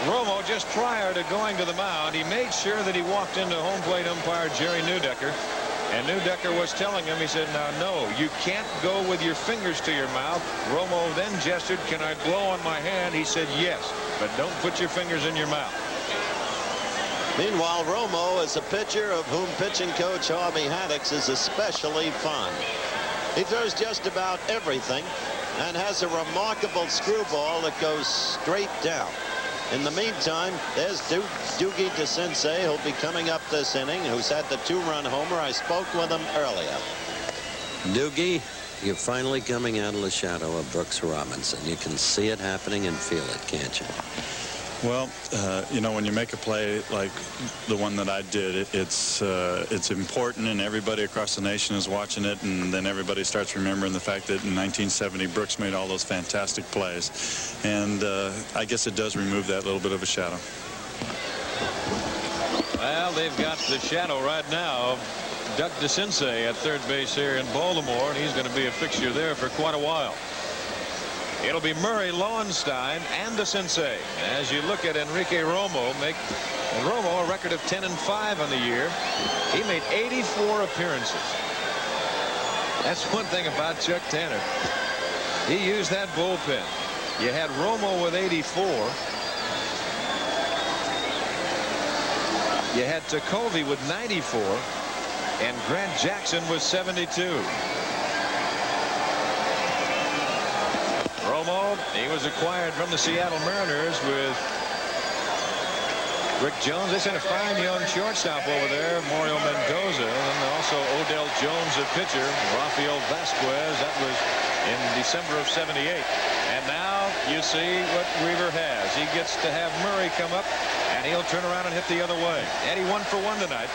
Romo, just prior to going to the mound, he made sure that he walked into home plate umpire Jerry Neudecker. And Neudecker was telling him, he said, now, no, you can't go with your fingers to your mouth. Romo then gestured, can I blow on my hand? He said, yes, but don't put your fingers in your mouth. Meanwhile, Romo is a pitcher of whom pitching coach Harvey Haddix is especially fond. He throws just about everything and has a remarkable screwball that goes straight down. In the meantime, there's Doogie DeCinces, who'll be coming up this inning, who's had the 2-run homer. I spoke with him earlier. Doogie, you're finally coming out of the shadow of Brooks Robinson. You can see it happening and feel it, can't you? Well, you know, when you make a play like the one that I did, it's important, and everybody across the nation is watching it, and then everybody starts remembering the fact that in 1970 Brooks made all those fantastic plays, and I guess it does remove that little bit of a shadow. Well, they've got the shadow right now of Doug DeCinces at third base here in Baltimore, and he's going to be a fixture there for quite a while. It'll be Murray, Lowenstein, and DeCinces. As you look at Enrique Romo, Romo a record of 10-5 on the year. He made 84 appearances. That's one thing about Chuck Tanner. He used that bullpen. You had Romo with 84. You had Takovi with 94, and Grant Jackson was 72. Romo, he was acquired from the Seattle Mariners with Rick Jones. They sent a fine young shortstop over there, Mario Mendoza, and also Odell Jones, a pitcher, Rafael Vasquez. That was in December of '78. And now you see what Weaver has. He gets to have Murray come up, and he'll turn around and hit the other way. And he 1 for 1 tonight.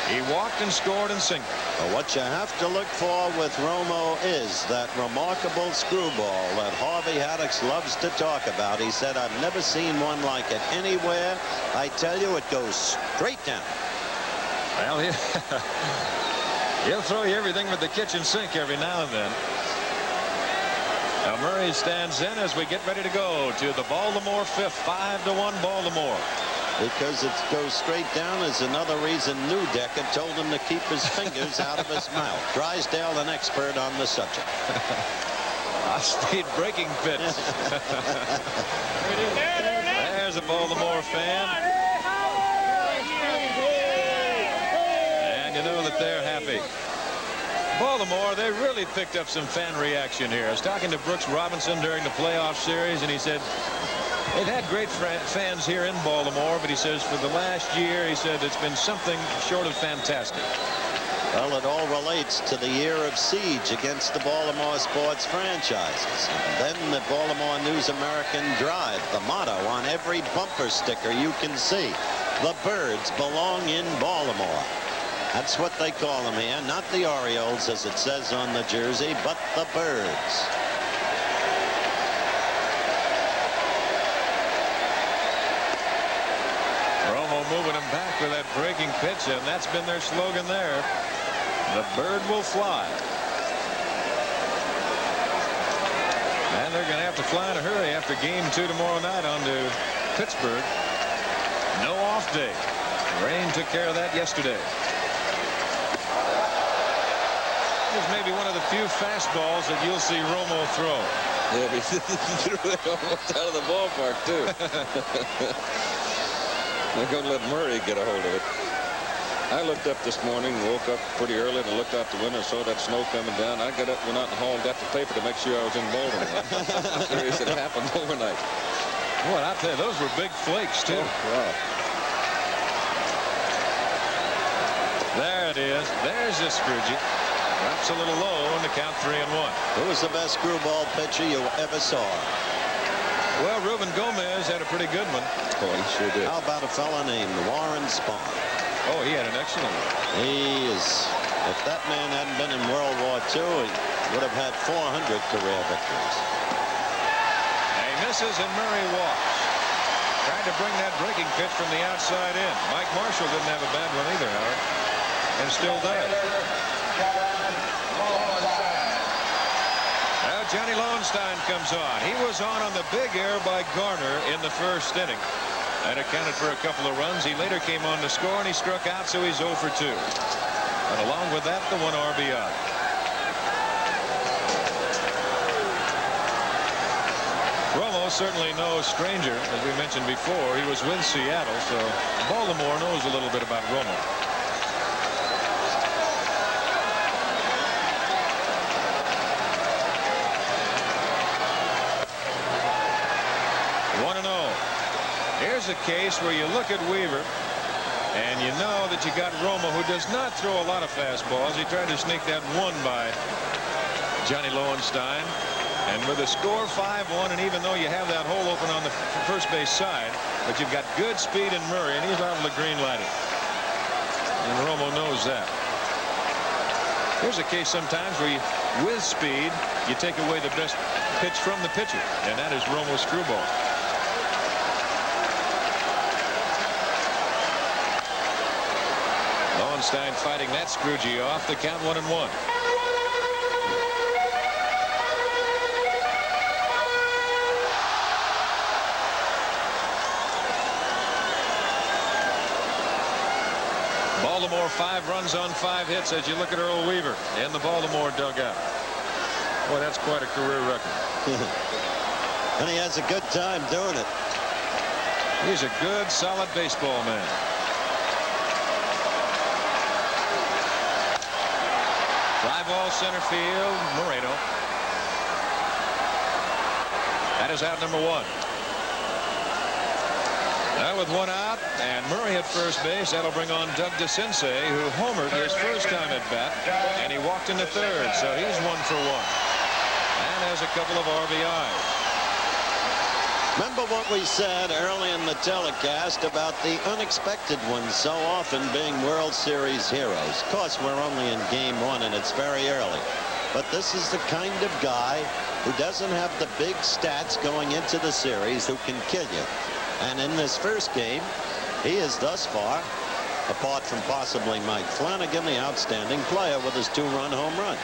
He walked and scored and singled. Well, what you have to look for with Romo is that remarkable screwball that Harvey Haddix loves to talk about. He said, I've never seen one like it anywhere. I tell you, it goes straight down. Well, he'll throw you everything but the kitchen sink every now and then. Now Murray stands in as we get ready to go to the Baltimore fifth. 5-1 Baltimore. Because it goes straight down is another reason Neudecker told him to keep his fingers out of his mouth. Drysdale, an expert on the subject. High-speed breaking pitch. There's a Baltimore fan. And you know that they're happy. Baltimore, they really picked up some fan reaction here. I was talking to Brooks Robinson during the playoff series, and he said, they've had great fans here in Baltimore, but he says for the last year, he said it's been something short of fantastic. Well, it all relates to the year of siege against the Baltimore sports franchises. And then the Baltimore News American Drive, the motto on every bumper sticker you can see. The birds belong in Baltimore. That's what they call them here. Not the Orioles, as it says on the jersey, but the birds. Moving him back with that breaking pitch, and that's been their slogan there. The bird will fly. And they're going to have to fly in a hurry after game 2 tomorrow night on to Pittsburgh. No off day. Rain took care of that yesterday. This may be one of the few fastballs that you'll see Romo throw. Yeah, but he threw it almost out of the ballpark, too. They're going to let Murray get a hold of it. I looked up this morning, woke up pretty early, and looked out the window, saw that snow coming down. I got up, went out in the hall, and got the paper to make sure I was in Baltimore. I'm curious it happened overnight. Boy, I'll tell you, those were big flakes, too. Oh, wow. There it is. There's the Scroogie. Drops a little low and to count 3-1. Who was the best screwball pitcher you ever saw? Well, Ruben Gomez had a pretty good one. Oh, he sure did. How about a fella named Warren Spahn? Oh, he had an excellent one. He is, if that man hadn't been in World War II, he would have had 400 career victories. He misses and Murray walks. Tried to bring that breaking pitch from the outside in. Mike Marshall didn't have a bad one either, Howard, and still does. Now Johnny Lowenstein comes on. He was on the big air by Garner in the first inning. That accounted for a couple of runs. He later came on to score, and he struck out, so he's 0 for 2. And along with that, the 1 RBI. Romo certainly no stranger. As we mentioned before, he was with Seattle, so Baltimore knows a little bit about Romo. Here's a case where you look at Weaver and you know that you got Romo, who does not throw a lot of fastballs. He tried to sneak that one by Johnny Lowenstein, and with a score 5-1, and even though you have that hole open on the first base side, but you've got good speed in Murray, and he's liable to green light it, and Romo knows that. Here's a case sometimes where you, with speed, you take away the best pitch from the pitcher, and that is Romo's screwball. Lowenstein fighting that Scroogie off. The count 1-1. Baltimore 5 runs on 5 hits as you look at Earl Weaver in the Baltimore dugout. Boy, that's quite a career record. And he has a good time doing it. He's a good, solid baseball man. Fly ball center field, Moreno. That is out number 1. Now with 1 out and Murray at first base, that'll bring on Doug DeCinces, who homered his first time at bat, and he walked into third, so he's 1 for 1. And has a couple of RBIs. Remember what we said early in the telecast about the unexpected ones so often being World Series heroes. Of course, we're only in game 1 and it's very early. But this is the kind of guy who doesn't have the big stats going into the series who can kill you. And in this first game, he is thus far, apart from possibly Mike Flanagan, the outstanding player with his 2-run home run.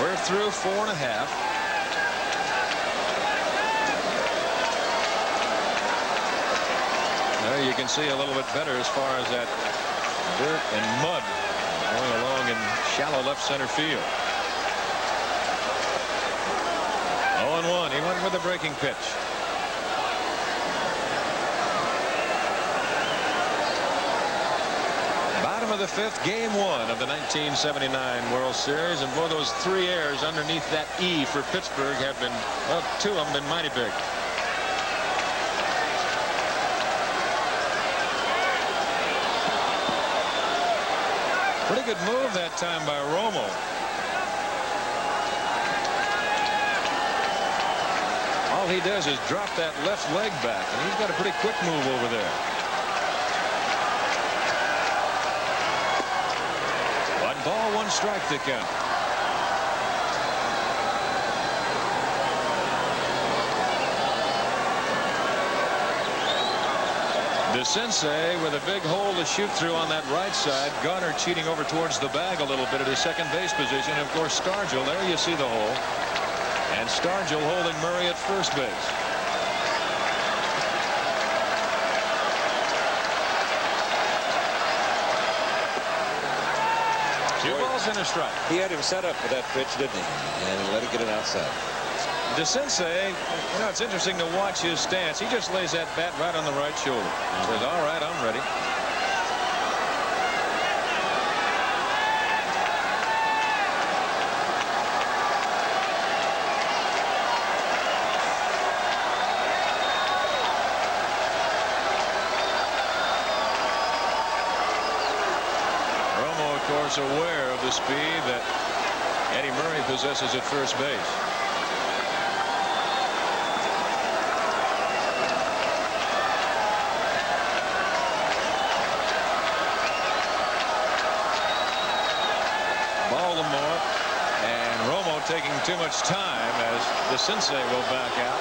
We're through 4.5. You can see a little bit better as far as that dirt and mud going along in shallow left center field. 0-1. He went with a breaking pitch. Bottom of the 5th, game 1 of the 1979 World Series, and boy, those 3 errors underneath that E for Pittsburgh have been, well, 2 of them been mighty big. Pretty good move that time by Romo. All he does is drop that left leg back, and he's got a pretty quick move over there. 1 ball, 1 strike to count. DeCinces with a big hole to shoot through on that right side. Garner cheating over towards the bag a little bit at his second base position. And of course, Stargell, there you see the hole. And Stargell holding Murray at first base. 2 balls and a strike. He had him set up for that pitch, didn't he? And he let it get it outside. DeCinces, you know, it's interesting to watch his stance. He just lays that bat right on the right shoulder. Says, all right, I'm ready. Romo, of course, aware of the speed that Eddie Murray possesses at first base. Baltimore and Romo taking too much time as DeCinces will back out.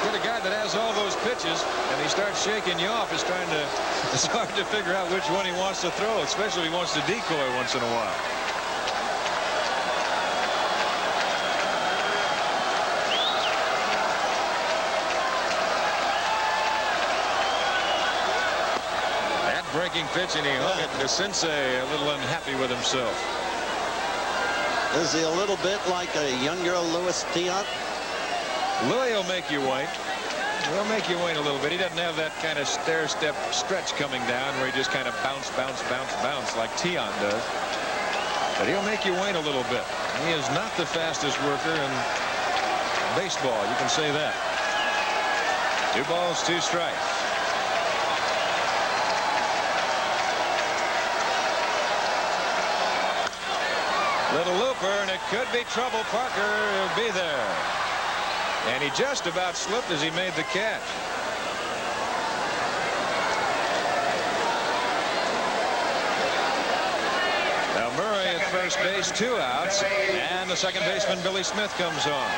Get a guy that has all those pitches and he starts shaking you off. It's hard to figure out which one he wants to throw, especially if he wants to decoy once in a while. Breaking pitch, and he hung it. DeCinces a little unhappy with himself. Is he a little bit like a younger Louis Tiant? Louis will make you wait. He'll make you wait a little bit. He doesn't have that kind of stair-step stretch coming down where he just kind of bounce, bounce, bounce, bounce like Tiant does. But he'll make you wait a little bit. He is not the fastest worker in baseball. You can say that. 2 balls, 2 strikes. Little looper, and it could be trouble. Parker will be there. And he just about slipped as he made the catch. Now Murray at first base, 2 outs, and the second baseman Billy Smith comes on.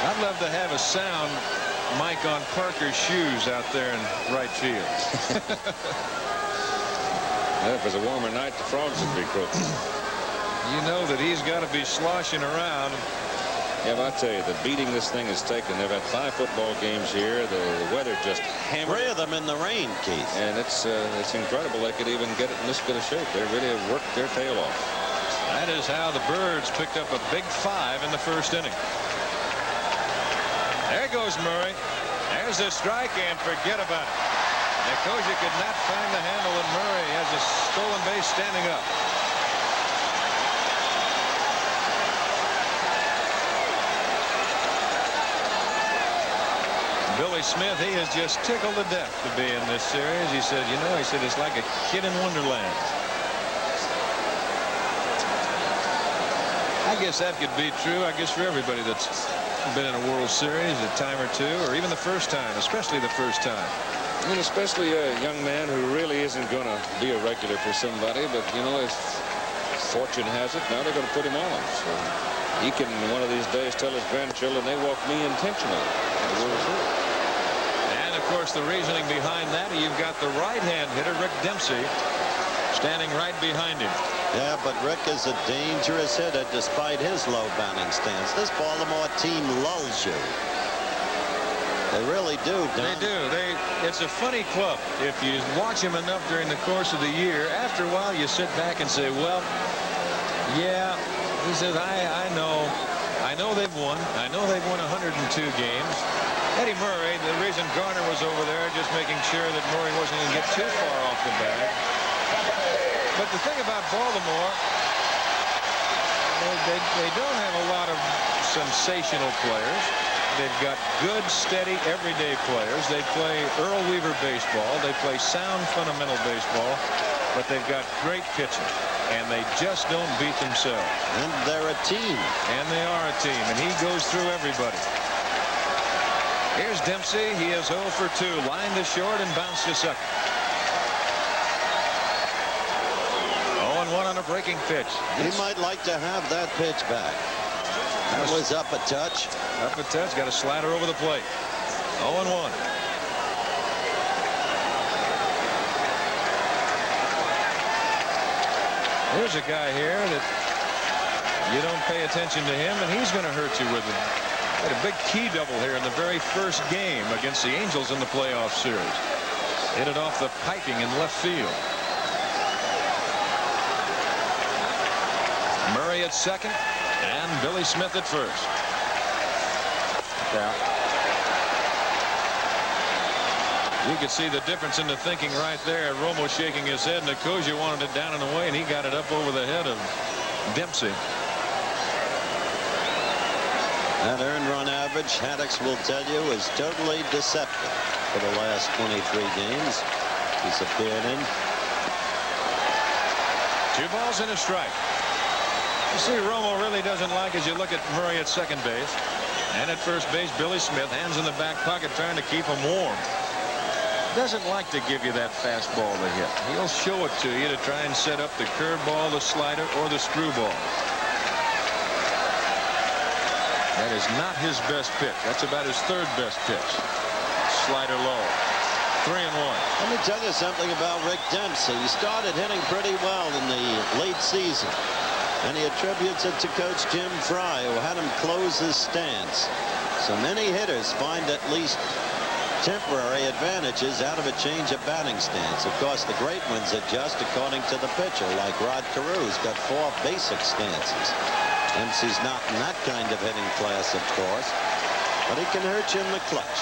I'd love to have a sound mic on Parker's shoes out there in right field. If it's a warmer night, the frogs would be croaking. You know that he's got to be sloshing around. Yeah, but I tell you, the beating this thing has taken. They've had 5 football games here. The weather just hammered. 3 of them in the rain, Keith. And it's incredible they could even get it in this good a shape. They really have worked their tail off. That is how the Birds picked up a big 5 in the first inning. There goes Murray. There's a strike, and forget about it. Nicosia could not find the handle, and Murray has a stolen base standing up. Billy Smith, he is just tickled to death to be in this series. He said, you know, he said, it's like a kid in Wonderland. I guess that could be true, I guess, for everybody that's been in a World Series a time or two, or even the first time, especially the first time. And especially a young man who really isn't going to be a regular for somebody, but, you know, if fortune has it, now they're going to put him on. So he can, one of these days, tell his grandchildren they walked me intentionally. And, of course, the reasoning behind that, you've got the right-hand hitter, Rick Dempsey, standing right behind him. Yeah, but Rick is a dangerous hitter despite his low batting stance. This Baltimore team lulls you. They really do, Don. They do. It's a funny club. If you watch them enough during the course of the year, after a while you sit back and say, well, yeah, he says, I know they've won. I know they've won 102 games. Eddie Murray, the reason Garner was over there, just making sure that Murray wasn't going to get too far off the bag. But the thing about Baltimore, they don't have a lot of sensational players. They've got good, steady, everyday players. They play Earl Weaver baseball. They play sound, fundamental baseball. But they've got great pitching. And they just don't beat themselves. And they're a team. And they are a team. And he goes through everybody. Here's Dempsey. He is 0 for 2. Line to short and bounce to second. 0-1 on a breaking pitch. He might like to have that pitch back. That was up a touch. Up a touch. Got a slider over the plate. 0-1. Here's a guy here that you don't pay attention to him, and he's going to hurt you with it. Had a big key double here in the very first game against the Angels in the playoff series. Hit it off the piping in left field. Murray at second. And Billy Smith at first. Yeah. You could see the difference in the thinking right there. Romo shaking his head, and Nicosia wanted it down and away, and he got it up over the head of Dempsey. That earned run average, Haddix will tell you, is totally deceptive for the last 23 games he's appeared in. 2 balls and a strike. You see, Romo really doesn't like as you look at Murray at second base. And at first base, Billy Smith, hands in the back pocket, trying to keep him warm. Doesn't like to give you that fastball to hit. He'll show it to you to try and set up the curveball, the slider, or the screwball. That is not his best pitch. That's about his 3rd best pitch. Slider low. 3-1. Let me tell you something about Rick Dempsey. He started hitting pretty well in the late season, and he attributes it to Coach Jim Fry, who had him close his stance. So many hitters find at least temporary advantages out of a change of batting stance. Of course, the great ones adjust according to the pitcher, like Rod Carew's got 4 basic stances. Dempsey's not in that kind of hitting class, of course, but he can hurt you in the clutch.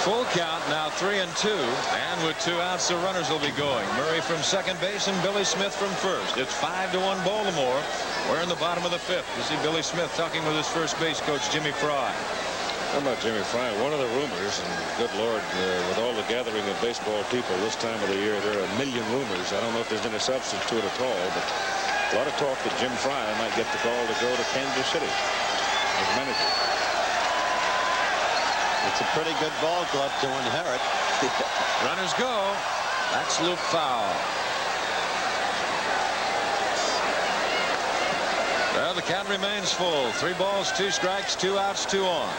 Full count now, 3-2, and with 2 outs, the runners will be going. Murray from second base and Billy Smith from first. It's 5-1 Baltimore. We're in the bottom of the 5th. You see Billy Smith talking with his first base coach, Jimmy Fry. How about Jimmy Fry? One of the rumors, and good Lord, with all the gathering of baseball people this time of the year, there are a million rumors. I don't know if there's any substance to it at all, but a lot of talk that Jim Fry might get the call to go to Kansas City as manager. It's a pretty good ball club to inherit. Runners go. That's Luke foul. Well, the count remains full. 3 balls, 2 strikes, 2 outs, 2 on.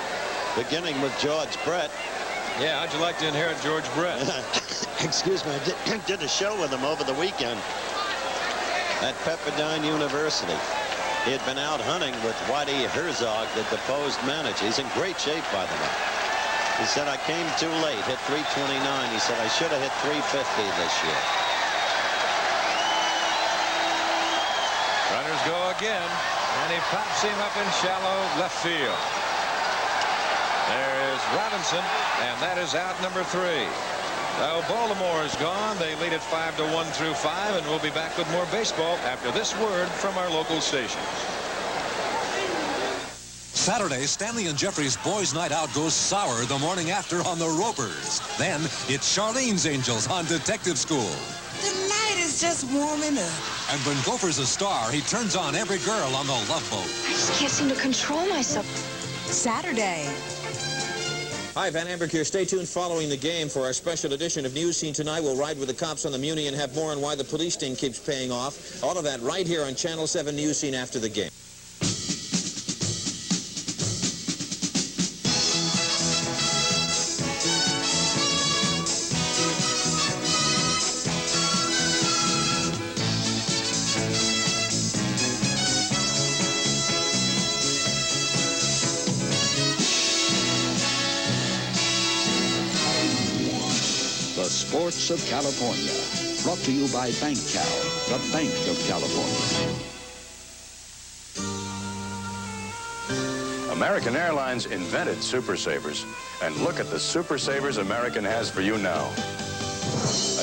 Beginning with George Brett. Yeah, how'd you like to inherit George Brett? Excuse me, I did a show with him over the weekend at Pepperdine University. He had been out hunting with Whitey Herzog, the deposed manager. He's in great shape, by the way. He said, I came too late, hit 329. He said, I should have hit 350 this year. Runners go again, and he pops him up in shallow left field. There is Robinson, and that is out number 3. Now Baltimore is gone. They lead it 5-1 through 5, and we'll be back with more baseball after this word from our local stations. Saturday, Stanley and Jeffrey's Boys Night Out goes sour the morning after on the Ropers. Then it's Charlene's Angels on Detective School. The night is just warming up. And when Gopher's a star, he turns on every girl on the Love Boat. I just can't seem to control myself. Saturday. Hi, Van Amberg here. Stay tuned following the game for our special edition of News Scene tonight. We'll ride with the cops on the Muni and have more on why the police sting keeps paying off. All of that right here on Channel 7 News Scene after the game. Sports of California, brought to you by BankCal, the Bank of California. American Airlines invented Super Savers, and look at the Super Savers American has for you now.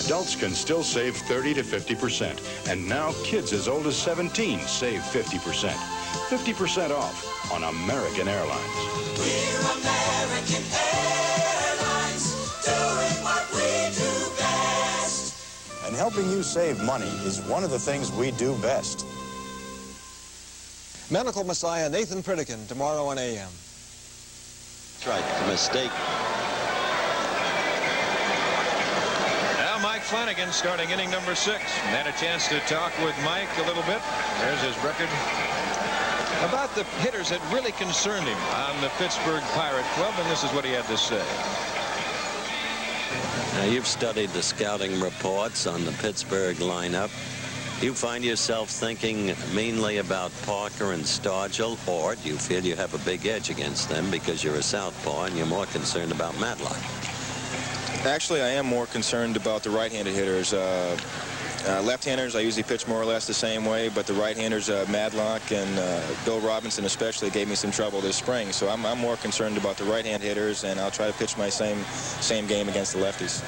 Adults can still save 30 to 50%, and now kids as old as 17 save 50%. 50% off on American Airlines. We're American Airlines, doing what we do best. And helping you save money is one of the things we do best. Medical Messiah Nathan Pritikin, tomorrow on AM. That's right, a mistake. Now Mike Flanagan starting inning number 6. And had a chance to talk with Mike a little bit. There's his record. About the hitters that really concerned him on the Pittsburgh Pirate Club, and this is what he had to say. Now, you've studied the scouting reports on the Pittsburgh lineup. Do you find yourself thinking mainly about Parker and Stargell, or do you feel you have a big edge against them because you're a southpaw and you're more concerned about Matlock? Actually, I am more concerned about the right-handed hitters. Left-handers, I usually pitch more or less the same way, but the right-handers, Madlock and Bill Robinson especially, gave me some trouble this spring. So I'm more concerned about the right-hand hitters, and I'll try to pitch my same game against the lefties.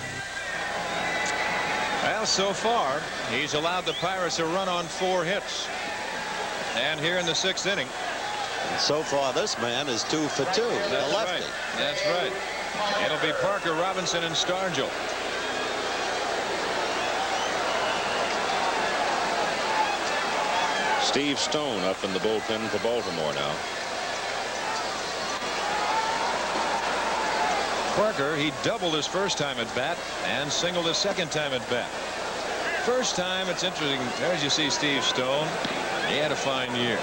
Well, so far, he's allowed the Pirates a run on 4 hits. And here in the 6th inning. And so far, this man is 2 for 2. That's the lefty. Right. That's right. It'll be Parker, Robinson, and Stargell. Steve Stone up in the bullpen for Baltimore now. Parker, he doubled his first time at bat and singled his second time at bat. First time, it's interesting. There's you see Steve Stone. He had a fine year.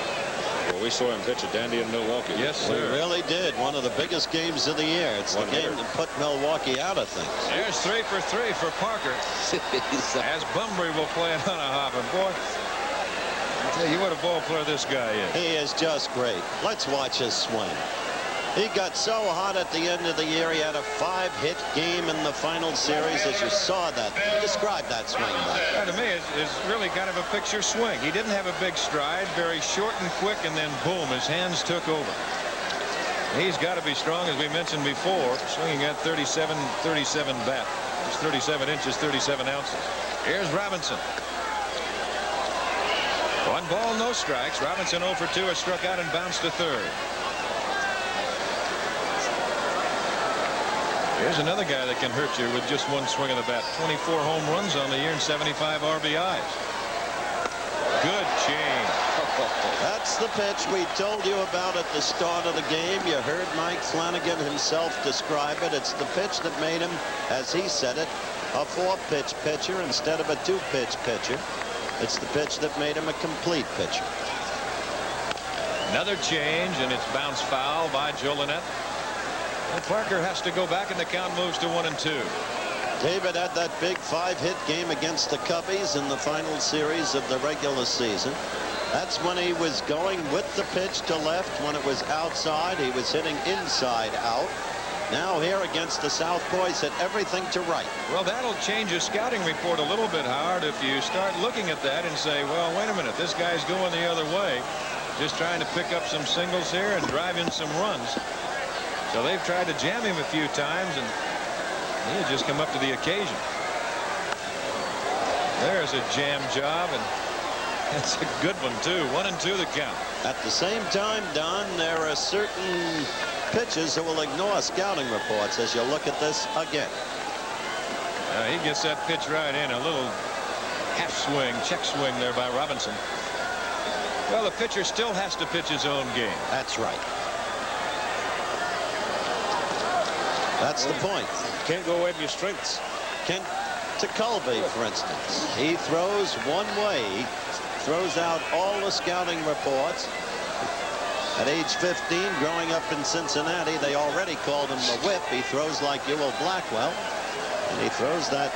Well, we saw him pitch a dandy in Milwaukee. Yes, sir. We really did. One of the biggest games of the year. It's the game that put Milwaukee out of things. There's 3 for 3 for Parker. As Bunbury will play it on a hop. And boy, I tell you what a ball player this guy is. He is just great. Let's watch his swing. He got so hot at the end of the year. He had a 5-hit game in the final series. As you saw that, describe that swing. Yeah, to me, it's really kind of a picture swing. He didn't have a big stride, very short and quick, and then boom, his hands took over. He's got to be strong, as we mentioned before, swinging at 37 bat. It's 37 inches, 37 ounces. Here's Robinson. 1 ball, no strikes. Robinson 0 for 2 has struck out and bounced to third. Here's another guy that can hurt you with just 1 swing of the bat. 24 home runs on the year and 75 RBIs. Good change. That's the pitch we told you about at the start of the game. You heard Mike Flanagan himself describe it. It's the pitch that made him, as he said it, a 4-pitch pitcher instead of a 2-pitch pitcher. It's the pitch that made him a complete pitcher. Another change, and it's bounced foul by Jolinet. And Parker has to go back, and the count moves to 1-2. David had that big 5-hit game against the Cubbies in the final series of the regular season. That's when he was going with the pitch to left. When it was outside, he was hitting inside out. Now here against the Southpaws, hit everything to right. Well, that'll change your scouting report a little bit, Howard, if you start looking at that and say, well, wait a minute, this guy's going the other way. Just trying to pick up some singles here and drive in some runs. So they've tried to jam him a few times, and he'll just come up to the occasion. There's a jam job, and that's a good one, too. 1-2 the count. At the same time, Don, there are certain pitches that will ignore scouting reports as you look at this again. He gets that pitch right in. A little half swing, check swing there by Robinson. Well, the pitcher still has to pitch his own game. That's right. That's the point. Can't go away from your strengths. Kent Tekulve, for instance, he throws one way. He throws out all the scouting reports. At age 15, growing up in Cincinnati, they already called him the whip. He throws like Ewell Blackwell, and he throws that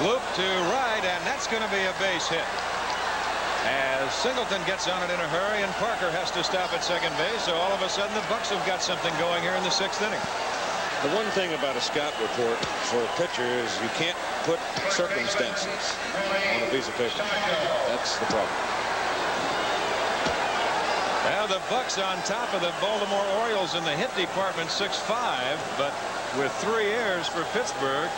loop to right, and that's going to be a base hit. As Singleton gets on it in a hurry, and Parker has to stop at second base, so all of a sudden the Bucks have got something going here in the 6th inning. The one thing about a scout report for a pitcher is you can't put circumstances on a piece of paper. That's the problem. Now the Bucks on top of the Baltimore Orioles in the hit department 6-5, but with 3 errors for Pittsburgh.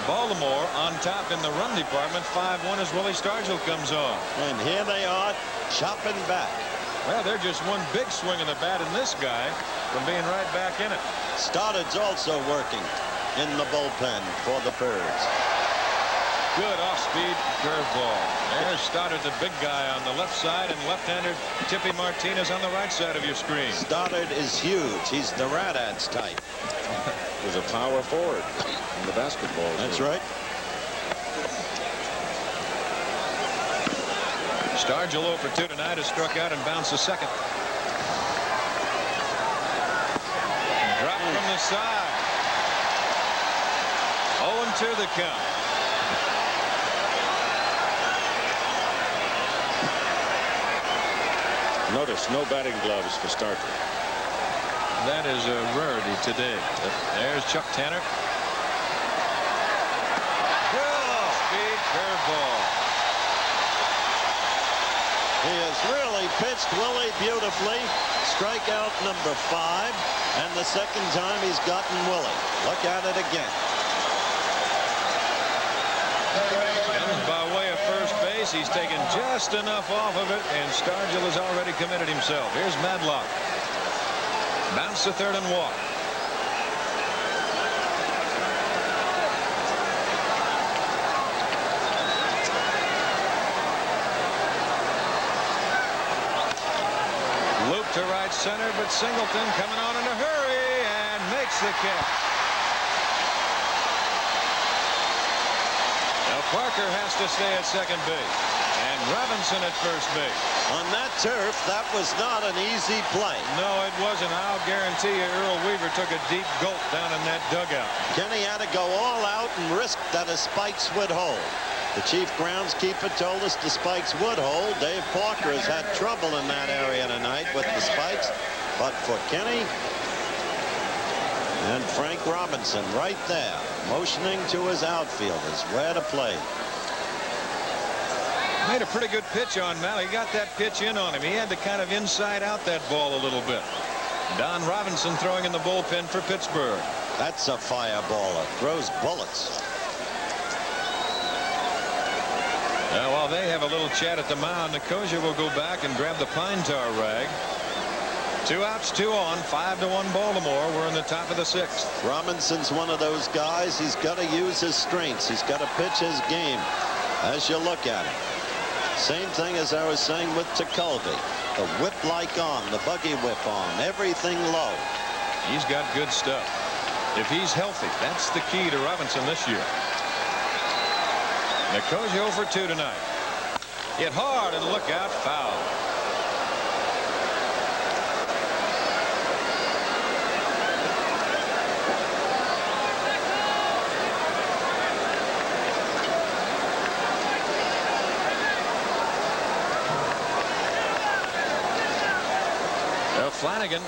Baltimore on top in the run department 5-1 as Willie Stargell comes on. And here they are chopping back. Well, they're just one big swing of the bat in this guy from being right back in it. Stoddard's also working in the bullpen for the Birds. Good off-speed curveball. There's Stoddard, the big guy on the left side, and left-hander Tippy Martinez on the right side of your screen. Stoddard is huge. He's the Raddatz type. He's a power forward in the basketball. That's right. Stargell 0 for 2 tonight, has struck out and bounced a second. Drop from the side. 0-2 the count. Notice no batting gloves for Stargell. That is a rarity today. There's Chuck Tanner. Good. Curveball. He has really pitched Willie beautifully. Strikeout number 5. And the second time he's gotten Willie. Look at it again. Comes by way of first base. He's taken just enough off of it, and Stargell has already committed himself. Here's Madlock. Bounce to third and walk. Loop to right center, but Singleton coming on in a hurry and makes the catch. Now Parker has to stay at second base, and Robinson at first base. On that turf, that was not an easy play. No, it wasn't. I'll guarantee you Earl Weaver took a deep gulp down in that dugout. Kenny had to go all out and risk that his spikes would hold. The chief groundskeeper told us the spikes would hold. Dave Parker has had trouble in that area tonight with the spikes. But for Kenny and Frank Robinson right there, motioning to his outfielders where to play. Made a pretty good pitch on Malley. He got that pitch in on him. He had to kind of inside out that ball a little bit. Don Robinson throwing in the bullpen for Pittsburgh. That's a fireballer. Throws bullets. Now, while they have a little chat at the mound, Nicosia will go back and grab the pine tar rag. 2 outs, 2 on, 5-1 Baltimore. We're in the top of the 6th. Robinson's one of those guys. He's got to use his strengths. He's got to pitch his game as you look at him. Same thing as I was saying with Tekulve. The whip-like arm, the buggy whip arm, everything low. He's got good stuff. If he's healthy, that's the key to Robinson this year. Nicosia 0 for 2 tonight. Hit hard and look out, foul. Well, Flanagan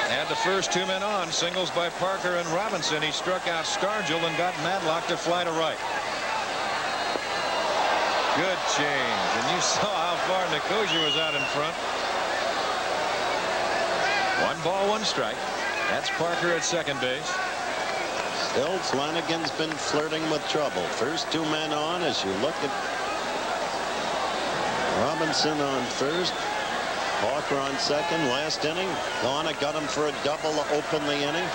had the first 2 men on. Singles by Parker and Robinson. He struck out Stargell and got Madlock to fly to right. Good change, and you saw how far Nicosia was out in front. 1 ball, 1 strike. That's Parker at second base. Still, Flanagan's been flirting with trouble. First 2 men on as you look at Robinson on first. Parker on second. Last inning, Garner got him for a double to open the inning.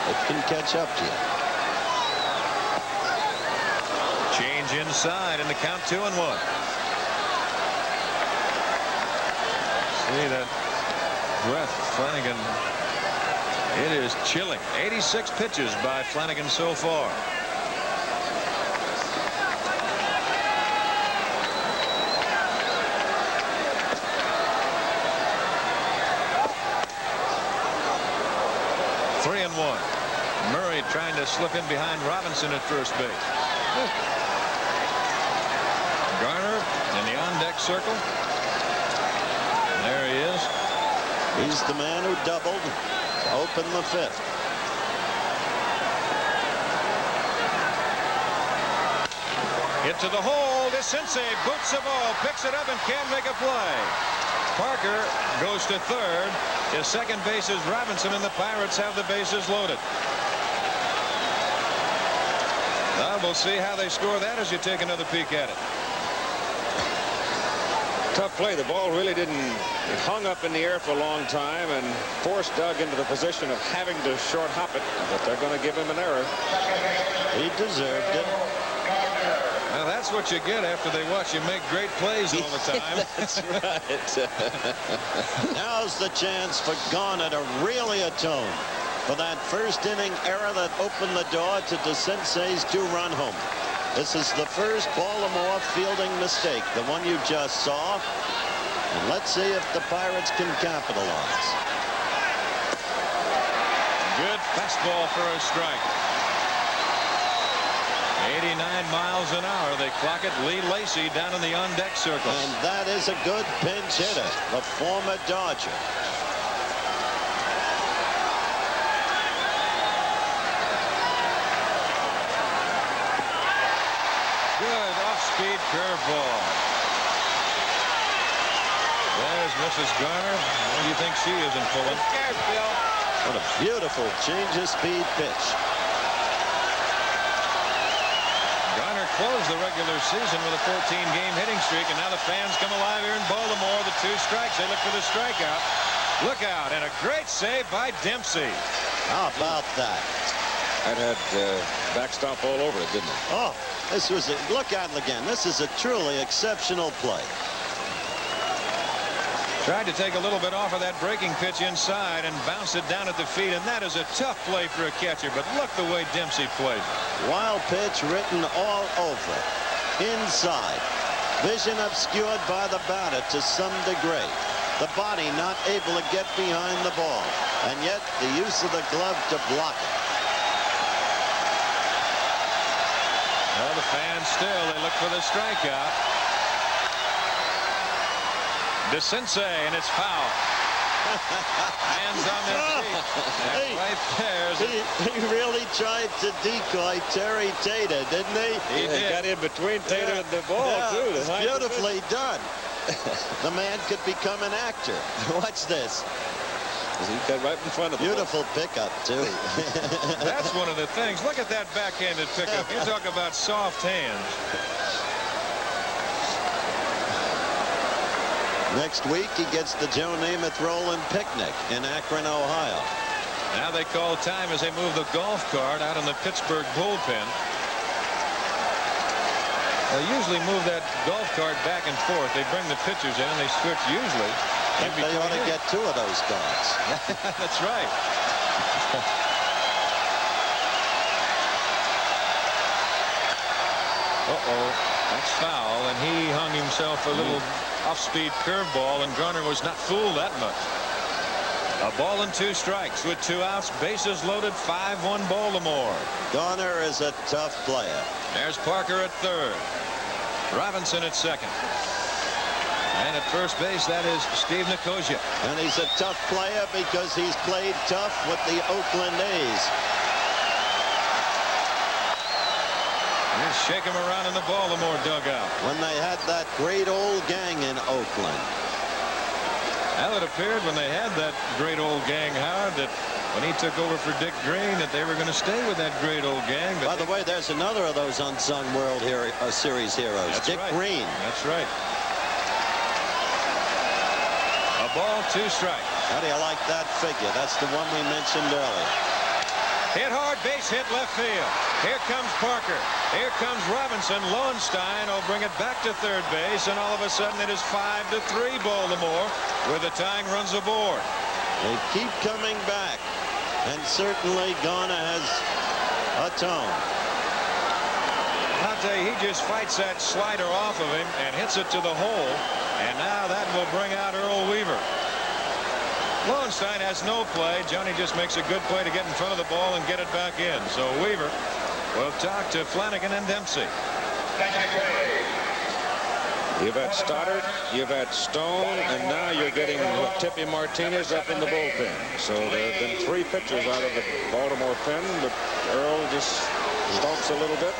It can catch up to you. Change inside and the count 2-1. See that breath, Flanagan. It is chilling. 86 pitches by Flanagan so far. Murray trying to slip in behind Robinson at first base. Garner in the on-deck circle. There he is. He's the man who doubled to open the 5th. Hit to the hole. DeCinces boots the ball, picks it up, and can't make a play. Parker goes to third. His second base is Robinson, and the Pirates have the bases loaded. Now we'll see how they score that as you take another peek at it. Tough play. The ball really didn't. It hung up in the air for a long time and forced Doug into the position of having to short hop it. But they're going to give him an error. He deserved it. Now that's what you get after they watch you make great plays all the time. That's right. Now's the chance for Garner to really atone for that first inning error that opened the door to DeCinces' 2-run homer. This is the first Baltimore fielding mistake, the one you just saw. And let's see if the Pirates can capitalize. Good fastball for a strike. 89 miles an hour. They clock it. Lee Lacy down in the on-deck circle. And that is a good pinch hitter, the former Dodger. off-speed curveball. There's Mrs. Garner. What do you think she isn't pulling? Scared, Bill. What a beautiful change of speed pitch. Garner closed the regular season with a 14-game hitting streak, and now the fans come alive here in Baltimore. The 2 strikes. They look for the strikeout. Look out, and a great save by Dempsey. How about that? That had backstop all over it, didn't it? Oh, this was a look at it again. This is a truly exceptional play. Tried to take a little bit off of that breaking pitch inside and bounce it down at the feet, and that is a tough play for a catcher, but look the way Dempsey plays. Wild pitch written all over it. Inside. Vision obscured by the batter to some degree. The body not able to get behind the ball, and yet the use of the glove to block it. Well, the fans still, they look for the strikeout. DeCince, and it's foul. Hands on their feet. Right there. He really tried to decoy Terry Tater, didn't he? He did. Got in between Tater and the ball, too. It's beautifully done. The man could become an actor. Watch this. He got right in front of him. Beautiful pickup, too. That's one of the things. Look at that backhanded pickup. You talk about soft hands. Next week, he gets the Joe Namath Rolling Picnic in Akron, Ohio. Now they call time as they move the golf cart out in the Pittsburgh bullpen. They usually move that golf cart back and forth. They bring the pitchers in and they switch usually. They ought to get 2 of those carts. That's right. Uh-oh. That's foul, and he hung himself a little off-speed curveball, and Garner was not fooled that much. A ball and 2 strikes with 2 outs, bases loaded, 5-1 Baltimore. Garner is a tough player. There's Parker at third. Robinson at second. And at first base, that is Steve Nicosia. And he's a tough player because he's played tough with the Oakland A's. Let's shake him around in the Baltimore dugout. When they had that great old gang in Oakland. Well, it appeared when they had that great old gang, Howard, that when he took over for Dick Green, that they were going to stay with that great old gang. By the way, there's another of those unsung World Series heroes, Dick Green. That's right. A ball, 2 strikes. How do you like that figure? That's the one we mentioned earlier. Hit hard, base hit left field. Here comes Parker. Here comes Robinson. Lowenstein will bring it back to third base, and all of a sudden it is 5-3 Baltimore with the tying runs aboard. They keep coming back, and certainly Garner has a tone. I'll tell you, he just fights that slider off of him and hits it to the hole, and now that will bring out Earl Weaver. Lowenstein has no play. Johnny just makes a good play to get in front of the ball and get it back in. So Weaver will talk to Flanagan and Dempsey. You've had Stoddard, you've had Stone, and now you're getting Tippy Martinez up in the bullpen. So there have been 3 pitchers out of the Baltimore pen, but Earl just stalks a little bit,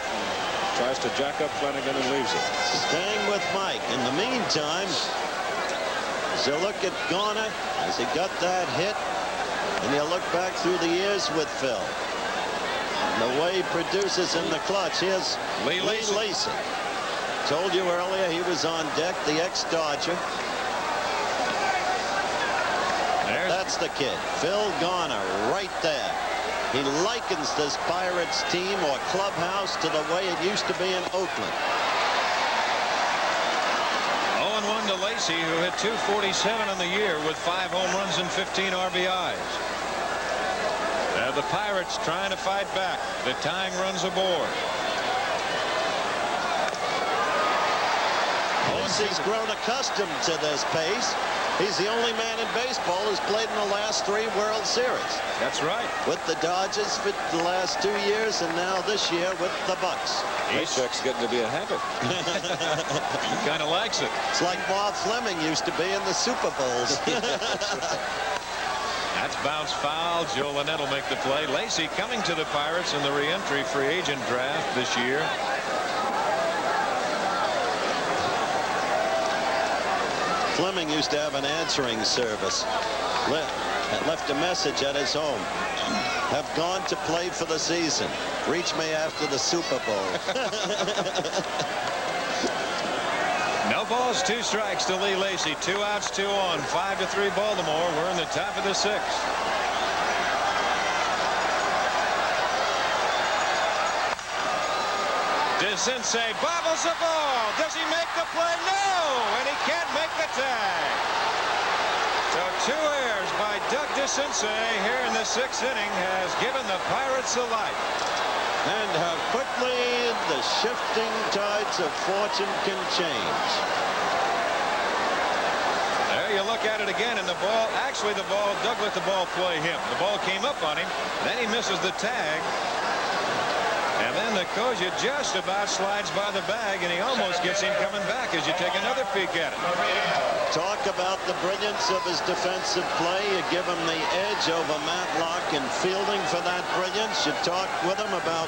tries to jack up Flanagan and leaves it. Staying with Mike. In the meantime, as you look at Garner, as he got that hit, and you look back through the years with Phil, and the way he produces in the clutch. Here's Lee Lacy. Told you earlier he was on deck, the ex-Dodger. That's the kid, Phil Garner, right there. He likens this Pirates team or clubhouse to the way it used to be in Oakland. 0-1 to Lacy, who hit .247 in the year with 5 home runs and 15 RBIs. The Pirates trying to fight back. The tying runs aboard. He's grown accustomed to this pace. He's the only man in baseball who's played in the last 3 World Series. That's right. With the Dodgers for the last 2 years, and now this year with the Bucks. Paycheck's getting to be a habit. He kind of likes it. It's like Bob Fleming used to be in the Super Bowls. That's bounce foul. Joe Lynette will make the play. Lacy coming to the Pirates in the re-entry free agent draft this year. Fleming used to have an answering service. Left a message at his home. Have gone to play for the season. Reach me after the Super Bowl. No balls, 2 strikes to Lee Lacy. 2 outs, 2 on. 5-3 Baltimore. We're in the top of the 6th. DeCinces bobbles the ball. Does he make the play? No! And he can't make the tag. So 2 errors by Doug DeCinces here in the 6th inning has given the Pirates the light. And how quickly the shifting tides of fortune can change. There you look at it again, and the ball, actually the ball, Doug let the ball play him. The ball came up on him, then he misses the tag. And then the Koja just about slides by the bag, and he almost gets him coming back as you take another peek at it. Talk about the brilliance of his defensive play. You give him the edge over Matlock in fielding for that brilliance. You talk with him about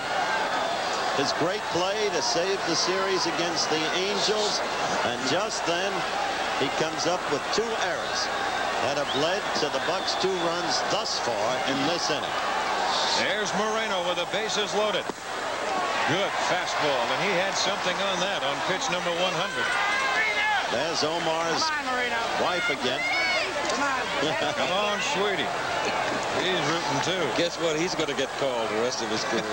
his great play to save the series against the Angels. And just then, he comes up with 2 errors that have led to the Bucs' 2 runs thus far in this inning. There's Moreno with the bases loaded. Good fastball, and he had something on that on pitch number 100. There's Omar's wife again. Come on, sweetie. He's rooting too. Guess what? He's going to get called the rest of his career.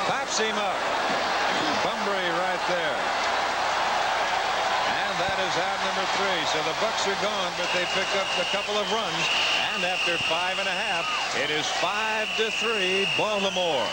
Pops him up. Bunbury right there. And that is out number 3. So the Bucs are gone, but they picked up a couple of runs. And after 5 1/2, it is 5-3 Baltimore.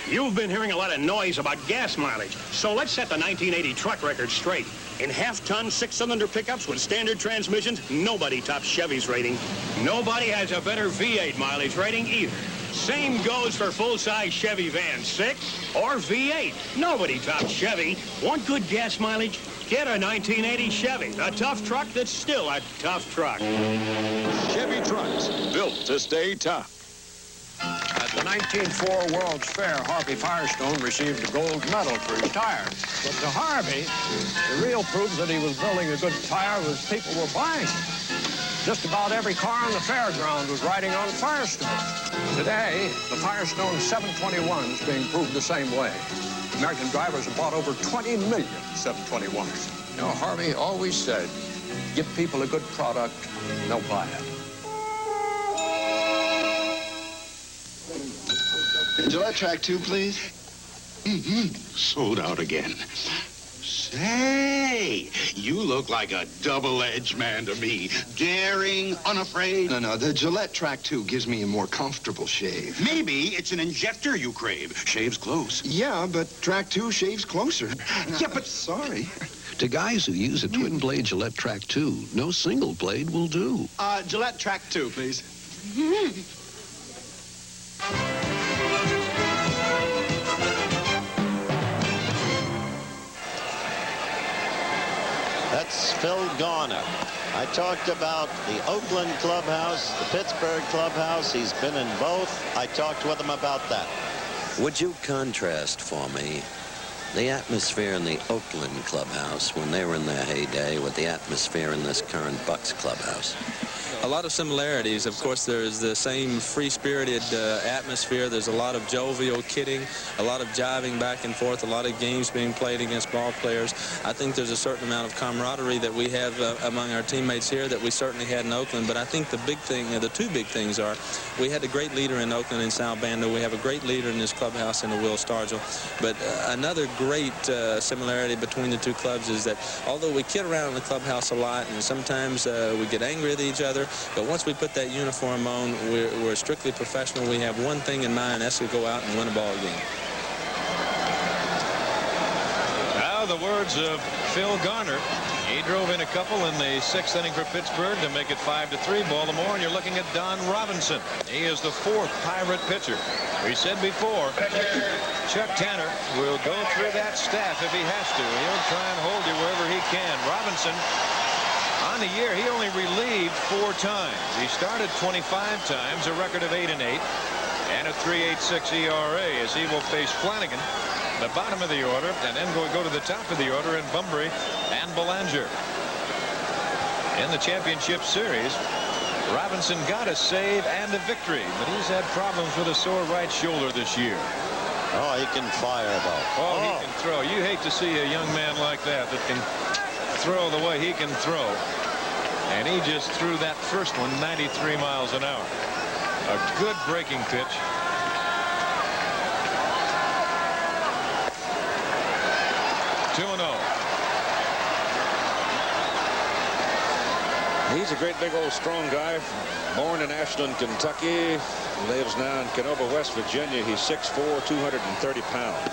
You've been hearing a lot of noise about gas mileage, so let's set the 1980 truck record straight. In half-ton, 6-cylinder pickups with standard transmissions, nobody tops Chevy's rating. Nobody has a better V8 mileage rating either. Same goes for full-size Chevy vans, 6 or V8. Nobody tops Chevy. Want good gas mileage? Get a 1980 Chevy, a tough truck that's still a tough truck. Chevy trucks, built to stay tough. At the 1904 World's Fair, Harvey Firestone received a gold medal for his tires. But to Harvey, the real proof that he was building a good tire was people were buying it. Just about every car on the fairground was riding on Firestone. Today, the Firestone 721 is being proved the same way. American drivers have bought over 20 million 721s. You know, Harvey always said, give people a good product, and they'll buy it. Gillette Track 2, please. Sold out again. Say, you look like a double-edged man to me. Daring, unafraid. No, the Gillette Track 2 gives me a more comfortable shave. Maybe it's an injector you crave. Shaves close. Yeah, but Track 2 shaves closer. Yeah, but... Sorry. To guys who use a twin-blade Gillette Track 2, no single blade will do. Gillette Track 2, please. That's Phil Garner. I talked about the Oakland clubhouse, the Pittsburgh clubhouse. He's been in both. I talked with him about that. Would you contrast for me the atmosphere in the Oakland clubhouse when they were in their heyday with the atmosphere in this current Bucs clubhouse? A lot of similarities. Of course, there's the same free-spirited atmosphere. There's a lot of jovial kidding, a lot of jiving back and forth, a lot of games being played against ball players. I think there's a certain amount of camaraderie that we have among our teammates here that we certainly had in Oakland. But I think the big thing, the 2 big things are, we had a great leader in Oakland in Sal Bando. We have a great leader in this clubhouse in Will Stargell. But another great similarity between the 2 clubs is that although we kid around in the clubhouse a lot and sometimes we get angry at each other, but once we put that uniform on, we're strictly professional. We have one thing in mind, that's to go out and win a ball game. Now the words of Phil Garner. He drove in a couple in the 6th inning for Pittsburgh to make it 5-3 Baltimore, and you're looking at Don Robinson. He is the 4th Pirate pitcher. We said before, Chuck Tanner will go through that staff if he has to. He'll try and hold you wherever he can. Robinson, on the year, he only relieved 4 times. He started 25 times, a record of 8-8. and a 3.86 ERA as he will face Flanagan, the bottom of the order, and then go to the top of the order in Bunbury and Belanger. In the championship series, Robinson got a save and a victory, but he's had problems with a sore right shoulder this year. Oh, he can fire, though. Oh, he can throw. You hate to see a young man like that can throw the way he can throw. And he just threw that first one 93 miles an hour. A good breaking pitch. Two and 0. He's a great big old strong guy. Born in Ashland, Kentucky. Lives now in Canova, West Virginia. He's 6'4", 230 pounds.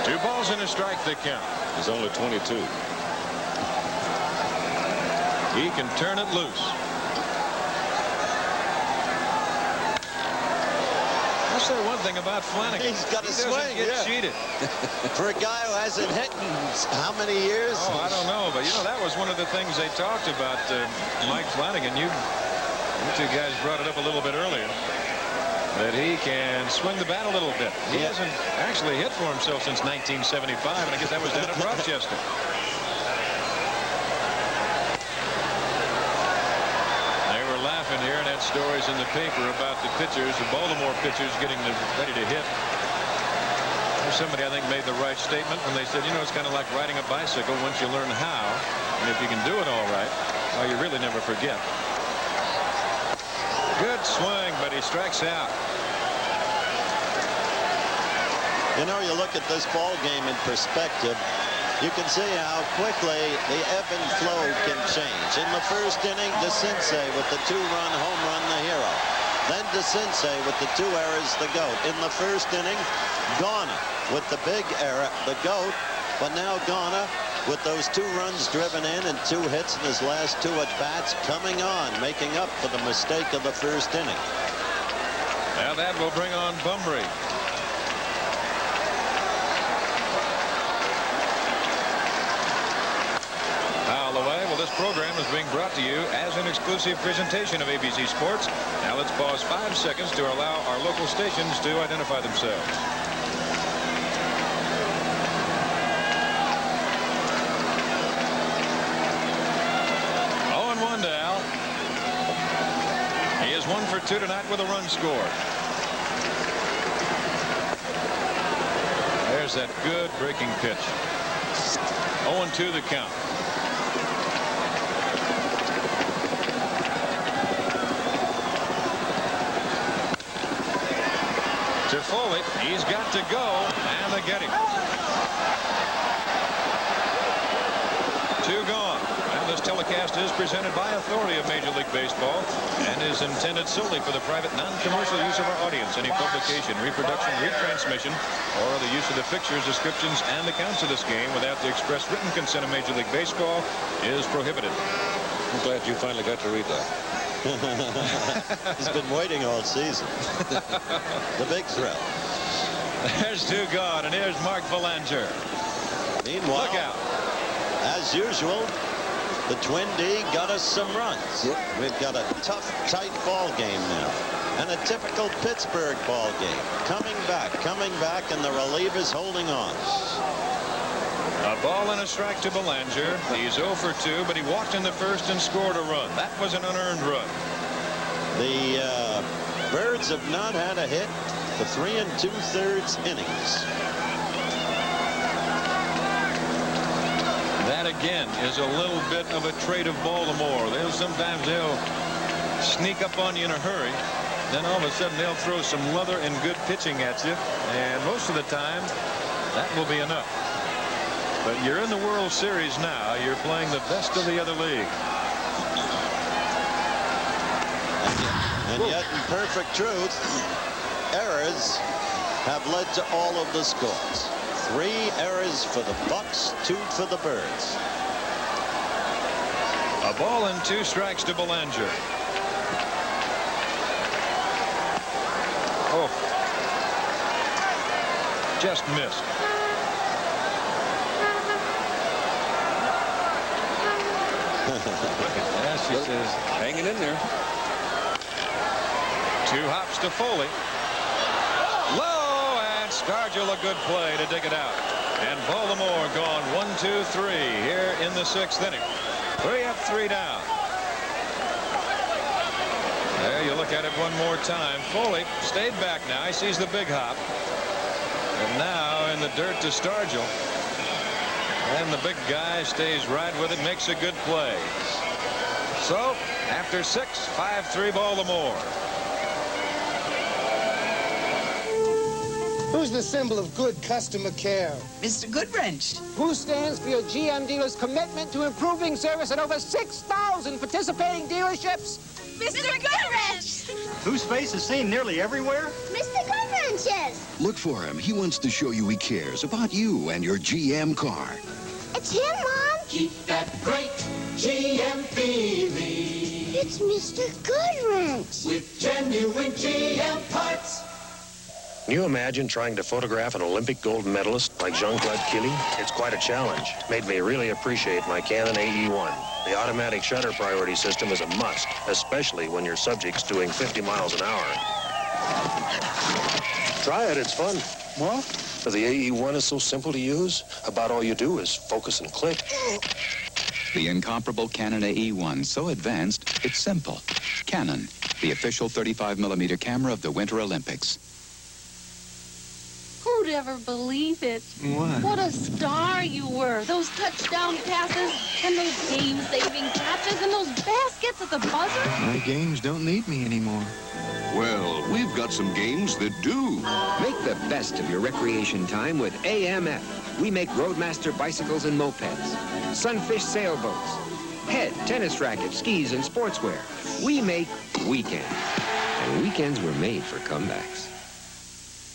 2 balls and a strike the count. He's only 22. He can turn it loose. I'll say one thing about Flanagan. He's got a He swing. doesn't get cheated. For a guy who hasn't hit in how many years? Oh, I don't know, but you know that was one of the things they talked about. Mike Flanagan, you two guys brought it up a little bit earlier, that he can swing the bat a little bit. He hasn't actually hit for himself since 1975, and I guess that was down at Rochester. Laughing here and had stories in the paper about the pitchers, the Baltimore pitchers getting ready to hit. Somebody I think made the right statement when they said, you know, it's kind of like riding a bicycle. Once you learn how, and if you can do it all right, well, you really never forget. Good swing, but he strikes out. You know, you look at this ball game in perspective. You can see how quickly the ebb and flow can change. In the first inning, DeCinces with the 2-run home run, the hero. Then DeCinces with the 2 errors, the GOAT. In the first inning, Garner with the big error, the GOAT. But now Garner with those 2 runs driven in and 2 hits in his last 2 at-bats, coming on, making up for the mistake of the first inning. Now that will bring on Bunbury. This program is being brought to you as an exclusive presentation of ABC Sports. Now let's pause 5 seconds to allow our local stations to identify themselves. Oh, 1 to Al. He is 1 for 2 tonight with a run scored. There's that good breaking pitch. 0-2 the count. To Foley, he's got to go, and they get him. 2 gone. And this telecast is presented by authority of Major League Baseball and is intended solely for the private, non-commercial use of our audience. Any publication, reproduction, retransmission, or the use of the pictures, descriptions, and accounts of this game without the express written consent of Major League Baseball is prohibited. I'm glad you finally got to read that. He's been waiting all season. The big thrill. There's 2 gone, and here's Mark Belanger. Meanwhile, look out. As usual, the Twin D got us some runs. We've got a tough, tight ball game now. And a typical Pittsburgh ball game. Coming back, and the relievers holding on. A ball and a strike to Belanger. He's 0 for 2, but he walked in the first and scored a run. That was an unearned run. The Birds have not had a hit for 3 2/3 innings. That again is a little bit of a trait of Baltimore. Sometimes they'll sneak up on you in a hurry. Then all of a sudden they'll throw some leather and good pitching at you. And most of the time that will be enough. But you're in the World Series now. You're playing the best of the other league. And yet, in perfect truth, errors have led to all of the scores. 3 errors for the Bucks, 2 for the Birds. A ball and 2 strikes to Belanger. Oh. Just missed. Yes, she says, hanging in there. 2 hops to Foley. Low, and Stargell a good play to dig it out. And Baltimore gone 1-2-3 here in the 6th inning. 3 up, 3 down. There you look at it one more time. Foley stayed back now. He sees the big hop. And now in the dirt to Stargell. And the big guy stays right with it, makes a good play. So after 6, 5-3 Baltimore. Who's the symbol of good customer care? Mr. Goodwrench. Who stands for your GM dealer's commitment to improving service at over 6,000 participating dealerships? Mr. Goodwrench. Whose face is seen nearly everywhere? Mr. Goodwrench's. Look for him. He wants to show you he cares about you and your GM car. It's him, Mom. Keep that great GM feeling. It's Mr. Goodwrench. With genuine GM parts. Can you imagine trying to photograph an Olympic gold medalist like Jean-Claude Killy? It's quite a challenge. Made me really appreciate my Canon AE-1. The automatic shutter priority system is a must, especially when your subject's doing 50 miles an hour. Try it, it's fun. What? The AE-1 is so simple to use. About all you do is focus and click. The incomparable Canon AE-1, so advanced, it's simple. Canon, the official 35mm camera of the Winter Olympics. Who'd ever believe it? What? What a star you were. Those touchdown passes and those game-saving catches and those baskets at the buzzer. My games don't need me anymore. Well, we've got some games that do. Make the best of your recreation time with AMF. We make Roadmaster bicycles and mopeds, Sunfish sailboats, head, tennis rackets, skis, and sportswear. We make weekends. And weekends were made for comebacks.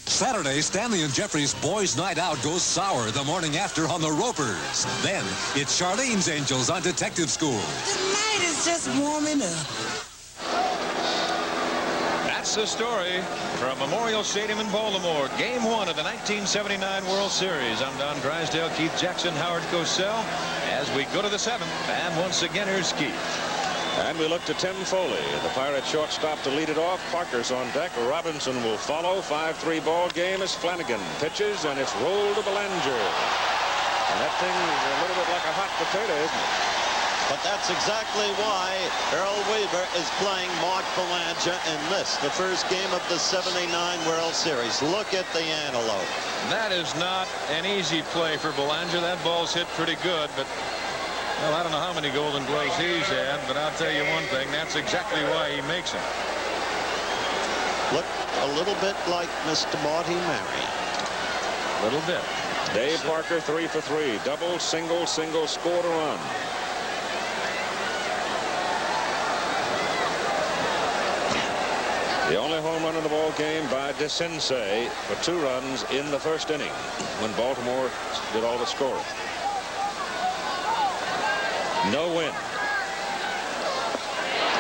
Saturday, Stanley and Jeffrey's Boys Night Out goes sour the morning after on the Ropers. Then, it's Charlene's Angels on Detective School. The night is just warming up. That's the story from Memorial Stadium in Baltimore. Game 1 of the 1979 World Series. I'm Don Drysdale, Keith Jackson, Howard Cosell. As we go to the 7th, and once again, here's Keith. And we look to Tim Foley, the Pirate shortstop, to lead it off. Parker's on deck. Robinson will follow. 5-3 ball game as Flanagan pitches, and it's rolled to Belanger. And that thing is a little bit like a hot potato, isn't it? But that's exactly why Earl Weaver is playing Mark Belanger in this, the first game of the 79 World Series. Look at the antelope. That is not an easy play for Belanger. That ball's hit pretty good, but well, I don't know how many Golden Gloves he's had, but I'll tell you one thing, that's exactly why he makes them. Look a little bit like Mr. Marty Murray. A little bit. Dave Parker 3 for 3. Double, single, scored a run. The only home run in the ball game by DeCinces for 2 runs in the first inning when Baltimore did all the scoring. No win.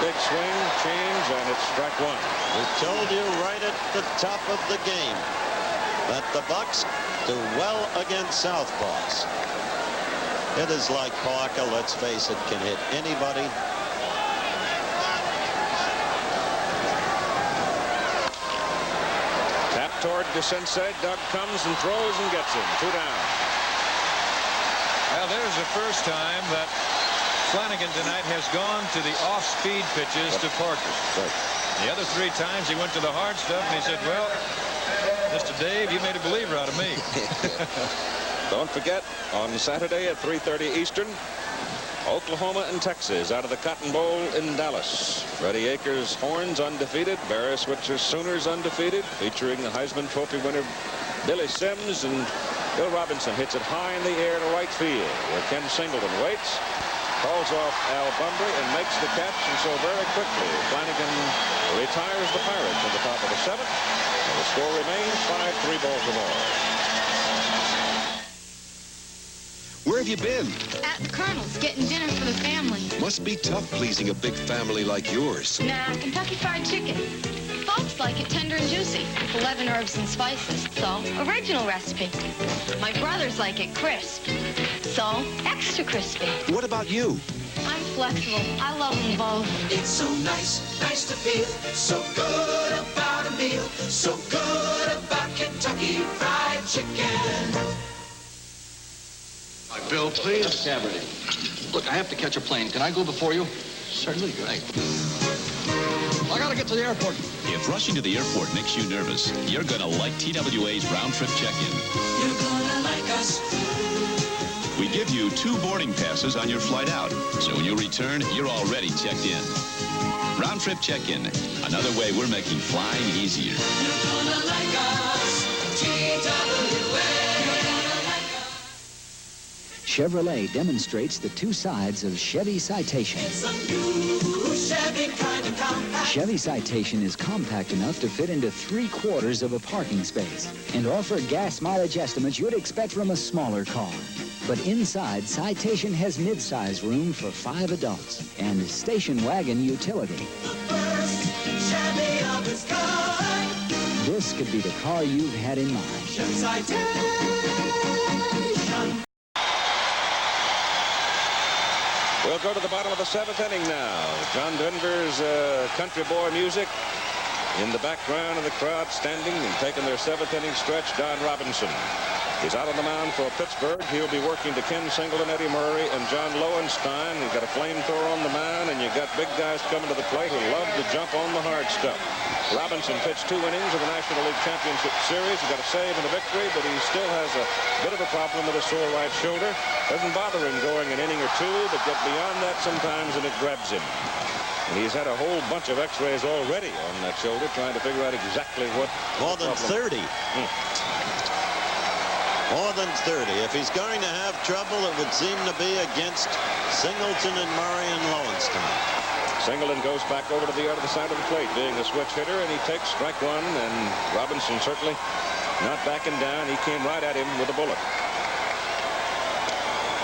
Big swing, change, and it's strike 1. We told you right at the top of the game that the Bucks do well against southpaws. It is like Parker, let's face it, can hit anybody. Tap toward DeCinces. Doug comes and throws and gets him. 2 down. Well, there's the first time that Flanagan tonight has gone to the off-speed pitches to Parker. The other 3 times he went to the hard stuff, and he said, well, Mr. Dave, you made a believer out of me. Don't forget, on Saturday at 3:30 Eastern, Oklahoma and Texas out of the Cotton Bowl in Dallas. Freddie Akers Horns undefeated, Barry Switzer Sooners undefeated, featuring the Heisman Trophy winner Billy Sims, and Bill Robinson hits it high in the air to right field, where Ken Singleton waits, calls off Al Bunbury, and makes the catch, and so very quickly Flanagan retires the Pirates at the top of the 7th, and the score remains 5-3 Baltimore. Where have you been? At the Colonel's, getting dinner for the family. Must be tough pleasing a big family like yours. Nah, Kentucky Fried Chicken. Folks like it tender and juicy, 11 herbs and spices, so original recipe. My brothers like it crisp, so extra crispy. What about you? I'm flexible. I love them both. It's so nice, nice to feel so good about a meal, so good about Kentucky Fried Chicken. Bill, please. Cabaret. Look, I have to catch a plane. Can I go before you? Certainly. Great. I gotta get to the airport. If rushing to the airport makes you nervous, you're gonna like TWA's round-trip check-in. You're gonna like us. We give you 2 boarding passes on your flight out, so when you return, you're already checked in. Round-trip check-in, another way we're making flying easier. You're gonna like us. TWA. Chevrolet demonstrates the 2 sides of Chevy Citation. It's a new Chevy kind of compact. Chevy Citation is compact enough to fit into 3/4 of a parking space and offer gas mileage estimates you'd expect from a smaller car. But inside, Citation has midsize room for 5 adults and station wagon utility. First Chevy of its kind. This could be the car you've had in mind. Chevy Citation. We'll go to the bottom of the 7th inning now. John Denver's country boy music. In the background of the crowd standing and taking their 7th inning stretch, Don Robinson. He's out on the mound for Pittsburgh. He'll be working to Ken Singleton, Eddie Murray, and John Lowenstein. You've got a flamethrower on the mound, and you've got big guys coming to the plate who love to jump on the hard stuff. Robinson pitched 2 innings of the National League Championship Series. He got a save and a victory, but he still has a bit of a problem with a sore right shoulder. Doesn't bother him going an inning or 2, but get beyond that sometimes and it grabs him. And he's had a whole bunch of x-rays already on that shoulder, trying to figure out exactly what... More than 30. More than 30. If he's going to have trouble, it would seem to be against Singleton and Murray and Lowenstein. Singleton goes back over to the other side of the plate, being the switch hitter, and he takes strike 1, and Robinson certainly not backing down. He came right at him with a bullet.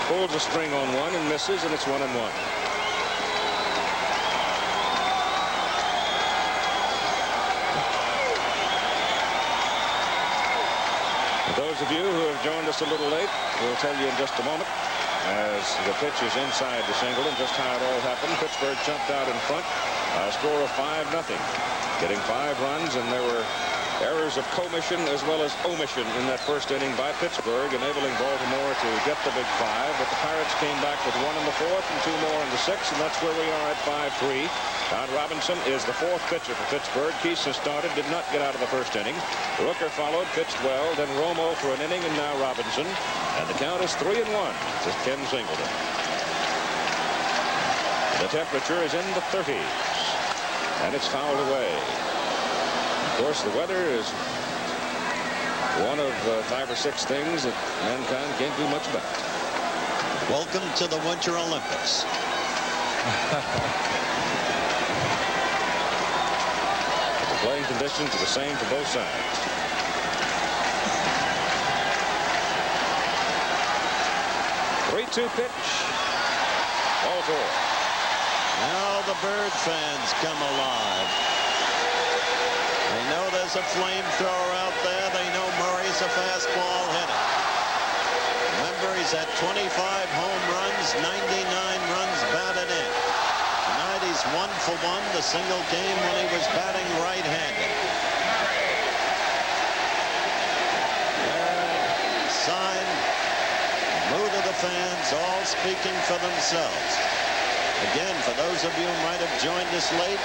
Pulls a string on 1 and misses, and it's 1-1. Those of you who have joined us a little late, we'll tell you in just a moment, as the pitch is inside to Singleton, just how it all happened. Pittsburgh jumped out in front, a score of 5-0, getting 5 runs, and there were errors of commission as well as omission in that first inning by Pittsburgh, enabling Baltimore to get the big 5. But the Pirates came back with 1 in the 4th and 2 more in the 6th, and that's where we are at 5-3. Don Robinson is the 4th pitcher for Pittsburgh. Keeson started, did not get out of the first inning. Rooker followed, pitched well, then Romo for an inning, and now Robinson. And the count is 3-1 to Ken Singleton. The temperature is in the 30s, and it's fouled away. Of course, the weather is one of 5 or 6 things that mankind can't do much about. Welcome to the Winter Olympics. The playing conditions are the same for both sides. Three-two pitch. Ball 4. Now the Bird fans come alive. They know there's a flamethrower out there. They know Murray's a fastball hitter. Remember, he's had 25 home runs, 99 runs batted in. Tonight he's 1 for 1. The single came when he was batting right-handed. Sign, mood of the fans, all speaking for themselves. Again, for those of you who might have joined us late,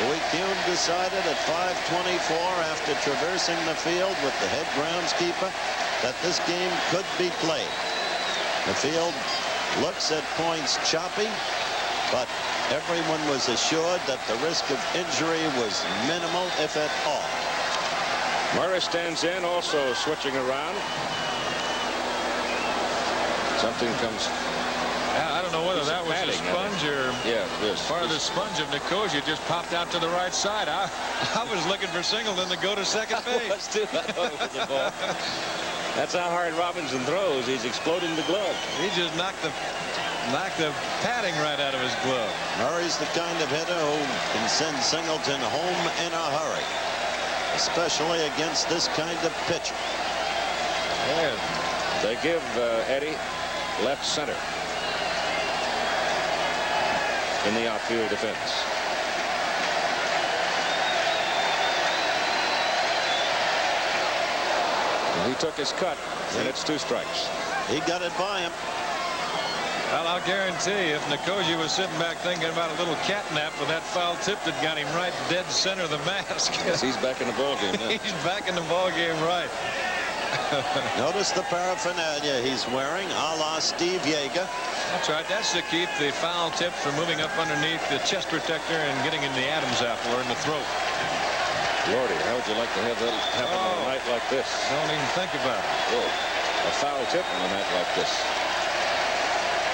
Louis Kuhn decided at 5:24 after traversing the field with the head groundskeeper that this game could be played. The field looks at points choppy, but everyone was assured that the risk of injury was minimal, if at all. Murray stands in, also switching around. Something comes... I don't know whether that was a sponge or part of the sponge of Nicosia just popped out to the right side. I was looking for Singleton to go to second base. Let's do that over the ball. That's how hard Robinson throws. He's exploding the glove. He just knocked the padding right out of his glove. Murray's the kind of hitter who can send Singleton home in a hurry, especially against this kind of pitcher. Yeah. They give Eddie left center. in the outfield defense. And he took his cut, and it's 2 strikes. He got it by him. Well, I'll guarantee if Nikoji was sitting back thinking about a little catnap with that foul tip that got him right dead center of the mask. Yes, he's back in the ballgame now. He's back in the ballgame, right. Notice the paraphernalia he's wearing, a la Steve Yeager. That's right. That's to keep the foul tip from moving up underneath the chest protector and getting in the Adam's apple or in the throat. Lordy, how would you like to have that happen on a night like this? Don't even think about it. Oh, a foul tip on a night like this.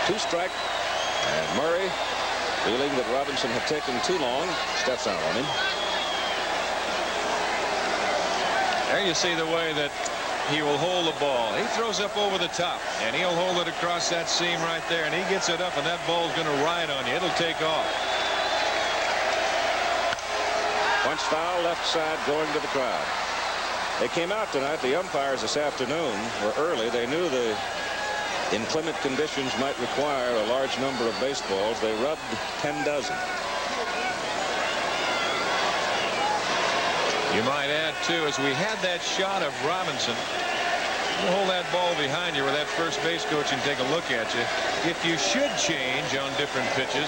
2 strike, and Murray, feeling that Robinson had taken too long, steps out on him. There you see the way that he will hold the ball. He throws up over the top, and he'll hold it across that seam right there, and he gets it up, and that ball's going to ride on you. It'll take off. Punch foul, left side, going to the crowd. They came out tonight. The umpires this afternoon were early. They knew the inclement conditions might require a large number of baseballs. They rubbed 10 dozen. You might add, too, as we had that shot of Robinson, you hold that ball behind you where that first base coach can take a look at you. If you should change on different pitches,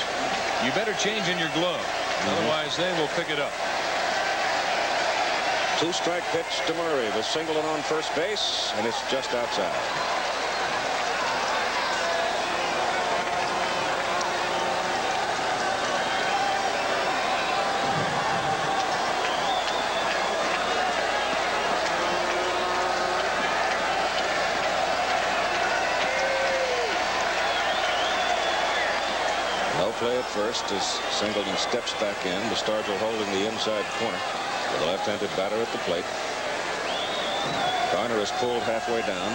you better change in your glove. Otherwise, they will pick it up. 2-strike pitch to Murray with Singleton on first base, and it's just outside. Play at first as Singleton steps back in. Stargell holding the inside corner with a left-handed batter at the plate. Garner is pulled halfway down.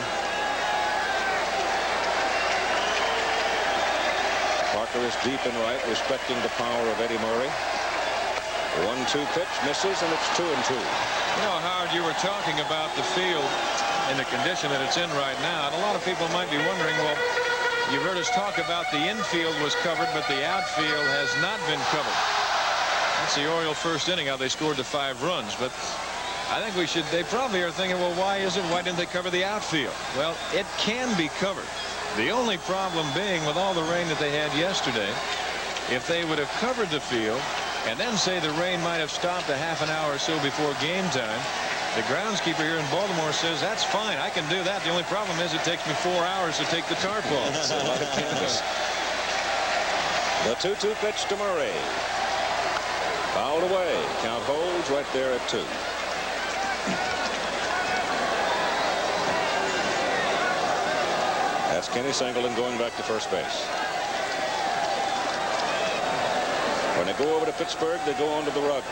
Parker is deep and right, respecting the power of Eddie Murray. The 1-2 pitch misses, and it's 2-2. You know, Howard, you were talking about the field in the condition that it's in right now, and a lot of people might be wondering, well, you've heard us talk about the infield was covered, but the outfield has not been covered. That's the Oriole first inning, how they scored the 5 runs. But I think they probably are thinking, well, why didn't they cover the outfield? Well, it can be covered. The only problem being with all the rain that they had yesterday, if they would have covered the field and then say the rain might have stopped a half an hour or so before game time, the groundskeeper here in Baltimore says, that's fine, I can do that. The only problem is it takes me 4 hours to take the tarp off. That's a lot of canvas. The 2-2 pitch to Murray. Fouled away. Count holds right there at 2. That's Kenny Singleton going back to first base. When they go over to Pittsburgh, they go onto the rug.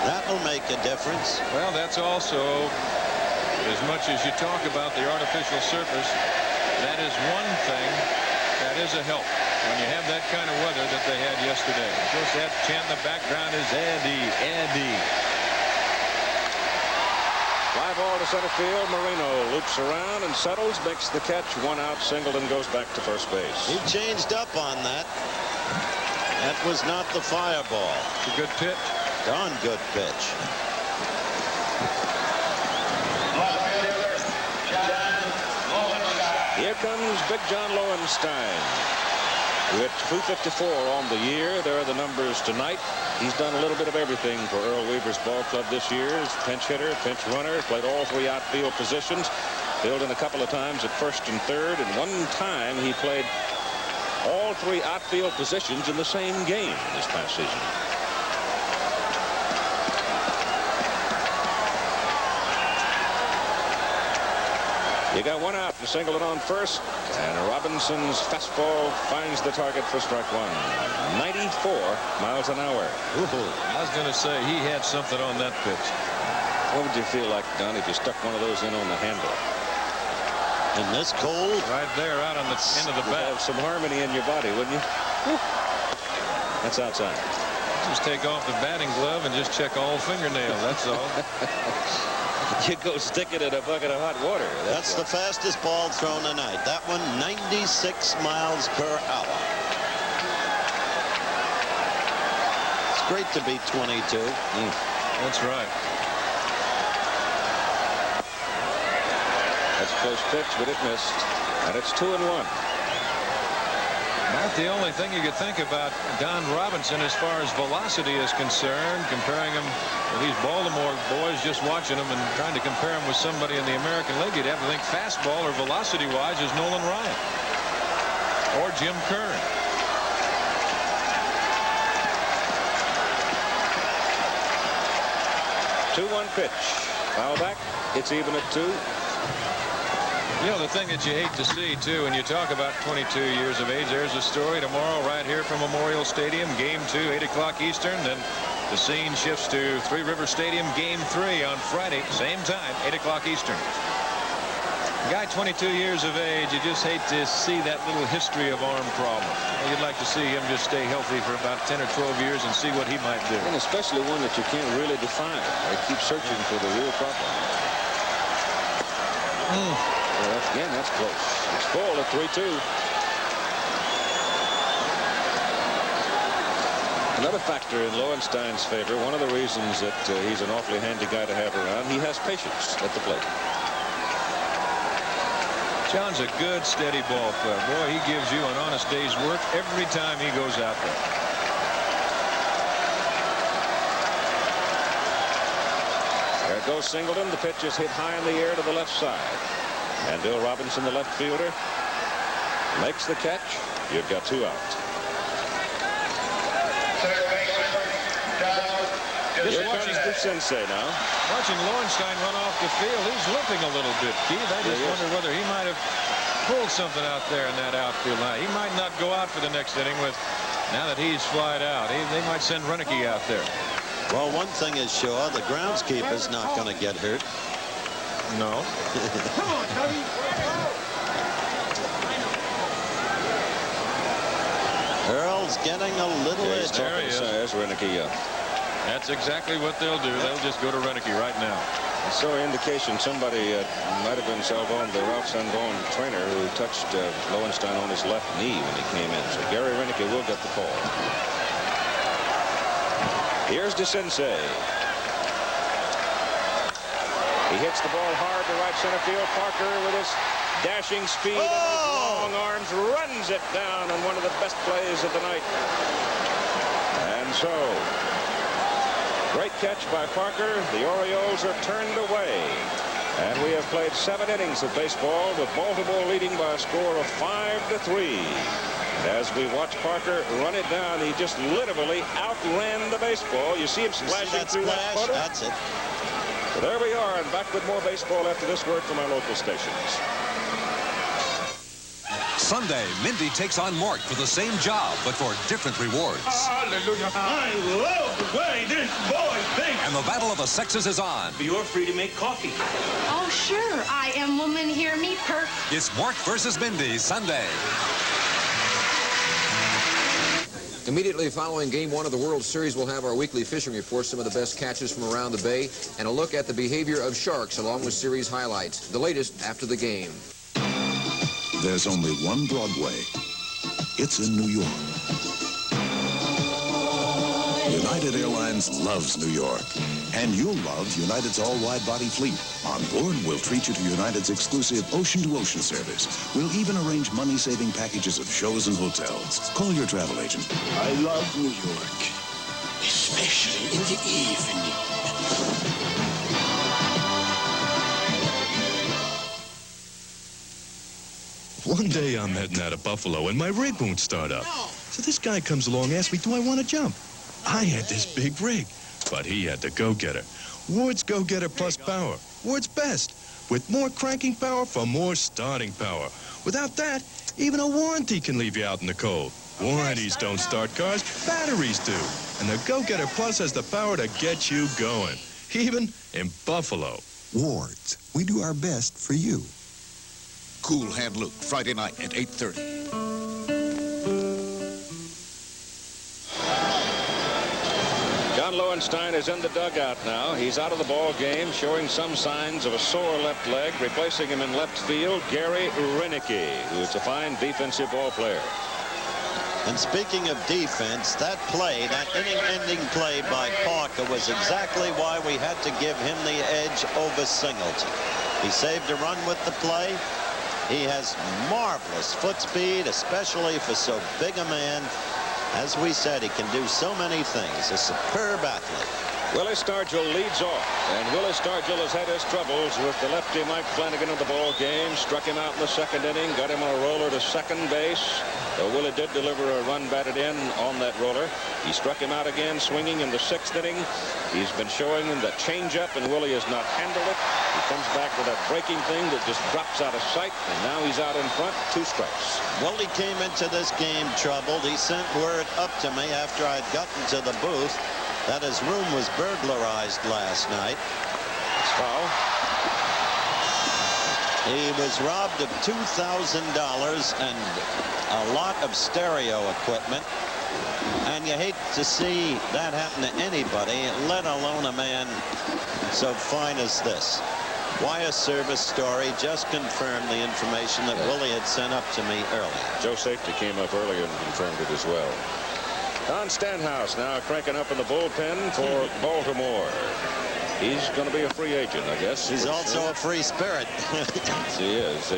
That'll make a difference. Well, that's also, as much as you talk about the artificial surface, that is one thing that is a help when you have that kind of weather that they had yesterday. Of course, that chant in the background is Eddie, Eddie. Fly ball to center field. Marino loops around and settles, makes the catch. 1 out. Singleton goes back to first base. He changed up on that. That was not the fireball. It's a good pitch. Darn good pitch. Here comes Big John Lowenstein. With 254 on the year. There are the numbers tonight. He's done a little bit of everything for Earl Weaver's ball club this year. He's pinch hitter, pinch runner, played all 3 outfield positions. Filled in a couple of times at first and third, and one time he played all 3 outfield positions in the same game this past season. You got 1 out and Singleton on first, and Robinson's fastball finds the target for strike 1. 94 miles an hour. Ooh, I was going to say he had something on that pitch. What would you feel like, Don, if you stuck one of those in on the handle? In this cold? Right there out on the end of the bat. You'd have some harmony in your body, wouldn't you? That's outside. Just take off the batting glove and just check all fingernails, that's all. You go stick it in a bucket of hot water. That's the fastest ball thrown tonight. That one, 96 miles per hour. great to be 22. That's right. That's a close pitch, but it missed. And it's 2-1. About the only thing you could think about Don Robinson as far as velocity is concerned, comparing him with these Baltimore boys, just watching him and trying to compare him with somebody in the American League, you'd have to think fastball or velocity-wise is Nolan Ryan or Jim Kern. Two-one pitch. Foul back. It's even at 2. You know, the thing that you hate to see, too, when you talk about 22 years of age, there's a story tomorrow right here from Memorial Stadium, Game 2, 8 o'clock Eastern. Then the scene shifts to Three River Stadium, Game 3 on Friday, same time, 8 o'clock Eastern. Guy 22 years of age, you just hate to see that little history of arm problems. You'd like to see him just stay healthy for about 10 or 12 years and see what he might do. And especially one that you can't really define. They keep searching for the real problem. Well, again, that's close. It's full at 3-2. Another factor in Lowenstein's favor, one of the reasons that he's an awfully handy guy to have around, he has patience at the plate. John's a good, steady ball player. Boy, he gives you an honest day's work every time he goes out there. There goes Singleton. The pitch is hit high in the air to the left side. And Bill Robinson, the left fielder, makes the catch. You've got 2 out. Here comes the sensei now. Watching Lowenstein run off the field, he's limping a little bit, Keith. I just wonder whether he might have pulled something out there in that outfield line. He might not go out for the next inning with, now that he's flied out. They might send Renicky out there. Well, one thing is sure, the groundskeeper's not going to get hurt. No. Come on, Tubby. Earl's getting a little He's itchy. talking to Sayers, Renicky. That's exactly what they'll do. They'll just go to Renicky right now. I saw an indication somebody might have been Salvon, the Ralph Sanborn trainer, who touched Lowenstein on his left knee when he came in. So Gary Renicky will get the call. Here's the sensei. He hits the ball hard to right center field. Parker, with his dashing speed and his long arms, runs it down on one of the best plays of the night. And so, great catch by Parker. The Orioles are turned away. And we have played 7 innings of baseball with Baltimore leading by a score of 5-3. As we watch Parker run it down, he just literally outran the baseball. You see him splashing through that putter? That's it. So there we are, and back with more baseball after this word from our local stations. Sunday, Mindy takes on Mort for the same job, but for different rewards. Hallelujah. I love the way this boy thinks. And the battle of the sexes is on. You're free to make coffee. Oh, sure. I am woman, hear me, perk. It's Mort versus Mindy, Sunday. Immediately following Game 1 of the World Series, we'll have our weekly fishing report, some of the best catches from around the bay, and a look at the behavior of sharks along with series highlights. The latest after the game. There's only one Broadway. It's in New York. United Airlines loves New York. And you'll love United's all-wide-body fleet. On board, we'll treat you to United's exclusive ocean-to-ocean service. We'll even arrange money-saving packages of shows and hotels. Call your travel agent. I love New York, especially in the evening. One day I'm heading out of Buffalo and my rig won't start up. So this guy comes along and asks me, do I want to jump? I had this big rig, but he had the Go-Getter. Ward's Go-Getter Plus Power. Ward's best, with more cranking power for more starting power. Without that, even a warranty can leave you out in the cold. Warranties don't start cars, batteries do. And the Go-Getter Plus has the power to get you going, even in Buffalo. Ward's, we do our best for you. Cool Hand Luke, Friday night at 8:30. John Lowenstein is in the dugout now. He's out of the ball game, showing some signs of a sore left leg. Replacing him in left field, Gary Renicky, who is a fine defensive ball player. And speaking of defense, that play, that inning-ending play by Parker was exactly why we had to give him the edge over Singleton. He saved a run with the play. He has marvelous foot speed, especially for so big a man. As we said, he can do so many things. A superb athlete. Willie Stargell leads off, and Willie Stargell has had his troubles with the lefty Mike Flanagan in the ball game. Struck him out in the second inning, got him on a roller to second base. Though Willie did deliver a run batted in on that roller. He struck him out again, swinging in the sixth inning. He's been showing him that changeup, and Willie has not handled it. He comes back with that breaking thing that just drops out of sight, and now he's out in front, 2 strikes. Willie came into this game troubled. He sent word up to me after I'd gotten to the booth that his room was burglarized last night. It's foul. He was robbed of $2,000 and a lot of stereo equipment. And you hate to see that happen to anybody, let alone a man so fine as this. Wire service story just confirmed the information that Willie had sent up to me earlier. Joe Safety came up earlier and confirmed it as well. Don Stanhouse now cranking up in the bullpen for Baltimore. He's going to be a free agent, I guess. He's also a free spirit. He is.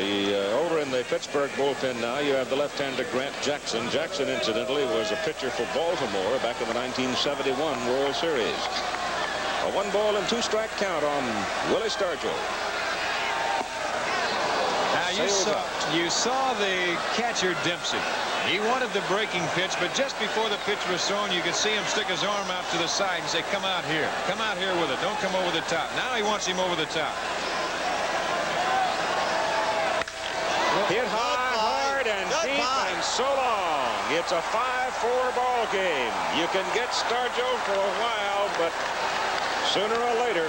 Over in the Pittsburgh bullpen now, you have the left-hander Grant Jackson. Jackson, incidentally, was a pitcher for Baltimore back in the 1971 World Series. A 1-ball and 2-strike count on Willie Stargell. Now you saw the catcher Dempsey. He wanted the breaking pitch, but just before the pitch was thrown, you could see him stick his arm out to the side and say, come out here with it. Don't come over the top. Now he wants him over the top. Hit high, hard, and deep, and so long. It's a 5-4 ball game. You can get Stargell for a while, but sooner or later.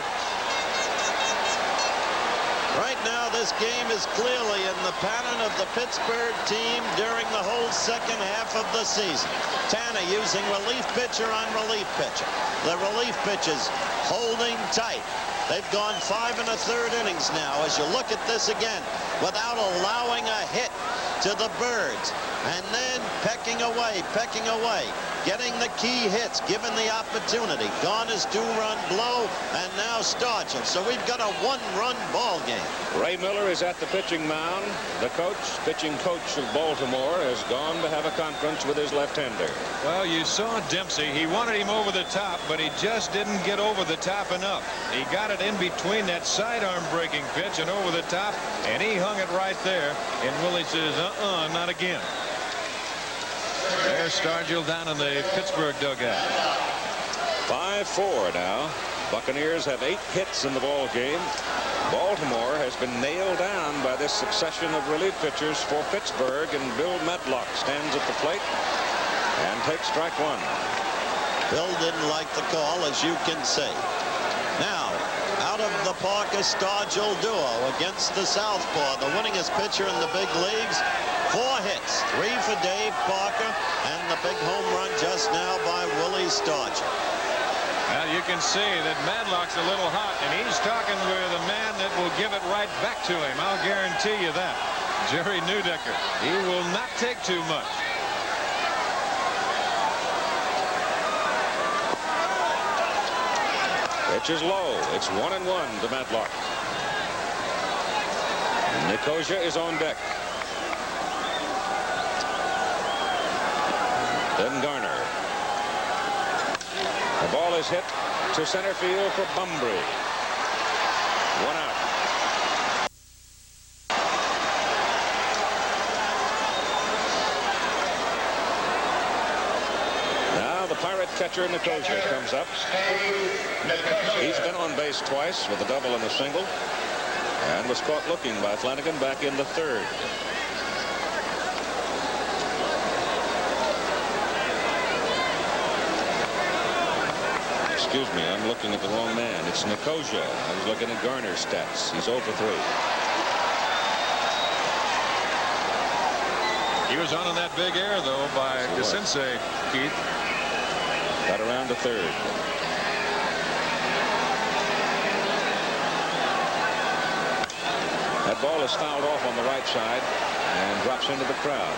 Right now, this game is clearly in the pattern of the Pittsburgh team during the whole second half of the season. Tanner using relief pitcher on relief pitcher. The relief pitchers holding tight. They've gone 5 1/3 innings now as you look at this again without allowing a hit to the Birds. And then pecking away, getting the key hits, given the opportunity. Garner's 2-run blow, and now Stargell. So we've got a 1-run ball game. Ray Miller is at the pitching mound. The pitching coach of Baltimore, has gone to have a conference with his left-hander. Well, you saw Dempsey. He wanted him over the top, but he just didn't get over the top enough. He got it in between that sidearm breaking pitch and over the top, and he hung it right there. And Willie says, not again. There's Stargell down in the Pittsburgh dugout. 5-4 now. Buccaneers have 8 hits in the ball game. Baltimore has been nailed down by this succession of relief pitchers for Pittsburgh, and Bill Matlock stands at the plate and takes strike 1. Bill didn't like the call, as you can see. Now, out of the Parker-Stargell duo against the southpaw, the winningest pitcher in the big leagues. 4 hits, 3 for Dave Parker, and the big home run just now by Willie Stargell. Well, you can see that Madlock's a little hot, and he's talking with a man that will give it right back to him. I'll guarantee you that. Jerry Neudecker. He will not take too much. Pitch is low. It's 1-1 to Matlock. Nicosia is on deck. Then Garner. The ball is hit to center field for Bumbry. 1 out. Now the Pirate catcher Nicosia comes up. He's been on base twice with a double and a single, and was caught looking by Flanagan back in the 3rd. Excuse me, I'm looking at the wrong man. It's Nicosia. I was looking at Garner's stats. He's 0 for 3. He was on that big air, though, by DeCinces, Keith. Got around the 3rd. That ball is fouled off on the right side and drops into the crowd.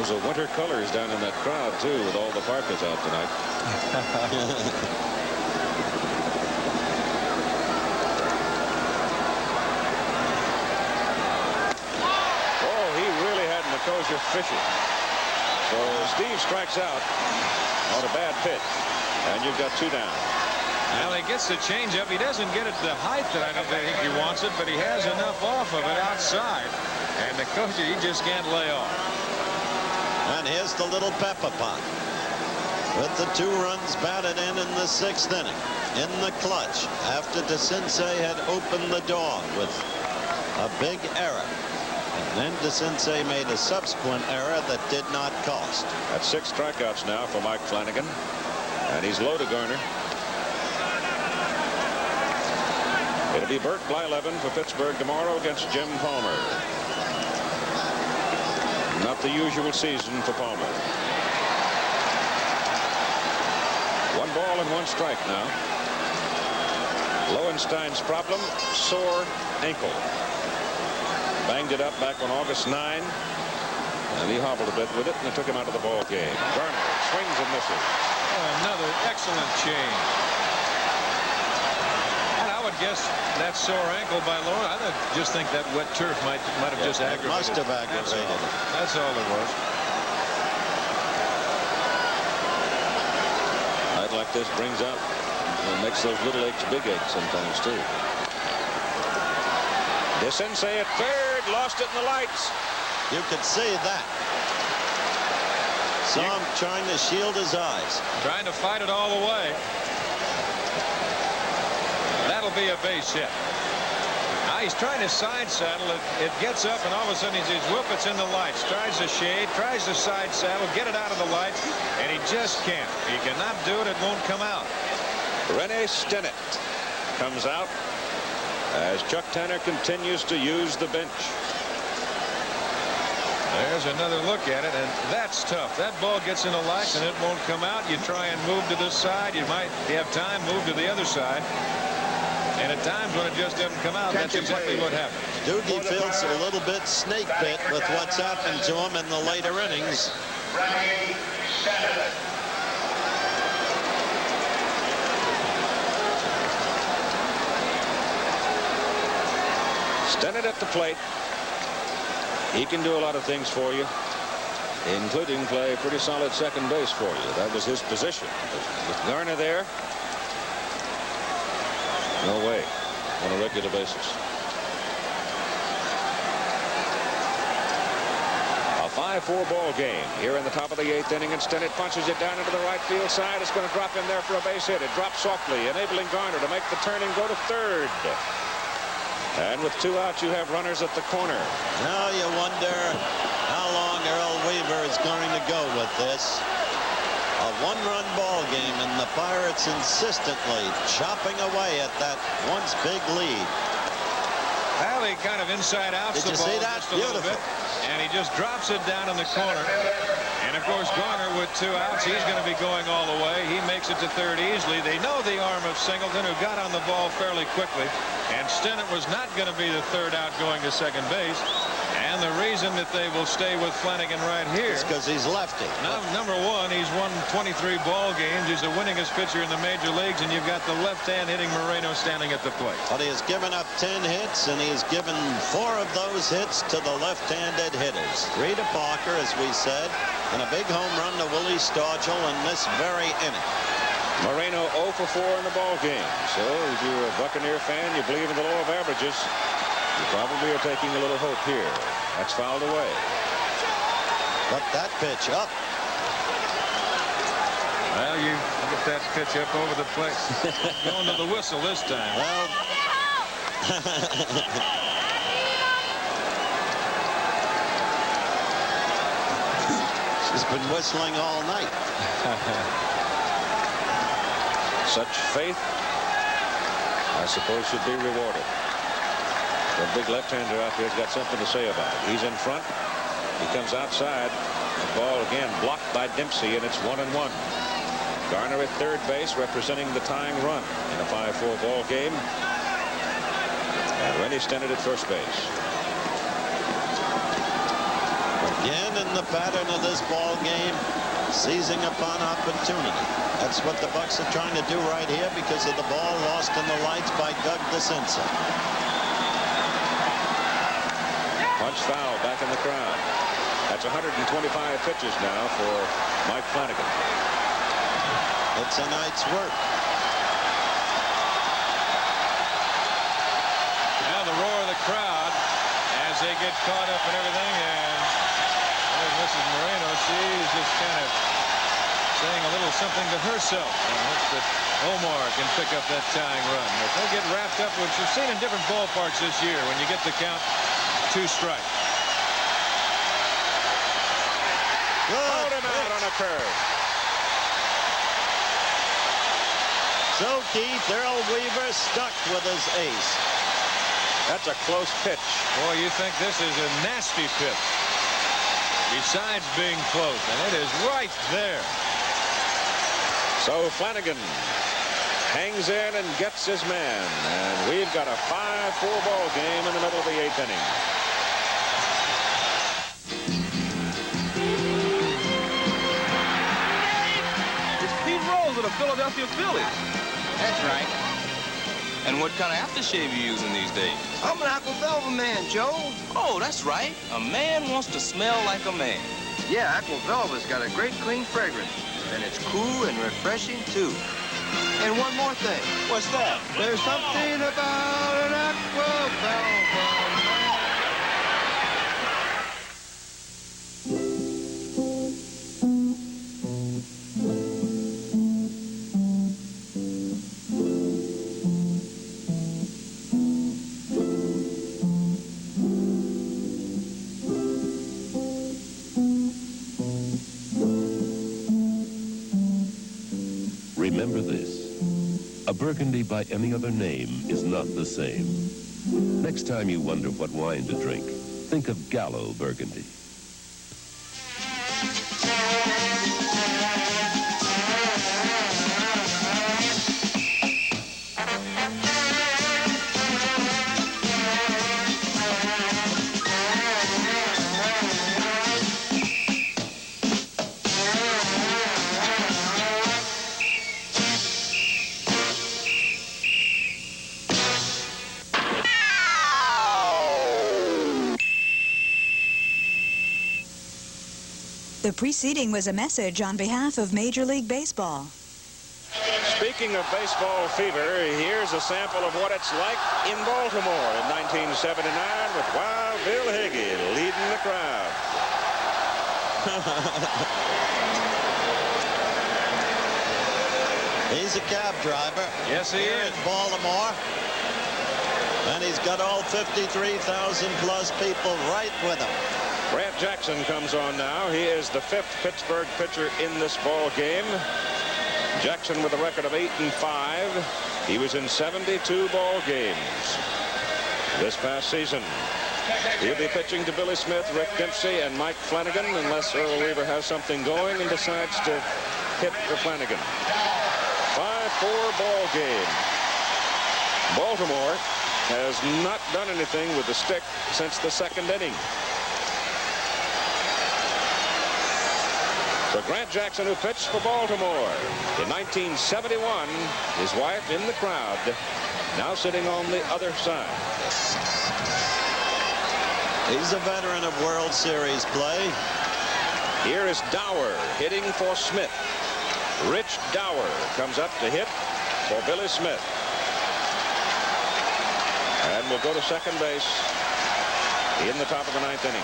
Those are winter colors down in that crowd, too, with all the parkas out tonight. Oh, he really had Makosia fishing. So Steve strikes out on a bad pitch, and you've got 2 down. Well, he gets the changeup. He doesn't get it the height that I don't think he wants it, but he has enough off of it outside. And Makosia, he just can't lay off. And here's the little pepper pot. With the 2 runs batted in the 6th inning. In the clutch after DeCinces had opened the door with a big error. And then DeCinces made a subsequent error that did not cost. That's 6 strikeouts now for Mike Flanagan. And he's low to Garner. It'll be Bert Blyleven for Pittsburgh tomorrow against Jim Palmer. Not the usual season for Palmer. 1 ball and 1 strike now. Lowenstein's problem, sore ankle. Banged it up back on August 9. And he hobbled a bit with it, and it took him out of the ball game. Garner swings and misses. Oh, another excellent change. And I would guess that sore ankle by Lowen. I just think that wet turf might have just aggravated. Must have aggravated it. That's all it was. I'd like this brings out and makes those little aches big aches sometimes too. DeCinces at third, lost it in the lights. You could see that. Saw him trying to shield his eyes. Trying to fight it all the way. That'll be a base hit. Now he's trying to side saddle it. It gets up, and all of a sudden he says, whoop, it's in the lights. Tries to shade, tries to side saddle, get it out of the lights, and he just can't. He cannot do it. It won't come out. Rene Stennett comes out as Chuck Tanner continues to use the bench. There's another look at it, and that's tough. That ball gets in the lights, and it won't come out. You try and move to this side. You might have time, move to the other side. And at times when it just doesn't come out, that's exactly what happens. Doogie feels a little bit snake bit with what's happened to him in the later innings. Stennett at the plate. He can do a lot of things for you, including play pretty solid second base for you. That was his position. With Garner there, no way on a regular basis. A 5-4 ball game here in the top of the 8th inning, and Stennett punches it down into the right field side. It's going to drop in there for a base hit. It drops softly, enabling Garner to make the turn and go to third. And with 2 outs, you have runners at the corner. Now you wonder how long Earl Weaver is going to go with this. A 1-run ball game, and the Pirates insistently chopping away at that once big lead. Well, he kind of inside outs the ball. Did you see that? Just a little bit, and he just drops it down in the corner. And of course, Garner with 2 outs, he's going to be going all the way. He makes it to third easily. They know the arm of Singleton, who got on the ball fairly quickly. And Stennett was not going to be the third out going to second base. And the reason that they will stay with Flanagan right here is because he's lefty. Now, number 1, he's won 23 ball games. He's the winningest pitcher in the major leagues, and you've got the left-hand hitting Moreno standing at the plate. But he has given up 10 hits, and he has given 4 of those hits to the left-handed hitters. 3 to Parker, as we said, and a big home run to Willie Stargell in this very inning. Moreno 0 for 4 in the ball game. So if you're a Buccaneer fan, you believe in the law of averages, you probably are taking a little hope here. That's fouled away. But that pitch up. Well, you get that pitch up over the plate. Going to the whistle this time. Well, she's been whistling all night. Such faith, I suppose, should be rewarded. The big left-hander out there has got something to say about it. He's in front. He comes outside. The ball again blocked by Dempsey, and it's 1-1. Garner at third base, representing the tying run in a 5-4 ball game. And Rennie Stennett at first base. When Again in the pattern of this ball game, seizing upon opportunity. That's what the Bucks are trying to do right here because of the ball lost in the lights by Doug DeCinces. Punch foul back in the crowd. That's 125 pitches now for Mike Flanagan. It's a night's work. Now the roar of the crowd as they get caught up in everything, and there's Mrs. Moreno. She's just kind of saying a little something to herself. And hopes that Omar can pick up that tying run. If they get wrapped up, which you've seen in different ballparks this year, when you get the count 2 strikes. Hold him out on a curve. So Keith, Earl Weaver stuck with his ace. That's a close pitch. Boy, you think this is a nasty pitch. Besides being close, and it is right there. So Flanagan hangs in and gets his man. And we've got a 5-4 ball game in the middle of the 8th inning. Of the Philadelphia Phillies. That's right. And what kind of aftershave you using these days? I'm an Aqua Velva man, Joe. Oh, that's right. A man wants to smell like a man. Yeah, Aqua Velva's got a great clean fragrance. And it's cool and refreshing, too. And one more thing. What's that? There's something about an Aqua Velva. Remember this, a Burgundy by any other name is not the same. Next time you wonder what wine to drink, think of Gallo Burgundy. The preceding was a message on behalf of Major League Baseball. Speaking of baseball fever, here's a sample of what it's like in Baltimore in 1979 with Wild Bill Higgy leading the crowd. He's a cab driver. Yes, he is. In Baltimore. And he's got all 53,000 plus people right with him. Grant Jackson comes on now. He is the 5th Pittsburgh pitcher in this ball game. Jackson with a record of 8-5. He was in 72 ball games this past season. He'll be pitching to Billy Smith, Rick Dempsey, and Mike Flanagan, unless Earl Weaver has something going and decides to hit for Flanagan. 5-4 ball game. Baltimore has not done anything with the stick since the 2nd inning. For Grant Jackson, who pitched for Baltimore in 1971, his wife in the crowd, now sitting on the other side. He's a veteran of World Series play. Here is Dower hitting for Smith. Rich Dower comes up to hit for Billy Smith. And will go to second base in the top of the 9th inning.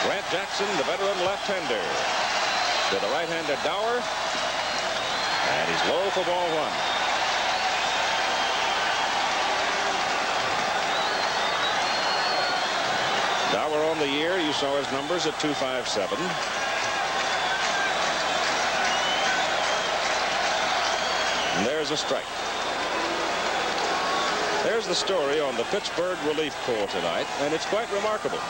Grant Jackson, the veteran left-hander, to the right-hander Dower, and he's low for ball 1. Dower on the year, you saw his numbers at .257. And there's a strike. There's the story on the Pittsburgh Relief Corps tonight, and it's quite remarkable.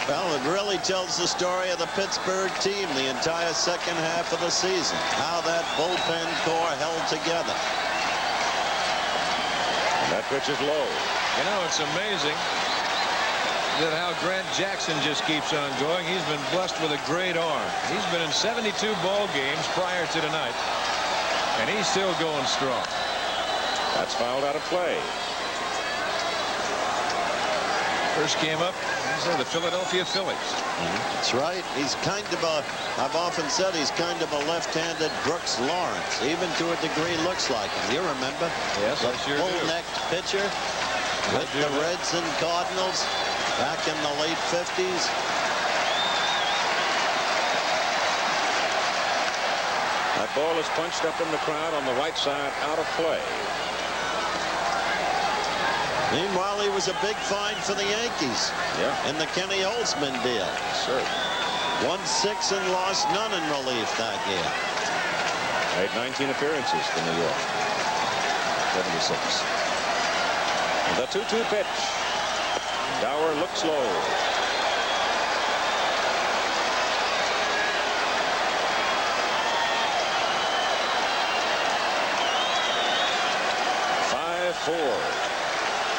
Well, it really tells the story of the Pittsburgh team the entire second half of the season. How that bullpen core held together. pitch is low. You know, it's amazing that how Grant Jackson just keeps on going. He's been blessed with a great arm. He's been in 72 ball games prior to tonight, and he's still going strong. That's fouled out of play. First game up, these are the Philadelphia Phillies. That's right. He's kind of a, I've often said he's kind of a left-handed Brooks Lawrence. Even to a degree looks like him. You remember? Yes, I sure do. Full-necked pitcher with the Reds and Cardinals back in the late 50s. That ball is punched up in the crowd on the right side, out of play. Meanwhile, he was a big find for the Yankees in the Kenny Holtzman deal. Sure. Won 6 and lost none in relief that year. Made 19 appearances for New York. 76. The 2-2 pitch. Dower looks low.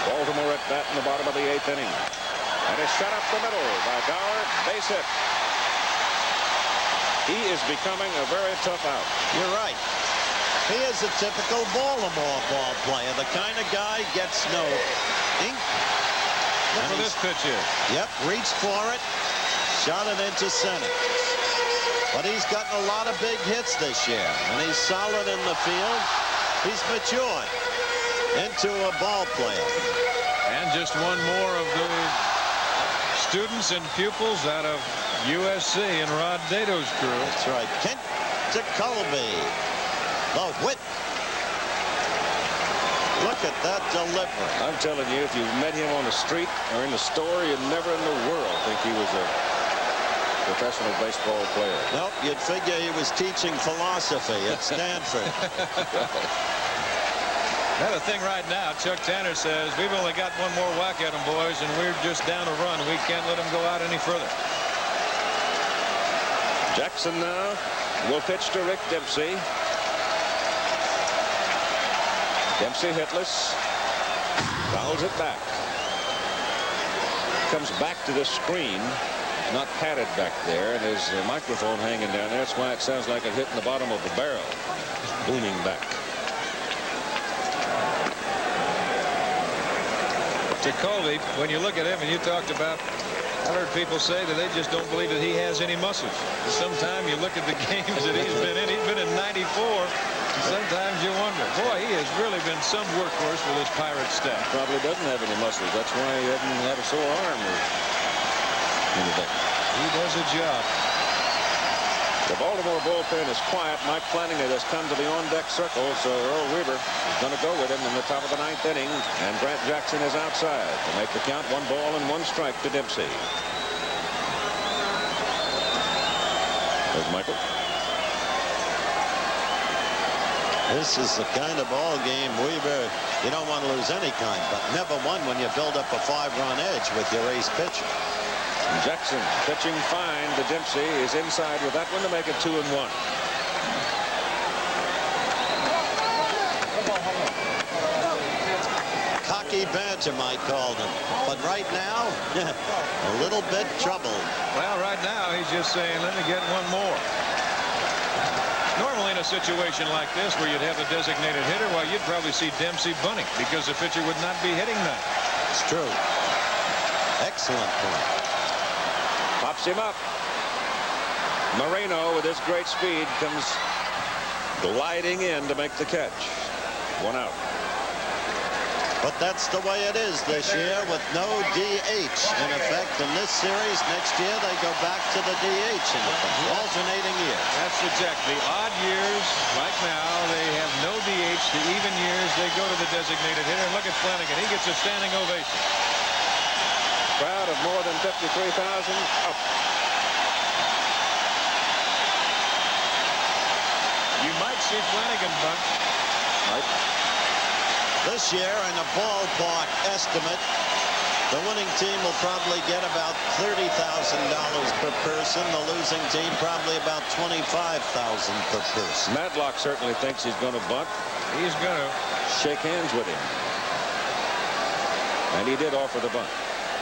Baltimore at bat in the bottom of the 8th inning. And it's shot up the middle by Dower. Base hit. He is becoming a very tough out. You're right. He is a typical Baltimore ball player. The kind of guy gets no ink. Look for this pitch here. Yep, reached for it. Shot it into center. But he's gotten a lot of big hits this year. And he's solid in the field. He's matured into a ball player. And just one more of the students and pupils out of USC and Rod Dato's crew. That's right. Kent to Colby. The whip. Look at that delivery. I'm telling you, if you met him on the street or in the store, you'd never in the world think he was a professional baseball player. Nope, you'd figure he was teaching philosophy at Stanford. Another thing right now, Chuck Tanner says, we've only got one more whack at them, boys, and we're just down a run. We can't let them go out any further. Jackson now will pitch to Rick Dempsey. Dempsey hitless. Fouls it back. Comes back to the screen. Not padded back there, and there's a microphone hanging down there. That's why it sounds like it hit in the bottom of the barrel. Booming back. Colby, when you look at him, and you talked about, I heard people say that they just don't believe that he has any muscles. Sometimes you look at the games that he's been in 94, and sometimes you wonder, boy, he has really been some workhorse with his Pirate staff. Probably doesn't have any muscles. That's why he hasn't had a sore arm or anything. He does a job. The Baltimore bullpen is quiet. Mike Flanagan has come to the on-deck circle, so Earl Weaver is going to go with him in the top of the 9th inning, and Grant Jackson is outside to make the count. 1 ball and 1 strike to Dempsey. There's Michael. This is the kind of ball game, Weaver, you don't want to lose any kind, but never won when you build up a 5-run edge with your ace pitcher. Jackson pitching fine to Dempsey, is inside with that one to make it 2-1. Cocky badger, Mike called him, but right now a little bit troubled. Well, right now he's just saying, let me get one more. Normally in a situation like this where you'd have a designated hitter, well, you'd probably see Dempsey bunting because the pitcher would not be hitting that. It's true. Excellent point. Pops him up. Moreno, with his great speed, comes gliding in to make the catch. 1 out. But that's the way it is this year with no DH in effect in this series. Next year they go back to the DH in effect, alternating years. That's exactly. The odd years, like now, they have no DH. The even years, they go to the designated hitter. And look at Flanagan. He gets a standing ovation. Crowd of more than 53,000 up. You might see Flanagan bunt. Right. This year, in a ballpark estimate, the winning team will probably get about $30,000 per person. The losing team probably about $25,000 per person. Madlock certainly thinks he's going to bunt. He's going to shake hands with him. And he did offer the bunt.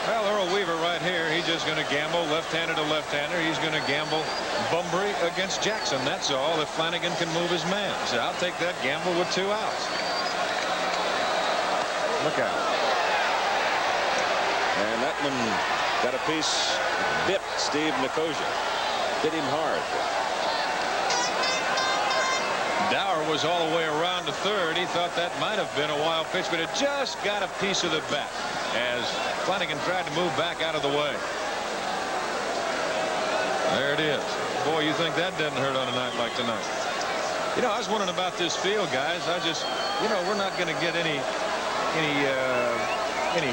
Well, Earl Weaver right here, he's just going to gamble left-hander to left-hander. He's going to gamble Bunbury against Jackson. That's all, if Flanagan can move his man. So I'll take that gamble with 2 outs. Look out. And that one got a piece, bit Steve Nicosia. Hit him hard. Dower was all the way around to third. He thought that might have been a wild pitch, but it just got a piece of the bat as Flanagan tried to move back out of the way. There it is. Boy, you think that doesn't hurt on a night like tonight. You know, I was wondering about this field, guys. I just, you know, we're not going to get any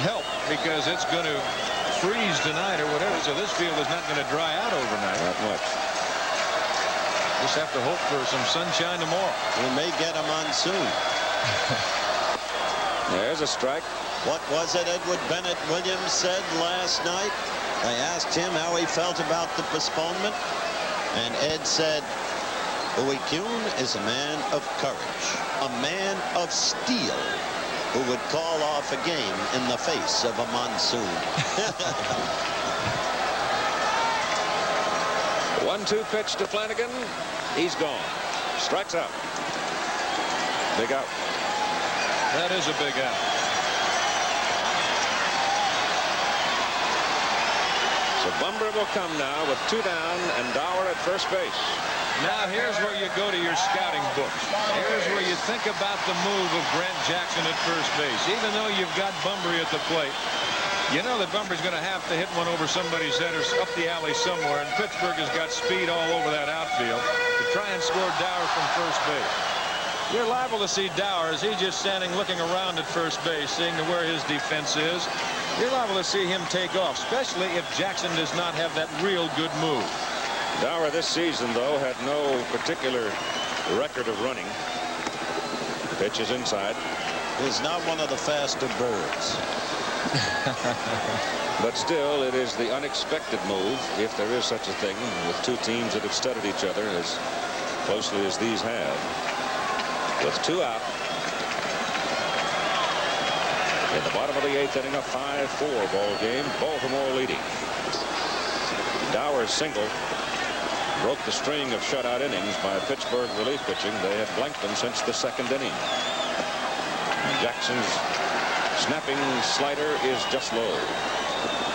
help because it's going to freeze tonight or whatever. So this field is not going to dry out overnight. Not much. Just have to hope for some sunshine tomorrow. We may get a monsoon. There's a strike. What was it Edward Bennett Williams said last night? They asked him how he felt about the postponement, and Ed said, Bowie Kuhn is a man of courage, a man of steel, who would call off a game in the face of a monsoon. 1-2 pitch to Flanagan. He's gone. Strikes out. Big out. That is a big out. So Bunbury will come now with 2 down and Dower at first base. Now here's where you go to your scouting books. Here's where you think about the move of Grant Jackson at first base. Even though you've got Bunbury at the plate, you know that Bunbury's going to have to hit one over somebody's head or up the alley somewhere, and Pittsburgh has got speed all over that outfield to try and score Dower from first base. You're liable to see Dower as he's just standing looking around at first base, seeing to where his defense is. You're liable to see him take off, especially if Jackson does not have that real good move. Dower this season, though, had no particular record of running. Pitch is inside. He's not one of the faster birds. But still, it is the unexpected move, if there is such a thing, with 2 teams that have studied each other as closely as these have. With 2 out. In the bottom of the 8th inning, a 5-4 ball game. Baltimore leading. Dower's single broke the string of shutout innings by Pittsburgh relief pitching. They had blanked them since the 2nd inning. Jackson's snapping slider is just low.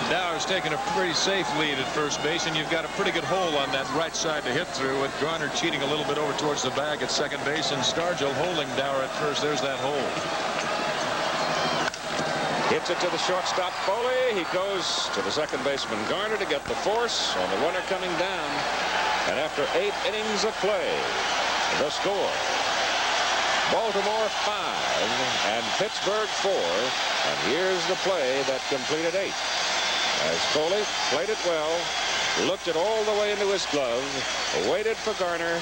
Dower's taking a pretty safe lead at first base, and you've got a pretty good hole on that right side to hit through, with Garner cheating a little bit over towards the bag at second base, and Stargell holding Dower at first. There's that hole. Hits it to the shortstop, Foley. He goes to the second baseman, Garner, to get the force on the runner coming down. And after 8 innings of play, the score, Baltimore 5 and Pittsburgh 4. And here's the play that completed 8. As Foley played it well, looked it all the way into his glove, waited for Garner,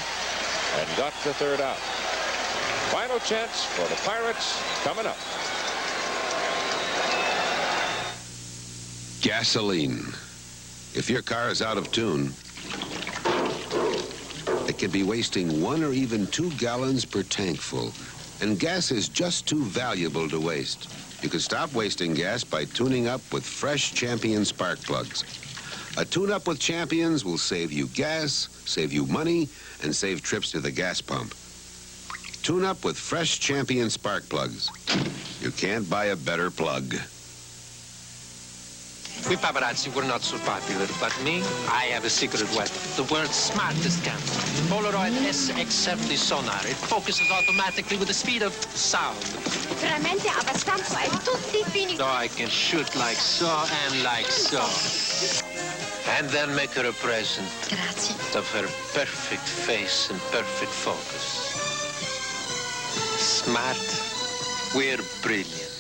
and got the 3rd out. Final chance for the Pirates coming up. Gasoline. If your car is out of tune, it could be wasting 1 or even 2 gallons per tank full. And gas is just too valuable to waste. You could stop wasting gas by tuning up with fresh Champion spark plugs. A tune-up with Champions will save you gas, save you money, and save trips to the gas pump. Tune up with fresh Champion spark plugs. You can't buy a better plug. We paparazzi were not so popular, but me, I have a secret weapon. The world's smartest camera. Polaroid SX70 sonar. It focuses automatically with the speed of sound. Veramente abbastanza e tutti fini. So I can shoot like so and like so. And then make her a present. Grazie. Of her perfect face and perfect focus. Smart. We're brilliant.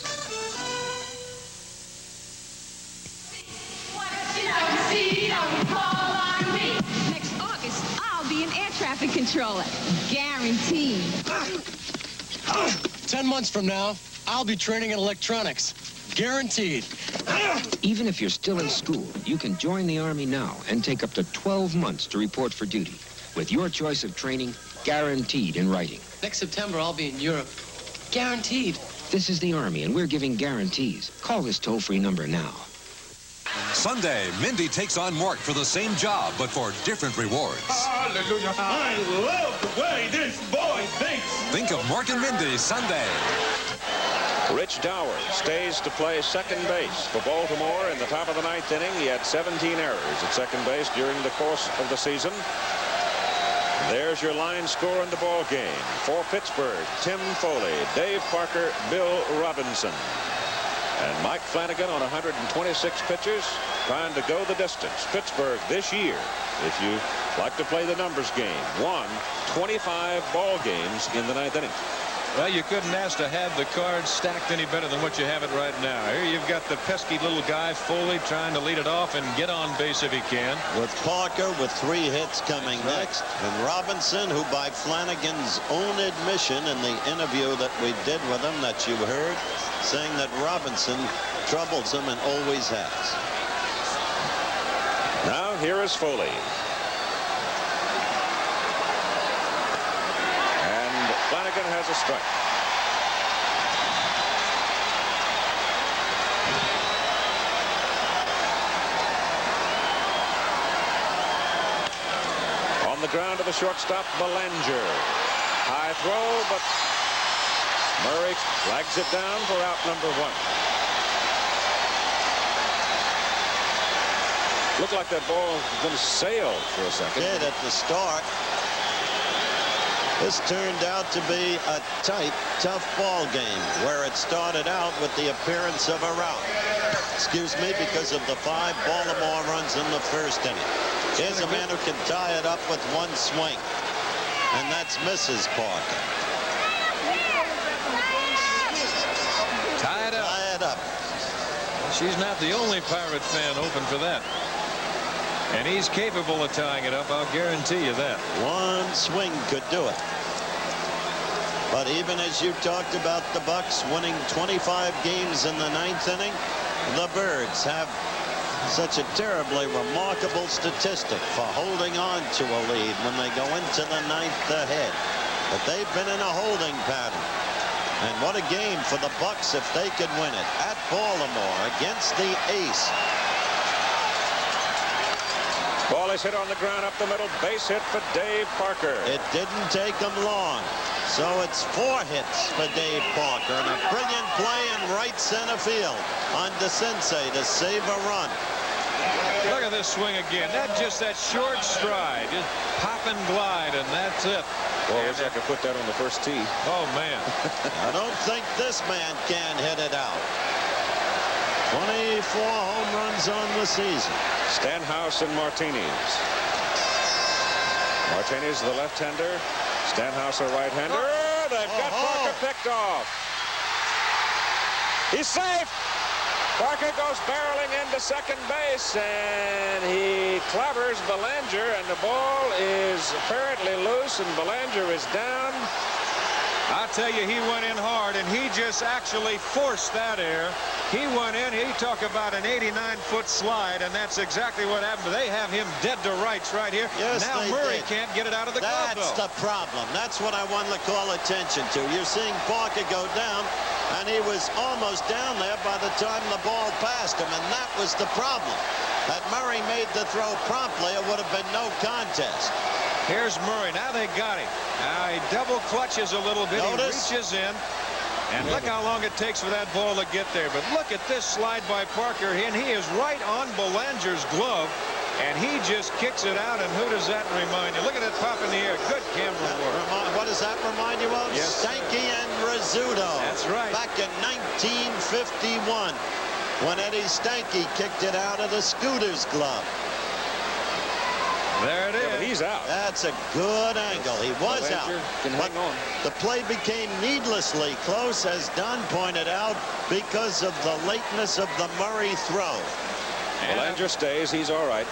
Next August, I'll be an air traffic controller. Guaranteed. 10 months from now, I'll be training in electronics. Guaranteed. Even if you're still in school, you can join the Army now and take up to 12 months to report for duty, with your choice of training guaranteed in writing. Next September, I'll be in Europe. Guaranteed. This is the Army, and we're giving guarantees. Call this toll-free number now. Sunday, Mindy takes on Mort for the same job, but for different rewards. Hallelujah. I love the way this boy thinks. Think of Mort and Mindy Sunday. Rich Dower stays to play second base for Baltimore in the top of the 9th inning. He had 17 errors at second base during the course of the season. There's your line score in the ball game. For Pittsburgh, Tim Foley, Dave Parker, Bill Robinson. And Mike Flanagan on 126 pitches, trying to go the distance. Pittsburgh this year, if you like to play the numbers game, won 25 ball games in the 9th inning. Well, you couldn't ask to have the cards stacked any better than what you have it right now. Here you've got the pesky little guy, Foley, trying to lead it off and get on base if he can. With Parker with 3 hits coming next. And Robinson, who by Flanagan's own admission in the interview that we did with him that you heard, saying that Robinson troubles him and always has. Now here is Foley. Flanagan has a strike. On the ground to the shortstop, Belanger. High throw, but Murray flags it down for out number 1. Looked like that ball was going to sail for a second. Did at the start. This turned out to be a tight, tough ball game where it started out with the appearance of a rout. Excuse me, because of the 5 Baltimore runs in the first inning. Here's a man who can tie it up with 1 swing, and that's Mrs. Parker. Tie it up. Tie it up. She's not the only Pirate fan open for that. And he's capable of tying it up, I'll guarantee you that. 1 swing could do it. But even as you talked about the Bucks winning 25 games in the 9th inning, the Birds have such a terribly remarkable statistic for holding on to a lead when they go into the 9th ahead. But they've been in a holding pattern. And what a game for the Bucks if they could win it at Baltimore against the ace. Ball is hit on the ground up the middle. Base hit for Dave Parker. It didn't take him long. So it's 4 hits for Dave Parker and a brilliant play in right center field on DeCinces to save a run. Look at this swing again. Just that short stride. Just pop and glide, and that's it. Well, I wish I could put that on the first tee. Oh, man. I don't think this man can hit it out. 24 home runs on the season. Stanhouse and Martinez. Martinez, the left-hander. Stanhouse, a right-hander. They've got Parker picked off. He's safe. Parker goes barreling into second base, and he clobbers Belanger, and the ball is apparently loose, and Belanger is down. I tell you, he went in hard, and he just actually forced that air. He went in, he talk about an 89-foot slide, and that's exactly what happened. They have him dead to rights right here. Yes, now Murray can't get it out of the glove, That's the problem. That's what I wanted to call attention to. You're seeing Parker go down, and he was almost down there by the time the ball passed him, and that was the problem. Had Murray made the throw promptly, it would have been no contest. Here's Murray. Now they got him. Now he double clutches a little bit. Notice. He reaches in. And look how long it takes for that ball to get there. But look at this slide by Parker. And he is right on Belanger's glove. And he just kicks it out. And who does that remind you? Look at it pop in the air. Good camera work. What does that remind you of? Yes, Stanky and Rizzuto. That's right. Back in 1951 when Eddie Stanky kicked it out of the Scooter's glove. There it is. But he's out. That's a good angle. He was out. Can hang on. The play became needlessly close, as Don pointed out, because of the lateness of the Murray throw. Belanger stays. He's all right.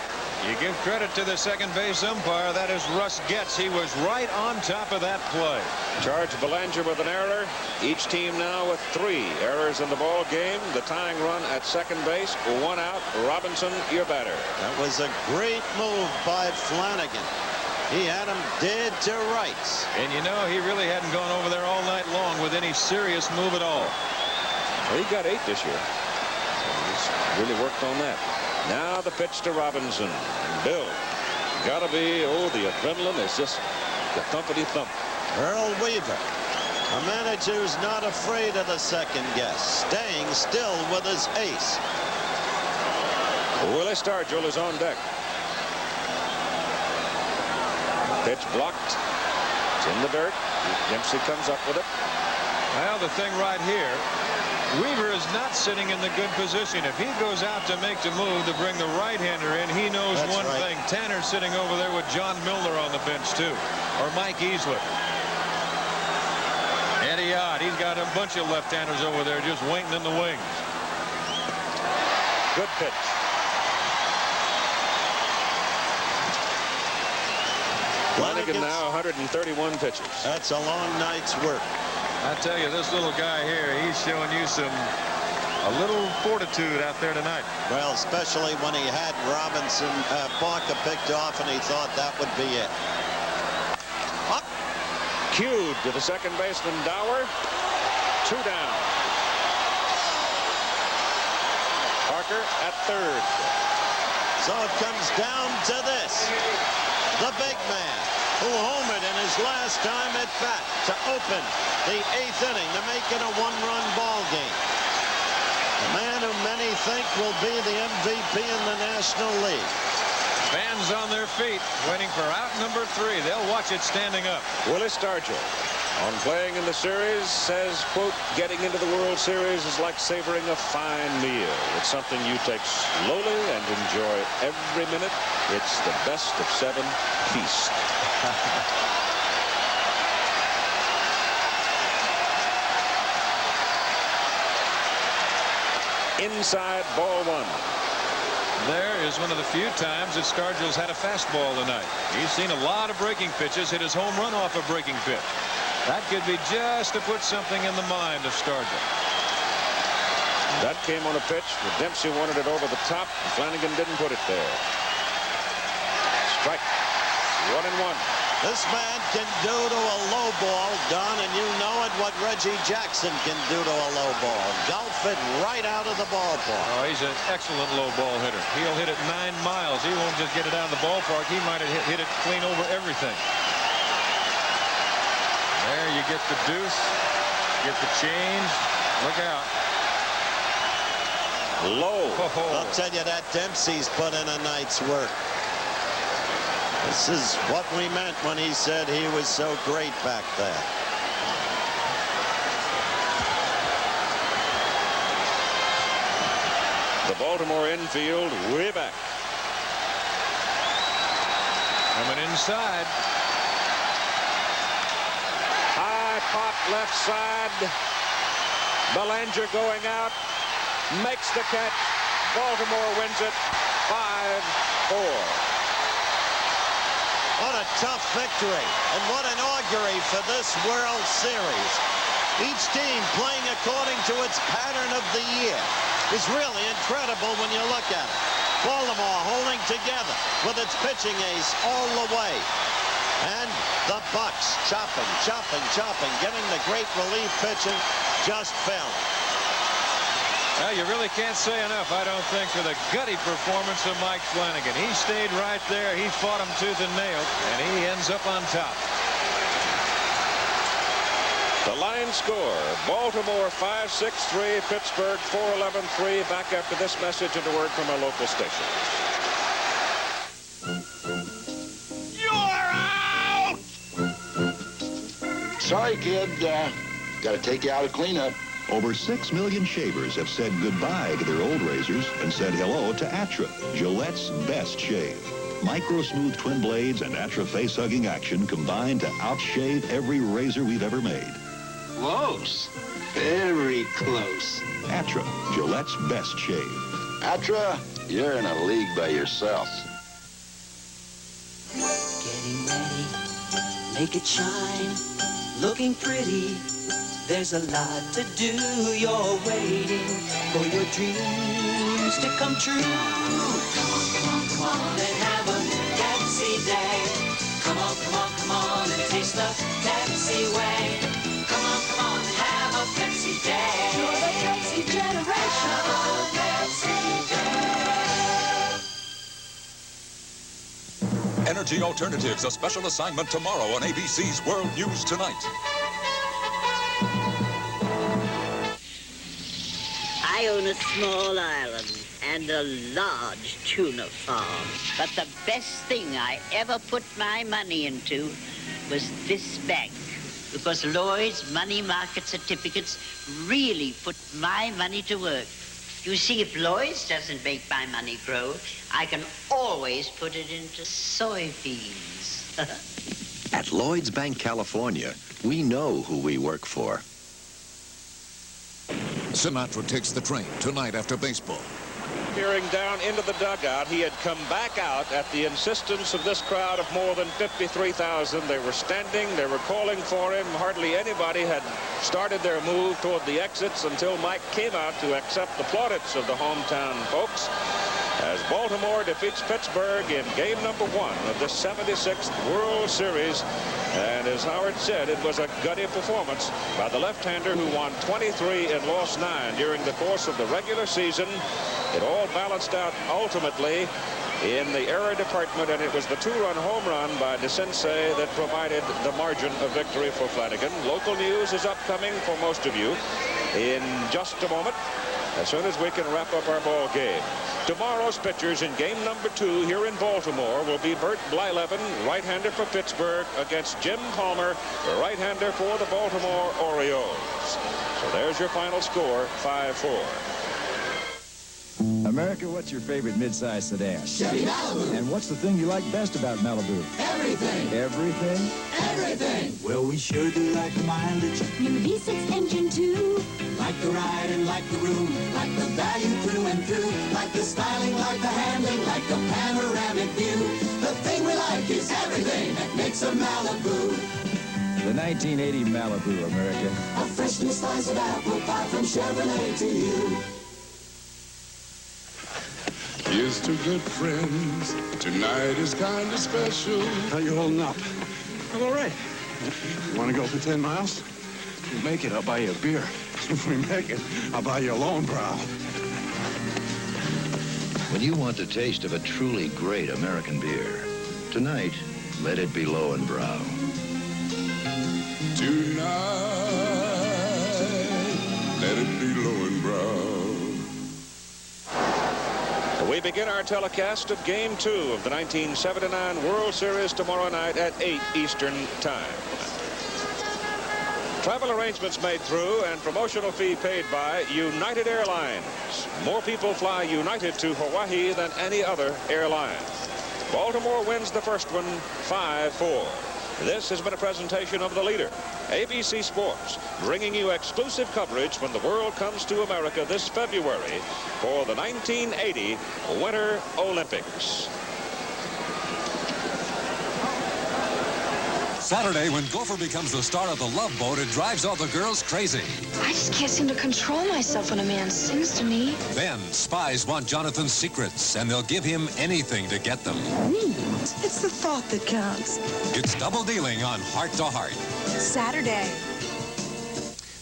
You give credit to the second base umpire. That is Russ Getz. He was right on top of that play. Charge Belanger with an error. Each team now with 3 errors in the ball game. The tying run at second base. 1 out. Robinson, your batter. That was a great move by Flanagan. He had him dead to rights. And you know, he really hadn't gone over there all night long with any serious move at all. Well, he got 8 this year. He's really worked on that. Now the pitch to Robinson. And Bill, gotta be, oh, the adrenaline is just the thumpity thump. Earl Weaver, a manager who's not afraid of the second guess, staying still with his ace. Willie Stargell is on deck. Pitch blocked. It's in the dirt. Dempsey comes up with it. Well, the thing right here, Weaver is not sitting in the good position. If he goes out to make the move to bring the right-hander in, he knows one thing. Tanner's sitting over there with John Milner on the bench, too. Or Mike Easley. Eddie Ott, he's got a bunch of left-handers over there just waiting in the wings. Good pitch. Flanagan now 131 pitches. That's a long night's work. I tell you, this little guy here, he's showing you a little fortitude out there tonight. Well, especially when he had Robinson, Parker picked off, and he thought that would be it. Up. Cued to the second baseman, Dower. 2 down. Parker at third. So it comes down to this. The big man who homered in his last time at bat to open the 8th inning to make it a 1-run ball game. The man who many think will be the MVP in the National League. Fans on their feet waiting for out number 3. They'll watch it standing up. Willie Stargell, on playing in the series, says, quote, getting into the World Series is like savoring a fine meal. It's something you take slowly and enjoy every minute. It's the best of 7 feast. Inside, ball 1. There is one of the few times that Stargell's had a fastball tonight. He's seen a lot of breaking pitches, hit his home run off a breaking pitch. That could be just to put something in the mind of Stargell. That came on a pitch. Dempsey wanted it over the top. Flanagan didn't put it there. Strike. 1-1. This man can do to a low ball, Don, and you know it, what Reggie Jackson can do to a low ball. Golf it right out of the ballpark. Oh, he's an excellent low ball hitter. He'll hit it 9 miles. He won't just get it out of the ballpark. He might have hit it clean over everything. There you get the deuce, get the change. Look out. Low. I'll tell you that Dempsey's put in a night's work. This is what we meant when he said he was so great back there. The Baltimore infield way back. Coming inside. High pop left side. Belanger going out. Makes the catch. Baltimore wins it 5-4. What a tough victory, and what an augury for this World Series. Each team playing according to its pattern of the year is really incredible when you look at it. Baltimore holding together with its pitching ace all the way. And the Bucks chopping, getting the great relief pitching, just failing. Well, you really can't say enough, I don't think, for the gutty performance of Mike Flanagan. He stayed right there. He fought him tooth and nail, and he ends up on top. The line score, Baltimore 5-6-3, Pittsburgh 4-11-3. Back after this message and a word from our local station. You're out! Sorry, kid. Got to take you out of cleanup. Over 6 million shavers have said goodbye to their old razors and said hello to Atra, Gillette's best shave. Micro-smooth twin blades and Atra face-hugging action combine to outshave every razor we've ever made. Close. Very close. Atra, Gillette's best shave. Atra, you're in a league by yourself. Getting ready, make it shine, looking pretty. There's a lot to do. You're waiting for your dreams to come true. Come on, then have a fancy day. Come Energy Alternatives, a special assignment tomorrow on ABC's World News Tonight. I own a small island and a large tuna farm. But the best thing I ever put my money into was this bank. Because Lloyd's money market certificates really put my money to work. You see, if Lloyd's doesn't make my money grow, I can always put it into soybeans. At Lloyd's Bank, California, we know who we work for. Sinatra takes the train tonight after baseball. Peering down into the dugout, he had come back out at the insistence of this crowd of more than 53,000. They were standing, they were calling for him. Hardly anybody had started their move toward the exits until Mike came out to accept the plaudits of the hometown folks as Baltimore defeats Pittsburgh in game number 1 of the 76th World Series. And as Howard said, it was a gutty performance by the left-hander who won 23 and lost 9 during the course of the regular season. It all balanced out ultimately in the error department, and it was the 2-run home run by DeCinces that provided the margin of victory for Flanagan. Local news is upcoming for most of you in just a moment, as soon as we can wrap up our ball game. Tomorrow's pitchers in game number 2 here in Baltimore will be Bert Blyleven, right-hander for Pittsburgh, against Jim Palmer, the right-hander for the Baltimore Orioles. So there's your final score, 5-4. America, what's your favorite midsize sedan? Chevy Malibu. And what's the thing you like best about Malibu? Everything. Everything? Everything. Well, we sure do like the mileage. New V6 engine too. Like the ride and like the room. Like the value through and through. Like the styling, like the handling, like the panoramic view. The thing we like is everything that makes a Malibu. The 1980 Malibu, America. A freshly sliced apple pie from Chevrolet to you. Here's to good friends. Tonight is kind of special. How you holding up? I'm all right. You want to go for 10 miles? If we make it, I'll buy you a beer. If we make it, I'll buy you a lone brow. When you want the taste of a truly great American beer, tonight, let it be Lowenbrow. Tonight, let it be Lowenbrow. We begin our telecast of Game 2 of the 1979 World Series tomorrow night at 8 Eastern Time. Travel arrangements made through and promotional fee paid by United Airlines. More people fly United to Hawaii than any other airline. Baltimore wins the first one 5-4. This has been a presentation of the leader, ABC Sports, bringing you exclusive coverage when the world comes to America this February for the 1980 Winter Olympics. Saturday, when Gopher becomes the star of the Love Boat, it drives all the girls crazy. I just can't seem to control myself when a man sings to me. Then, spies want Jonathan's secrets, and they'll give him anything to get them. Neat. It's the thought that counts. It's double dealing on Heart to Heart. Saturday.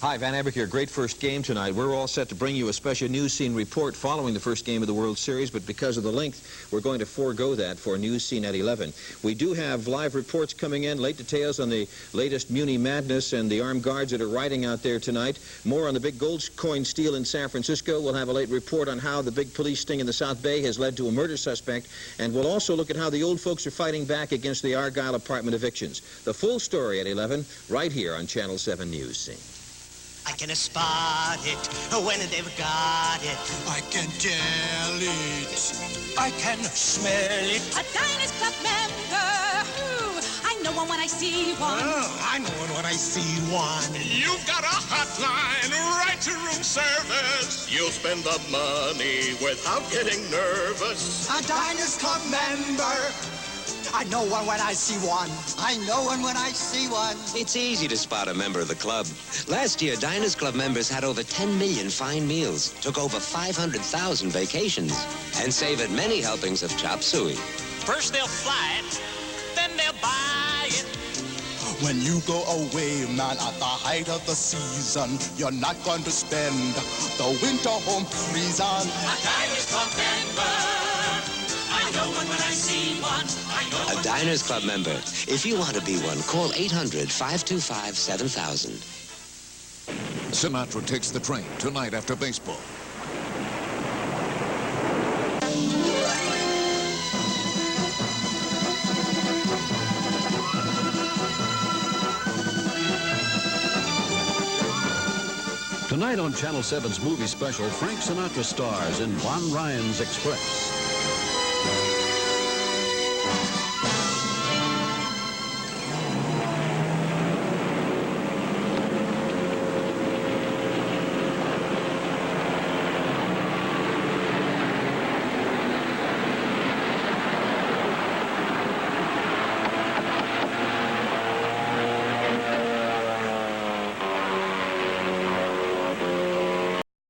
Hi, Van Aberck here. Great first game tonight. We're all set to bring you a special news scene report following the first game of the World Series, but because of the length, we're going to forego that for news scene at 11. We do have live reports coming in, late details on the latest Muni madness and the armed guards that are riding out there tonight. More on the big gold coin steal in San Francisco. We'll have a late report on how the big police sting in the South Bay has led to a murder suspect, and we'll also look at how the old folks are fighting back against the Argyle apartment evictions. The full story at 11, right here on Channel 7 News Scene. I can spot it when they've got it. I can tell it. I can smell it. A Diners Club member. Ooh, I know one when I see one. Oh, I know one when I see one. You've got a hotline right to room service. You'll spend the money without getting nervous. A Diners Club member. I know one when I see one. I know one when I see one. It's easy to spot a member of the club. Last year, Diners Club members had over 10 million fine meals, took over 500,000 vacations, and saved many helpings of chop suey. First they'll fly it, then they'll buy it. When you go away, man, at the height of the season, you're not going to spend the winter home reason. A Diners Club member. I know know one when I see one. I know A Diners Club member. If you want to be one, call 800-525-7000. Sinatra takes the train tonight after baseball. Tonight on Channel 7's movie special, Frank Sinatra stars in Von Ryan's Express.